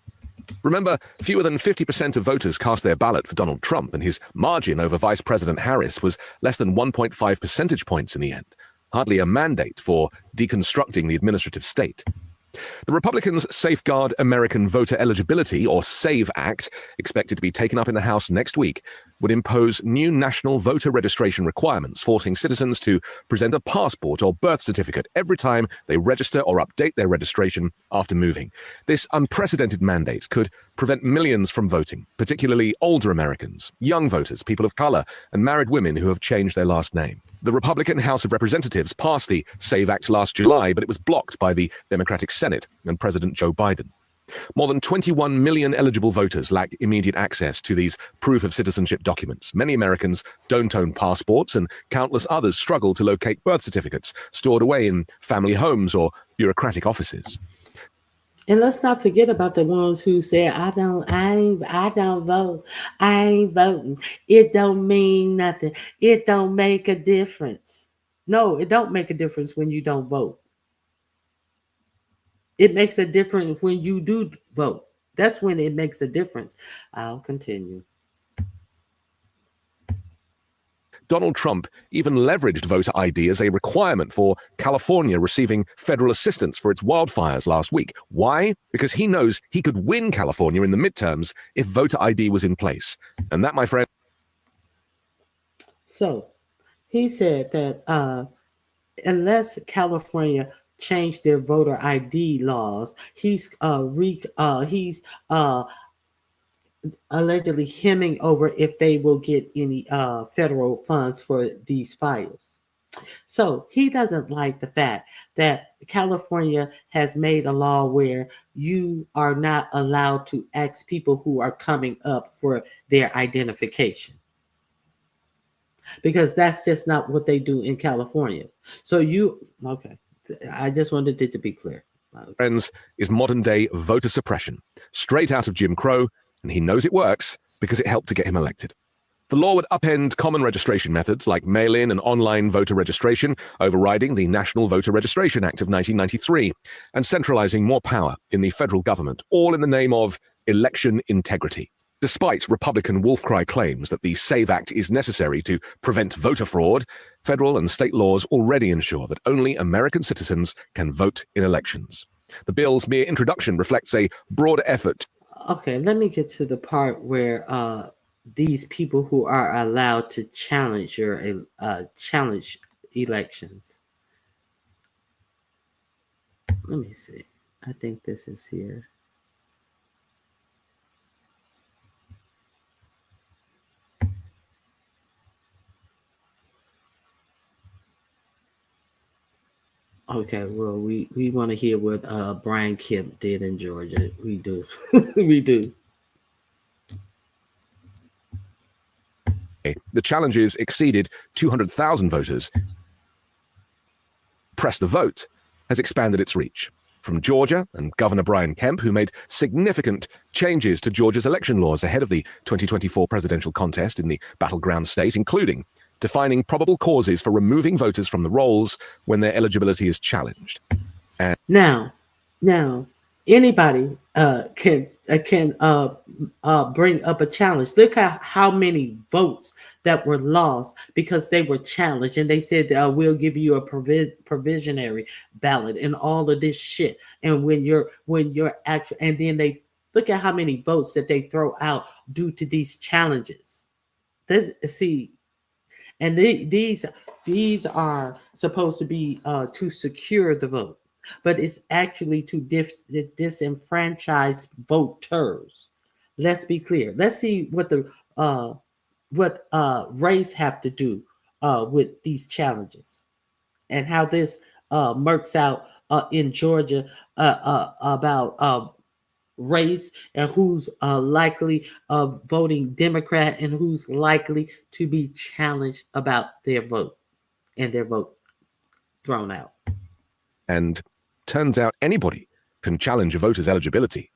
Remember, fewer than 50% of voters cast their ballot for Donald Trump, and his margin over Vice President Harris was less than 1.5 percentage points in the end. Hardly a mandate for deconstructing the administrative state. The Republicans' Safeguard American Voter Eligibility, or SAVE Act, expected to be taken up in the House next week, would impose new national voter registration requirements, forcing citizens to present a passport or birth certificate every time they register or update their registration after moving. This unprecedented mandate could prevent millions from voting, particularly older Americans, young voters, people of color, and married women who have changed their last name. The Republican House of Representatives passed the SAVE Act last July, but it was blocked by the Democratic Senate and President Joe Biden. More than 21 million eligible voters lack immediate access to these proof of citizenship documents. Many Americans don't own passports, and countless others struggle to locate birth certificates stored away in family homes or bureaucratic offices. And let's not forget about the ones who said, I don't vote. I ain't voting. It don't mean nothing. It don't make a difference. No, it don't make a difference when you don't vote. It makes a difference when you do vote. That's when it makes a difference. I'll continue. Donald Trump even leveraged voter ID as a requirement for California receiving federal assistance for its wildfires last week. Why? Because he knows he could win California in the midterms if voter ID was in place. And that, my friend... So, he said that unless California changed their voter ID laws, he's allegedly hemming over if they will get any federal funds for these fires. So he doesn't like the fact that California has made a law where you are not allowed to ask people who are coming up for their identification. because that's just not what they do in California. So okay. I just wanted it to be clear. Friends, is modern-day voter suppression, straight out of Jim Crow, and he knows it works because it helped to get him elected. The law would upend common registration methods like mail-in and online voter registration, overriding the National Voter Registration Act of 1993, and centralizing more power in the federal government, all in the name of election integrity. Despite Republican wolf cry claims that the SAVE Act is necessary to prevent voter fraud, federal and state laws already ensure that only American citizens can vote in elections. The bill's mere introduction reflects a broader effort. Okay, let me get to the part where these people who are allowed to challenge challenge elections. Let me see. I think this is here. Okay, well, we want to hear what Brian Kemp did in Georgia. We do. We do. The challenges exceeded 200,000 voters. Press the Vote has expanded its reach. From Georgia and Governor Brian Kemp, who made significant changes to Georgia's election laws ahead of the 2024 presidential contest in the battleground state, including defining probable causes for removing voters from the rolls when their eligibility is challenged. And now, anybody can bring up a challenge. Look at how many votes that were lost because they were challenged, and they said we'll give you a provisionary ballot and all of this shit. And when you're actually, and then they look at how many votes that they throw out due to these challenges. And these are supposed to be to secure the vote, but it's actually to disenfranchise voters. Let's be clear. Let's see what race have to do with these challenges, and how this works out in Georgia about race and who's likely voting Democrat and who's likely to be challenged about their vote and their vote thrown out. And turns out anybody can challenge a voter's eligibility.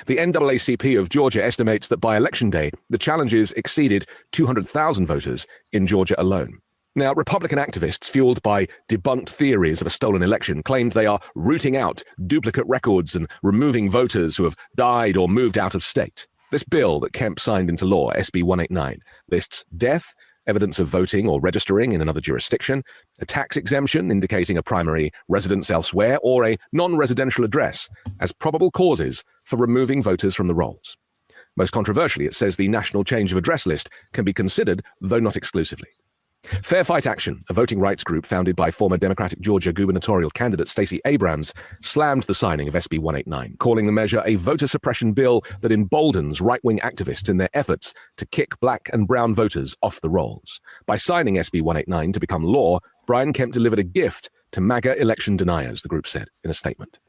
The NAACP of Georgia estimates that by election day, the challenges exceeded 200,000 voters in Georgia alone. Now, Republican activists, fueled by debunked theories of a stolen election, claimed they are rooting out duplicate records and removing voters who have died or moved out of state. This bill that Kemp signed into law, SB 189, lists death, evidence of voting or registering in another jurisdiction, a tax exemption indicating a primary residence elsewhere, or a non-residential address as probable causes for removing voters from the rolls. Most controversially, it says the National Change of Address list can be considered, though not exclusively. Fair Fight Action, a voting rights group founded by former Democratic Georgia gubernatorial candidate Stacey Abrams, slammed the signing of SB 189, calling the measure a voter suppression bill that emboldens right-wing activists in their efforts to kick black and brown voters off the rolls. By signing SB 189 to become law, Brian Kemp delivered a gift to MAGA election deniers, the group said in a statement.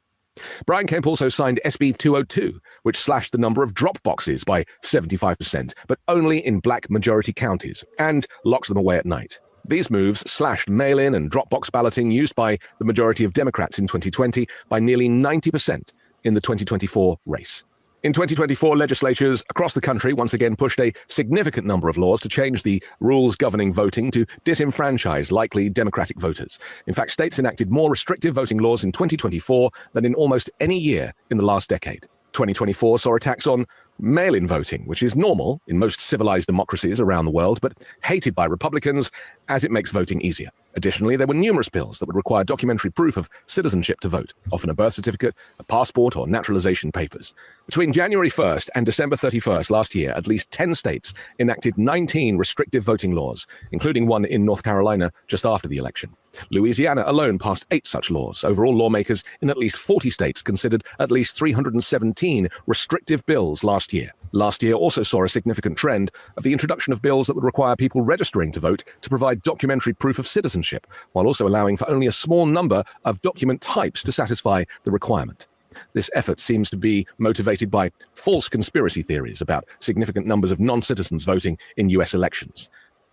Brian Kemp also signed SB 202, which slashed the number of drop boxes by 75%, but only in black majority counties, and locks them away at night. These moves slashed mail-in and drop box balloting used by the majority of Democrats in 2020 by nearly 90% in the 2024 race. In 2024, legislatures across the country once again pushed a significant number of laws to change the rules governing voting to disenfranchise likely Democratic voters. In fact, states enacted more restrictive voting laws in 2024 than in almost any year in the last decade. 2024 saw attacks on mail-in voting, which is normal in most civilized democracies around the world, but hated by Republicans as it makes voting easier. Additionally, there were numerous bills that would require documentary proof of citizenship to vote, often a birth certificate, a passport, or naturalization papers. Between January 1st and December 31st last year, at least 10 states enacted 19 restrictive voting laws, including one in North Carolina just after the election. Louisiana alone passed 8 such laws. Overall, lawmakers in at least 40 states considered at least 317 restrictive bills last year. Last year also saw a significant trend of the introduction of bills that would require people registering to vote to provide documentary proof of citizenship, while also allowing for only a small number of document types to satisfy the requirement. This effort seems to be motivated by false conspiracy theories about significant numbers of non-citizens voting in US elections.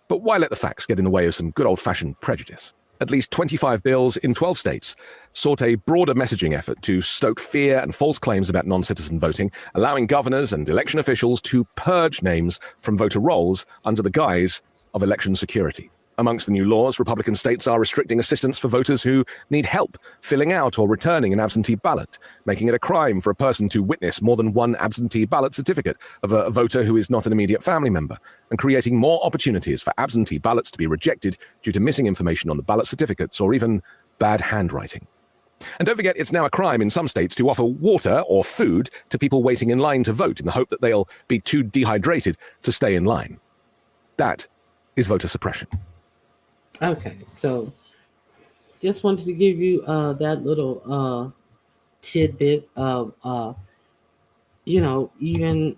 But why let the facts get in the way of some good old-fashioned prejudice? At least 25 bills in 12 states sought a broader messaging effort to stoke fear and false claims about non-citizen voting, allowing governors and election officials to purge names from voter rolls under the guise of election security. Amongst the new laws, Republican states are restricting assistance for voters who need help filling out or returning an absentee ballot, making it a crime for a person to witness more than one absentee ballot certificate of a voter who is not an immediate family member, and creating more opportunities for absentee ballots to be rejected due to missing information on the ballot certificates or even bad handwriting. And don't forget, it's now a crime in some states to offer water or food to people waiting in line to vote in the hope that they'll be too dehydrated to stay in line. That is voter suppression. Okay, so just wanted to give you that little tidbit of even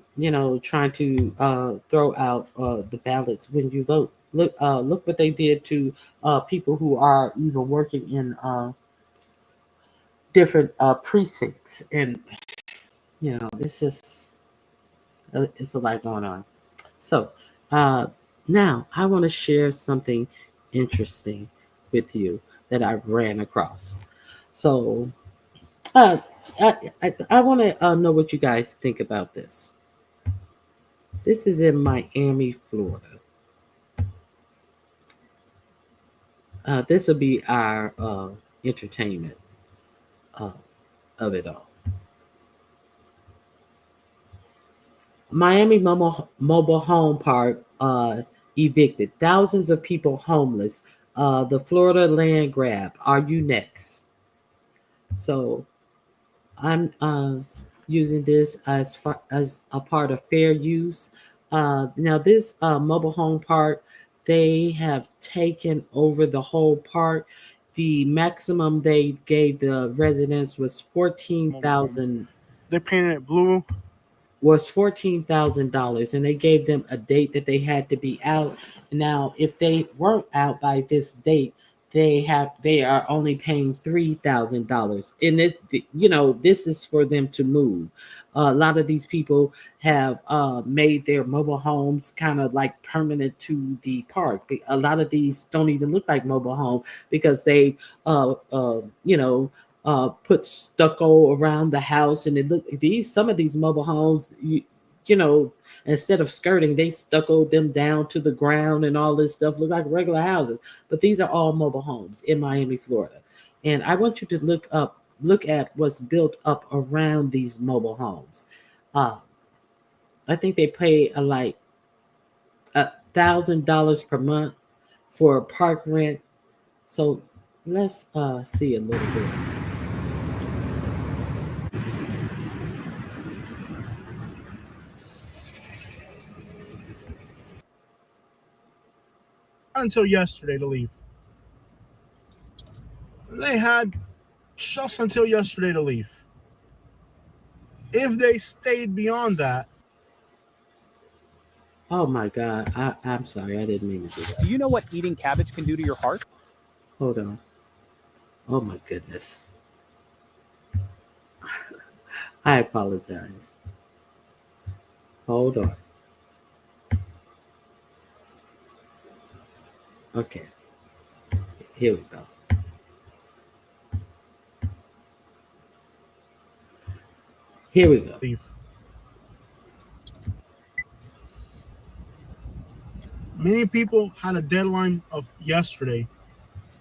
trying to throw out the ballots when you vote. Look what they did to people who are even working in different precincts, and it's just it's a lot going on. So now I want to share something interesting with you that I ran across. So I want to know what you guys think about this. This is in Miami, Florida. This will be our entertainment of it all. Miami mobile home park evicted. Thousands of people homeless. The Florida land grab. Are you next? So I'm using this as a part of fair use. Now this mobile home park, they have taken over the whole park. The maximum they gave the residents was $14,000. They painted it blue. Was $14,000, and they gave them a date that they had to be out. Now, if they weren't out by this date, they are only paying $3,000, and this is for them to move. A lot of these people have made their mobile homes kind of like permanent to the park. A lot of these don't even look like mobile home because they put stucco around the house, and some of these mobile homes, instead of skirting, they stuccoed them down to the ground, and all this stuff look like regular houses. But these are all mobile homes in Miami, Florida. And I want you to look at what's built up around these mobile homes. I think they pay like $1,000 per month for park rent. So let's see a little bit. Until yesterday to leave. They had just until yesterday to leave. If they stayed beyond that. Oh my God. I'm sorry. I didn't mean to do that. Do you know what eating cabbage can do to your heart? Hold on. Oh my goodness. I apologize. Hold on. Okay. Here we go. Here we go. Many people had a deadline of yesterday.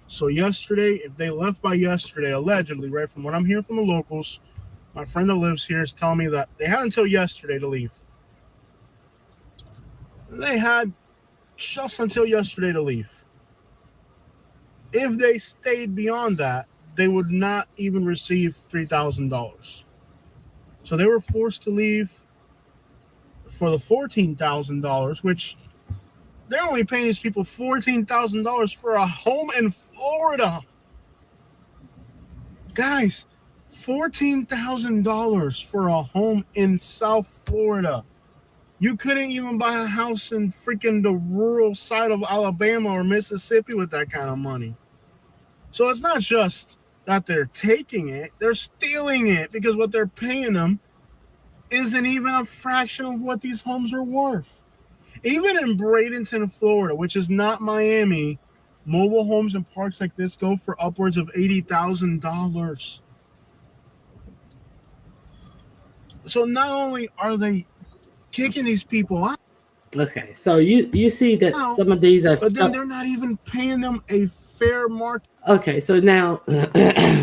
So yesterday, if they left by yesterday, allegedly, right, from what I'm hearing from the locals, my friend that lives here is telling me that they had until yesterday to leave. They had just until yesterday to leave. If they stayed beyond that, they would not even receive $3,000. So they were forced to leave for the $14,000, which they're only paying these people $14,000 for a home in Florida. Guys, $14,000 for a home in South Florida. You couldn't even buy a house in freaking the rural side of Alabama or Mississippi with that kind of money. So it's not just that they're taking it, they're stealing it, because what they're paying them isn't even a fraction of what these homes are worth. Even in Bradenton, Florida, which is not Miami, mobile homes and parks like this go for upwards of $80,000. So not only are they kicking these people out. Okay, so you see that some of these are but then they're not even paying them a fair market. Okay, so now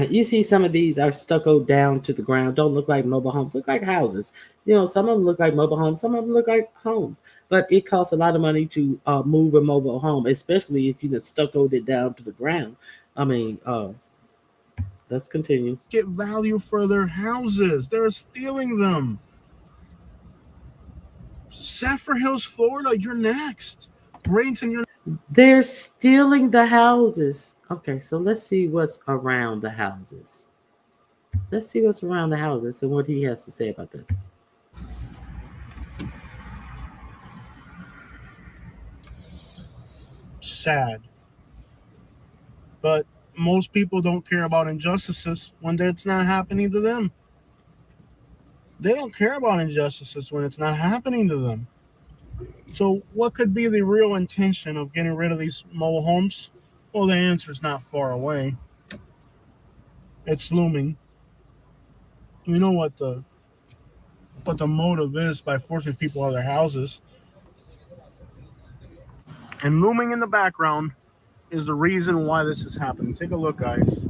you see some of these are stuccoed down to the ground, don't look like mobile homes, look like houses. You know, some of them look like mobile homes, some of them look like homes. But it costs a lot of money to move a mobile home, especially if you stuccoed it down to the ground. I mean, let's continue. Get value for their houses. They're stealing them. Safford Hills, Florida, you're next. Bradenton, you're They're stealing the houses. Okay, so let's see what's around the houses. Let's see what's around the houses and what he has to say about this. sad. But most people don't care about injustices when it's not happening to them. They don't care about injustices when it's not happening to them. So what could be the real intention of getting rid of these mobile homes? Well, the answer is not far away. It's looming. We know what the motive is by forcing people out of their houses. And looming in the background is the reason why this is happening. Take a look, guys.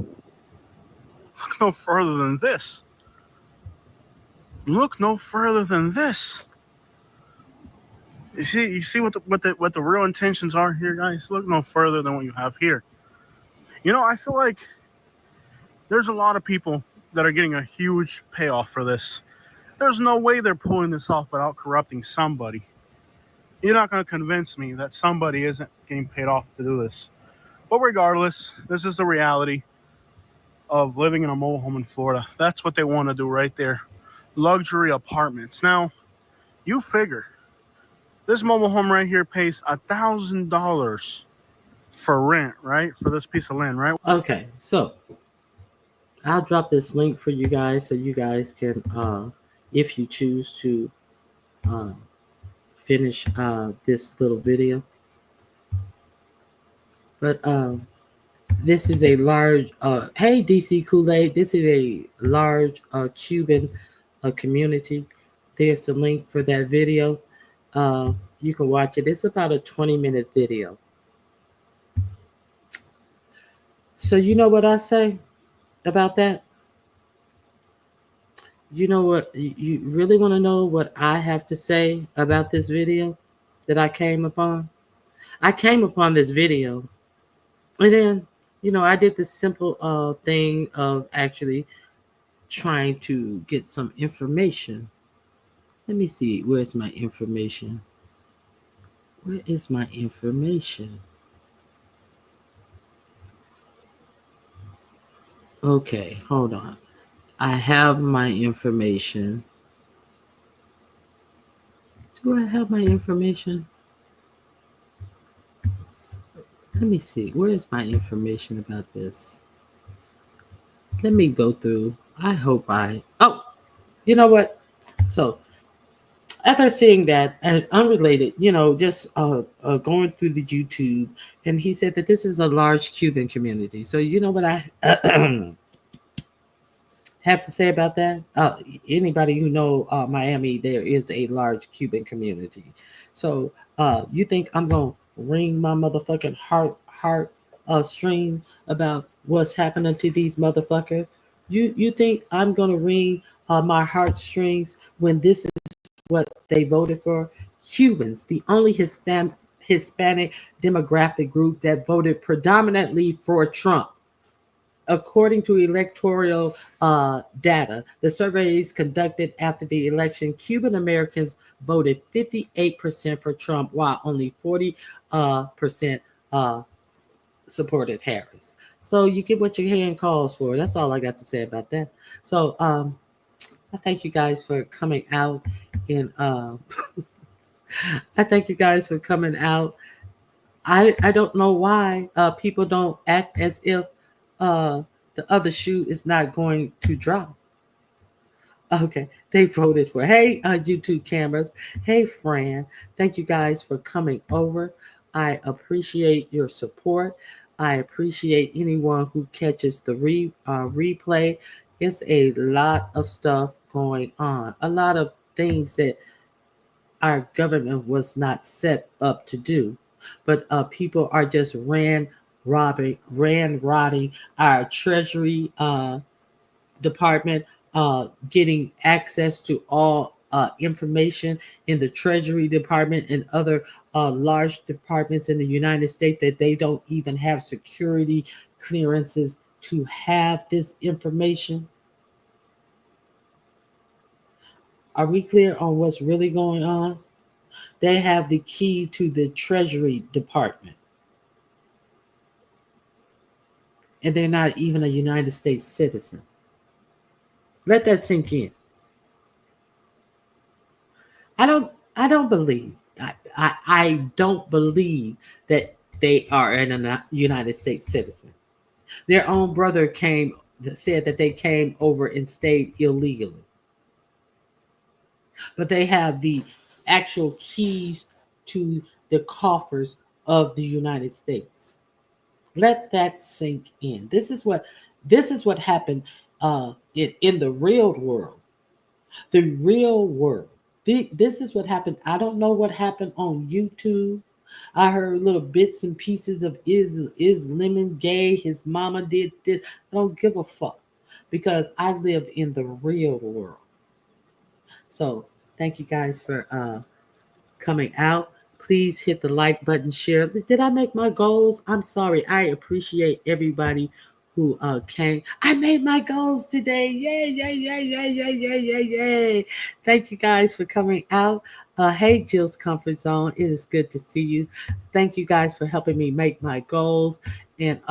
Look no further than this. Look no further than this. You see what the real intentions are here, guys? Look no further than what you have here. You know, I feel like there's a lot of people that are getting a huge payoff for this. There's no way they're pulling this off without corrupting somebody. You're not going to convince me that somebody isn't getting paid off to do this. But regardless, this is the reality of living in a mobile home in Florida. That's what they want to do right there. Luxury apartments. Now, you figure this mobile home right here pays $1,000 for rent, right? For this piece of land, right? Okay, so I'll drop this link for you guys so you guys can, if you choose to finish this little video. But this is a large, hey DC Kool-Aid, this is a large Cuban community. There's the link for that video. You can watch it. It's about a 20-minute video. So you know what I say about that? You know what? You really want to know what I have to say about this video that I came upon? I came upon this video, and then, you know, I did this simple thing of actually trying to get some information. Let me see. Where's my information? Where is my information? Okay, hold on. I have my information. Do I have my information? Let me see. Where is my information about this? Let me go through. I hope oh, you know what? So after seeing that, unrelated, you know, just going through the YouTube, and he said that this is a large Cuban community. So you know what I have to say about that? Anybody who know Miami, there is a large Cuban community. So you think I'm gonna wring my motherfucking heart string about what's happening to these motherfuckers? You think I'm gonna wring my heartstrings when this is what they voted for? Cubans, the only Hispanic demographic group that voted predominantly for Trump. According to electoral data, the surveys conducted after the election, Cuban Americans voted 58% for Trump, while only 40% supported Harris. So you get what your hand calls for. That's all I got to say about that. So I thank you guys for coming out, and I thank you guys for coming out. I don't know why people don't act as if the other shoe is not going to drop. Okay, they voted for. Hey, YouTube cameras. Hey, Fran. Thank you guys for coming over. I appreciate your support. I appreciate anyone who catches the replay. It's a lot of stuff going on. A lot of things that our government was not set up to do, but people are just rotting our Treasury Department, getting access to all information in the Treasury Department and other large departments in the United States that they don't even have security clearances to have this information. Are we clear on what's really going on? They have the key to the Treasury Department, and they're not even a United States citizen. Let that sink in. I don't believe I don't believe that they are a United States citizen. Their own brother said that they came over and stayed illegally. But they have the actual keys to the coffers of the United States. Let that sink in. This is what happened in the real world. The real world. This is what happened. I don't know what happened on YouTube. I heard little bits and pieces of is Lemon gay? His mama did this. I don't give a fuck because I live in the real world. So thank you guys for coming out. Please hit the like button, share. Did I make my goals? I'm sorry. I appreciate everybody who came. I made my goals today. Yay, yay, yay, yay, yay, yay, yay, yay. Thank you guys for coming out. Hey, Jill's Comfort Zone. It is good to see you. Thank you guys for helping me make my goals. And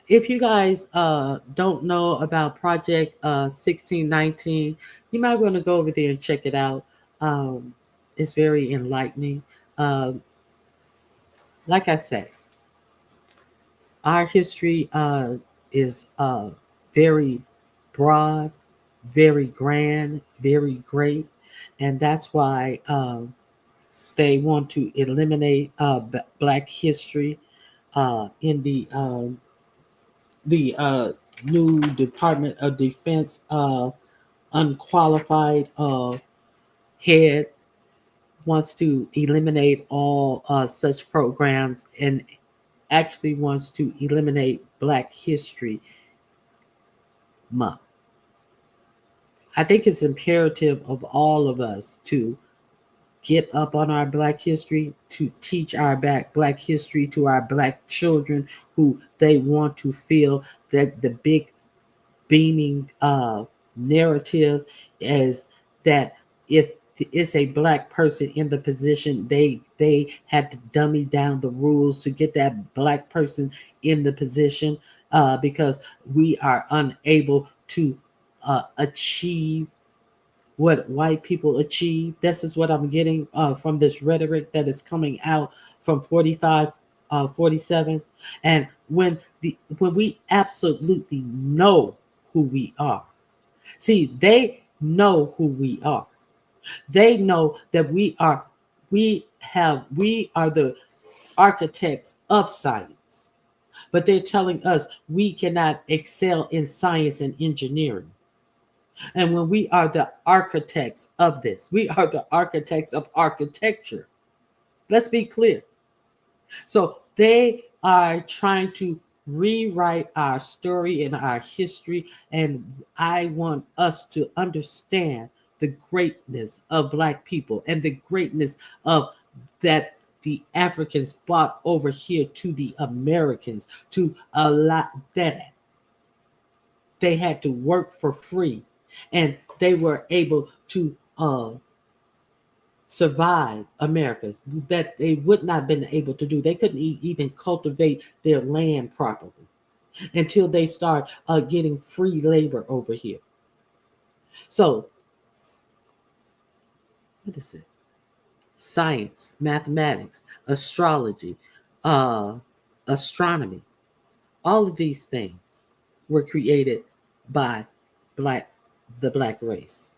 if you guys don't know about Project 1619, you might want to go over there and check it out. It's very enlightening. Like I said, our history is very broad, very grand, very great, and that's why they want to eliminate Black history in the new Department of Defense unqualified head wants to eliminate all such programs and actually wants to eliminate Black History Month. I think it's imperative of all of us to get up on our Black history, to teach our Black history to our Black children who they want to feel that the big beaming narrative is that if it's a Black person in the position, they had to dummy down the rules to get that Black person in the position because we are unable to achieve what white people achieve. This is what I'm getting from this rhetoric that is coming out from 45, 47. And when we absolutely know who we are. See, they know who we are. They know that we are the architects of science. But they're telling us we cannot excel in science and engineering. And when we are the architects of this, we are the architects of architecture. Let's be clear. So they are trying to rewrite our story and our history. And I want us to understand the greatness of Black people and the greatness of that the Africans brought over here to the Americans to allow that they had to work for free. And they were able to survive Americas that they would not have been able to do. They couldn't even cultivate their land properly until they start getting free labor over here. So, what is it? Science, mathematics, astrology, astronomy, all of these things were created by the black race.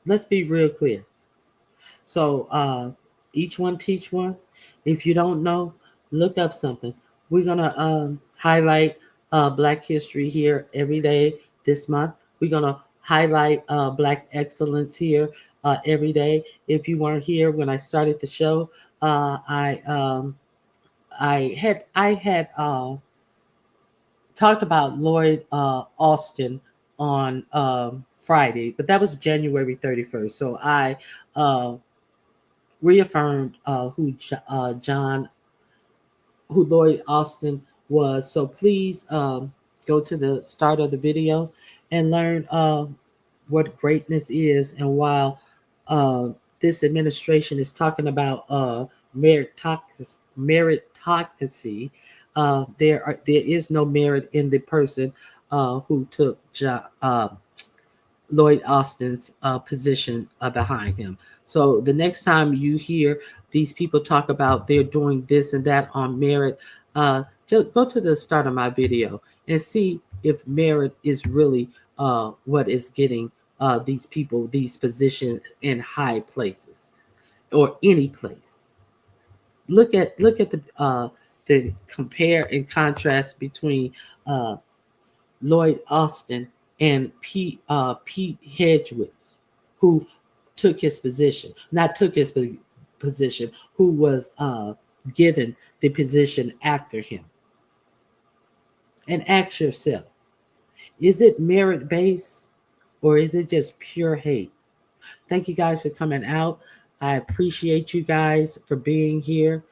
Let's be real clear. So each one teach one. If you don't know, look up something. We're gonna highlight Black history here every day this month. We're gonna highlight Black excellence here every day. If you weren't here when I started the show, I had talked about Loyd Austin on Friday, but that was January 31st. So I uh, reaffirmed who Loyd Austin was. So please go to the start of the video and learn what greatness is. And while uh, this administration is talking about meritocracy, there is no merit in the person who took Loyd Austin's position behind him. So the next time you hear these people talk about they're doing this and that on merit, just go to the start of my video and see if merit is really what is getting these people these positions in high places or any place. Look at the compare and contrast between uh, Loyd Austin and Pete Hedgewitz, who took his position, not took his position, who was given the position after him. And ask yourself, is it merit based or is it just pure hate? Thank you guys for coming out. I appreciate you guys for being here.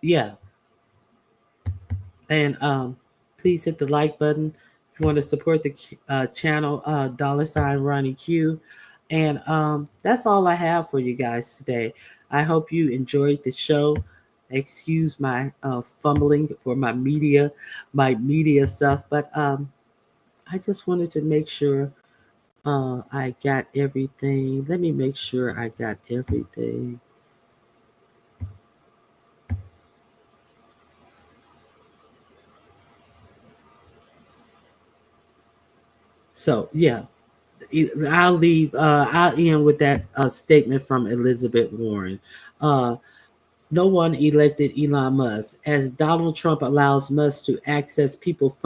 Yeah. And please hit the like button if you want to support the channel, $ Ronnie Q. And that's all I have for you guys today. I hope you enjoyed the show. Excuse my fumbling for my media stuff, but I just wanted to make sure I got everything. Let me make sure I got everything. So yeah, I'll end with that statement from Elizabeth Warren. No one elected Elon Musk, as Donald Trump allows Musk to access people's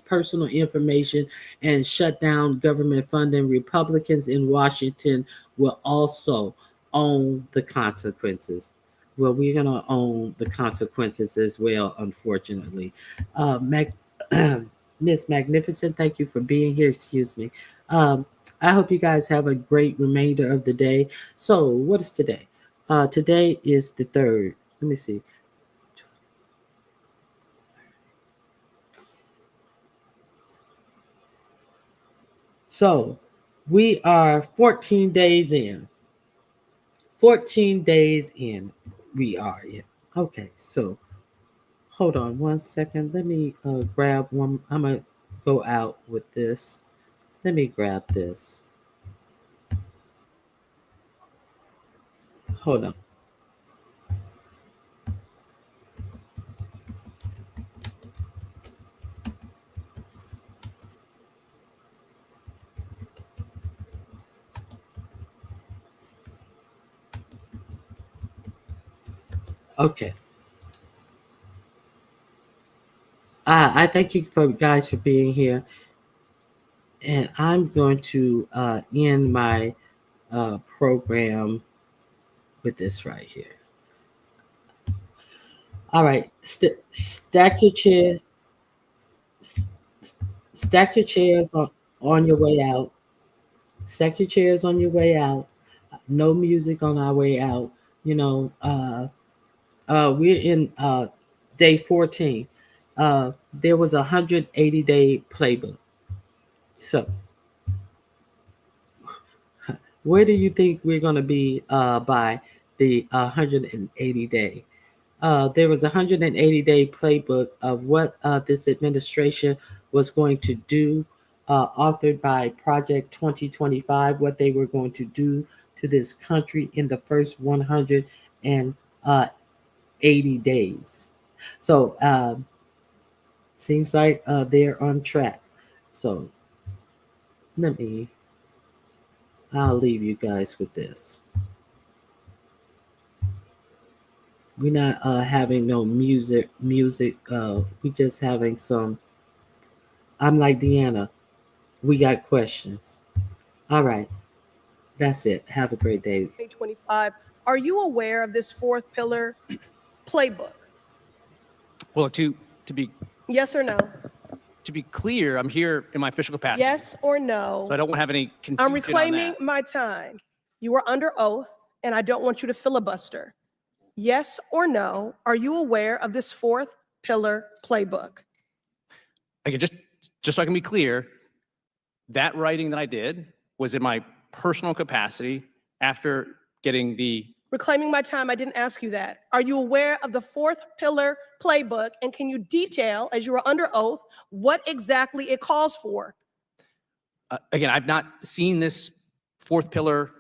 personal information, and shut down government funding. Republicans in Washington will also own the consequences. Well, we're going to own the consequences as well, unfortunately. Miss Magnificent, thank you for being here. Excuse me. I hope you guys have a great remainder of the day. So, what is today? Today is the 3rd. Let me see. So, we are 14 days in. 14 days in. We are in. Okay, so hold on 1 second. Let me grab one. I'm going to go out with this. Let me grab this. Hold on. Okay. I thank you guys for being here. And I'm going to end my program with this right here. All right. Stack your chairs. Stack your chairs on your way out. Stack your chairs on your way out. No music on our way out. You know, we're in day 14. There was a 180-day playbook. So, where do you think we're going to be by the 180 day? There was a 180-day playbook of what this administration was going to do, authored by Project 2025, what they were going to do to this country in the first 180 days. So seems like they're on track. So I'll leave you guys with this. We're not having no music. We just having some. I'm like Deanna. We got questions. All right. That's it. Have a great day. 2025. Are you aware of this fourth pillar playbook? Well, to be Yes or no? to be clear, I'm here in my official capacity. Yes or no? So I don't want to have any confusion I'm on reclaiming that. my time. You are under oath, and I don't want you to filibuster. Yes or no? Are you aware of this fourth pillar playbook? Again, just so I can be clear, that writing that I did was in my personal capacity after getting the. Reclaiming my time, I didn't ask you that. Are you aware of the fourth pillar playbook, and can you detail, as you are under oath, what exactly it calls for? Again, I've not seen this fourth pillar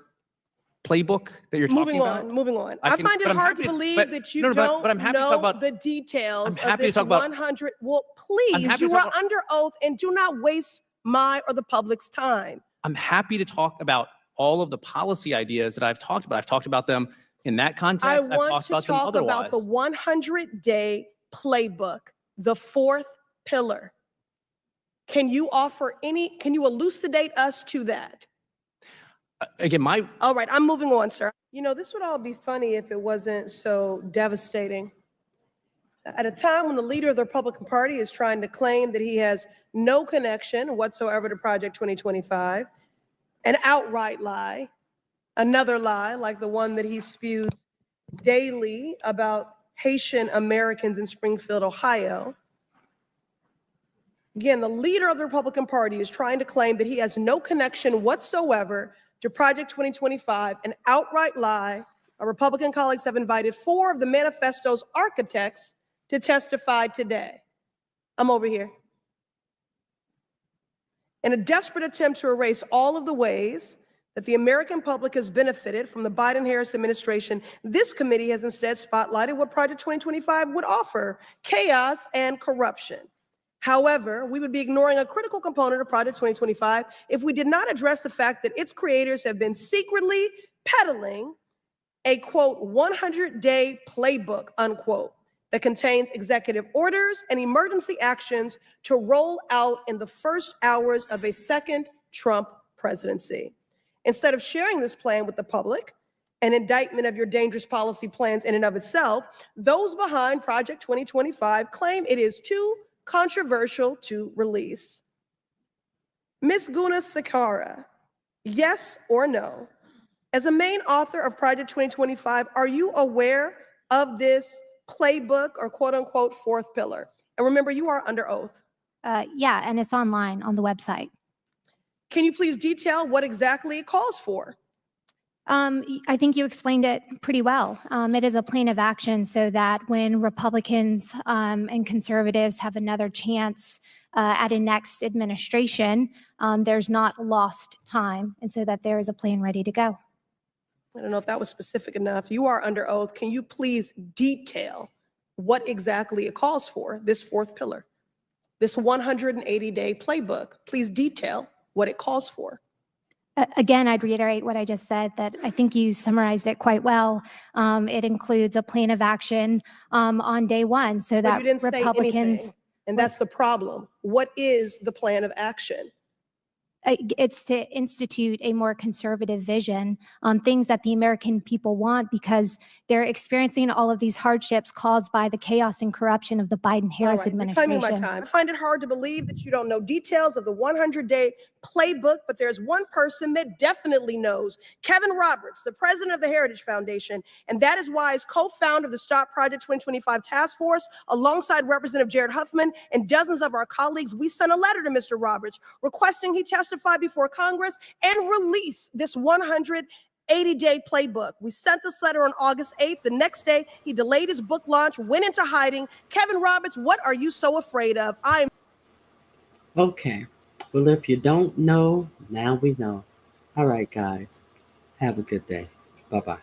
playbook that you're talking about. Moving on. I find it hard to believe that you don't know the details of this 100. Well, please, you are under oath and do not waste my or the public's time. I'm happy to talk about all of the policy ideas that I've talked about. I've talked about them in that context. I I've want talked to about them talk about the otherwise. 100-day playbook, the fourth pillar. Can you elucidate us to that? Again, all right, I'm moving on, sir. You know, this would all be funny if it wasn't so devastating. At a time when the leader of the Republican Party is trying to claim that he has no connection whatsoever to Project 2025, an outright lie, another lie like the one that he spews daily about Haitian Americans in Springfield, Ohio. Again, the leader of the Republican Party is trying to claim that he has no connection whatsoever to Project 2025, an outright lie. Our Republican colleagues have invited 4 of the manifesto's architects to testify today. I'm over here. In a desperate attempt to erase all of the ways that the American public has benefited from the Biden-Harris administration, this committee has instead spotlighted what Project 2025 would offer: chaos and corruption. However, we would be ignoring a critical component of Project 2025 if we did not address the fact that its creators have been secretly peddling a, quote, 100-day playbook, unquote, that contains executive orders and emergency actions to roll out in the first hours of a second Trump presidency. Instead of sharing this plan with the public, an indictment of your dangerous policy plans in and of itself, those behind Project 2025 claim it is too controversial to release. Ms. Guna Sakara, yes or no? As a main author of Project 2025, are you aware of this playbook or quote unquote fourth pillar? And remember, you are under oath. Yeah, and it's online on the website. Can you please detail what exactly it calls for? I think you explained it pretty well. It is a plan of action so that when Republicans and conservatives have another chance at a next administration, there's not lost time, and so that there is a plan ready to go. I don't know if that was specific enough. You are under oath. Can you please detail what exactly it calls for, this fourth pillar, this 180-day playbook? Please detail what it calls for. Again, I'd reiterate what I just said, that I think you summarized it quite well. It includes a plan of action on day one so that But you didn't Republicans. say anything, and that's the problem. What is the plan of action? It's to institute a more conservative vision on things that the American people want, because they're experiencing all of these hardships caused by the chaos and corruption of the Biden-Harris administration. Reclaiming my time. I find it hard to believe that you don't know details of the 100-day playbook, but there's one person that definitely knows: Kevin Roberts, the president of the Heritage Foundation. And that is why, as co-founder of the Stop Project 2025 Task Force, alongside Representative Jared Huffman and dozens of our colleagues, we sent a letter to Mr. Roberts requesting he testify before Congress and release this 180-day playbook. We sent this letter on August 8th. The next day, he delayed his book launch, went into hiding. Kevin Roberts, what are you so afraid of? Okay. Well, if you don't know, now we know. All right, guys. Have a good day. Bye-bye.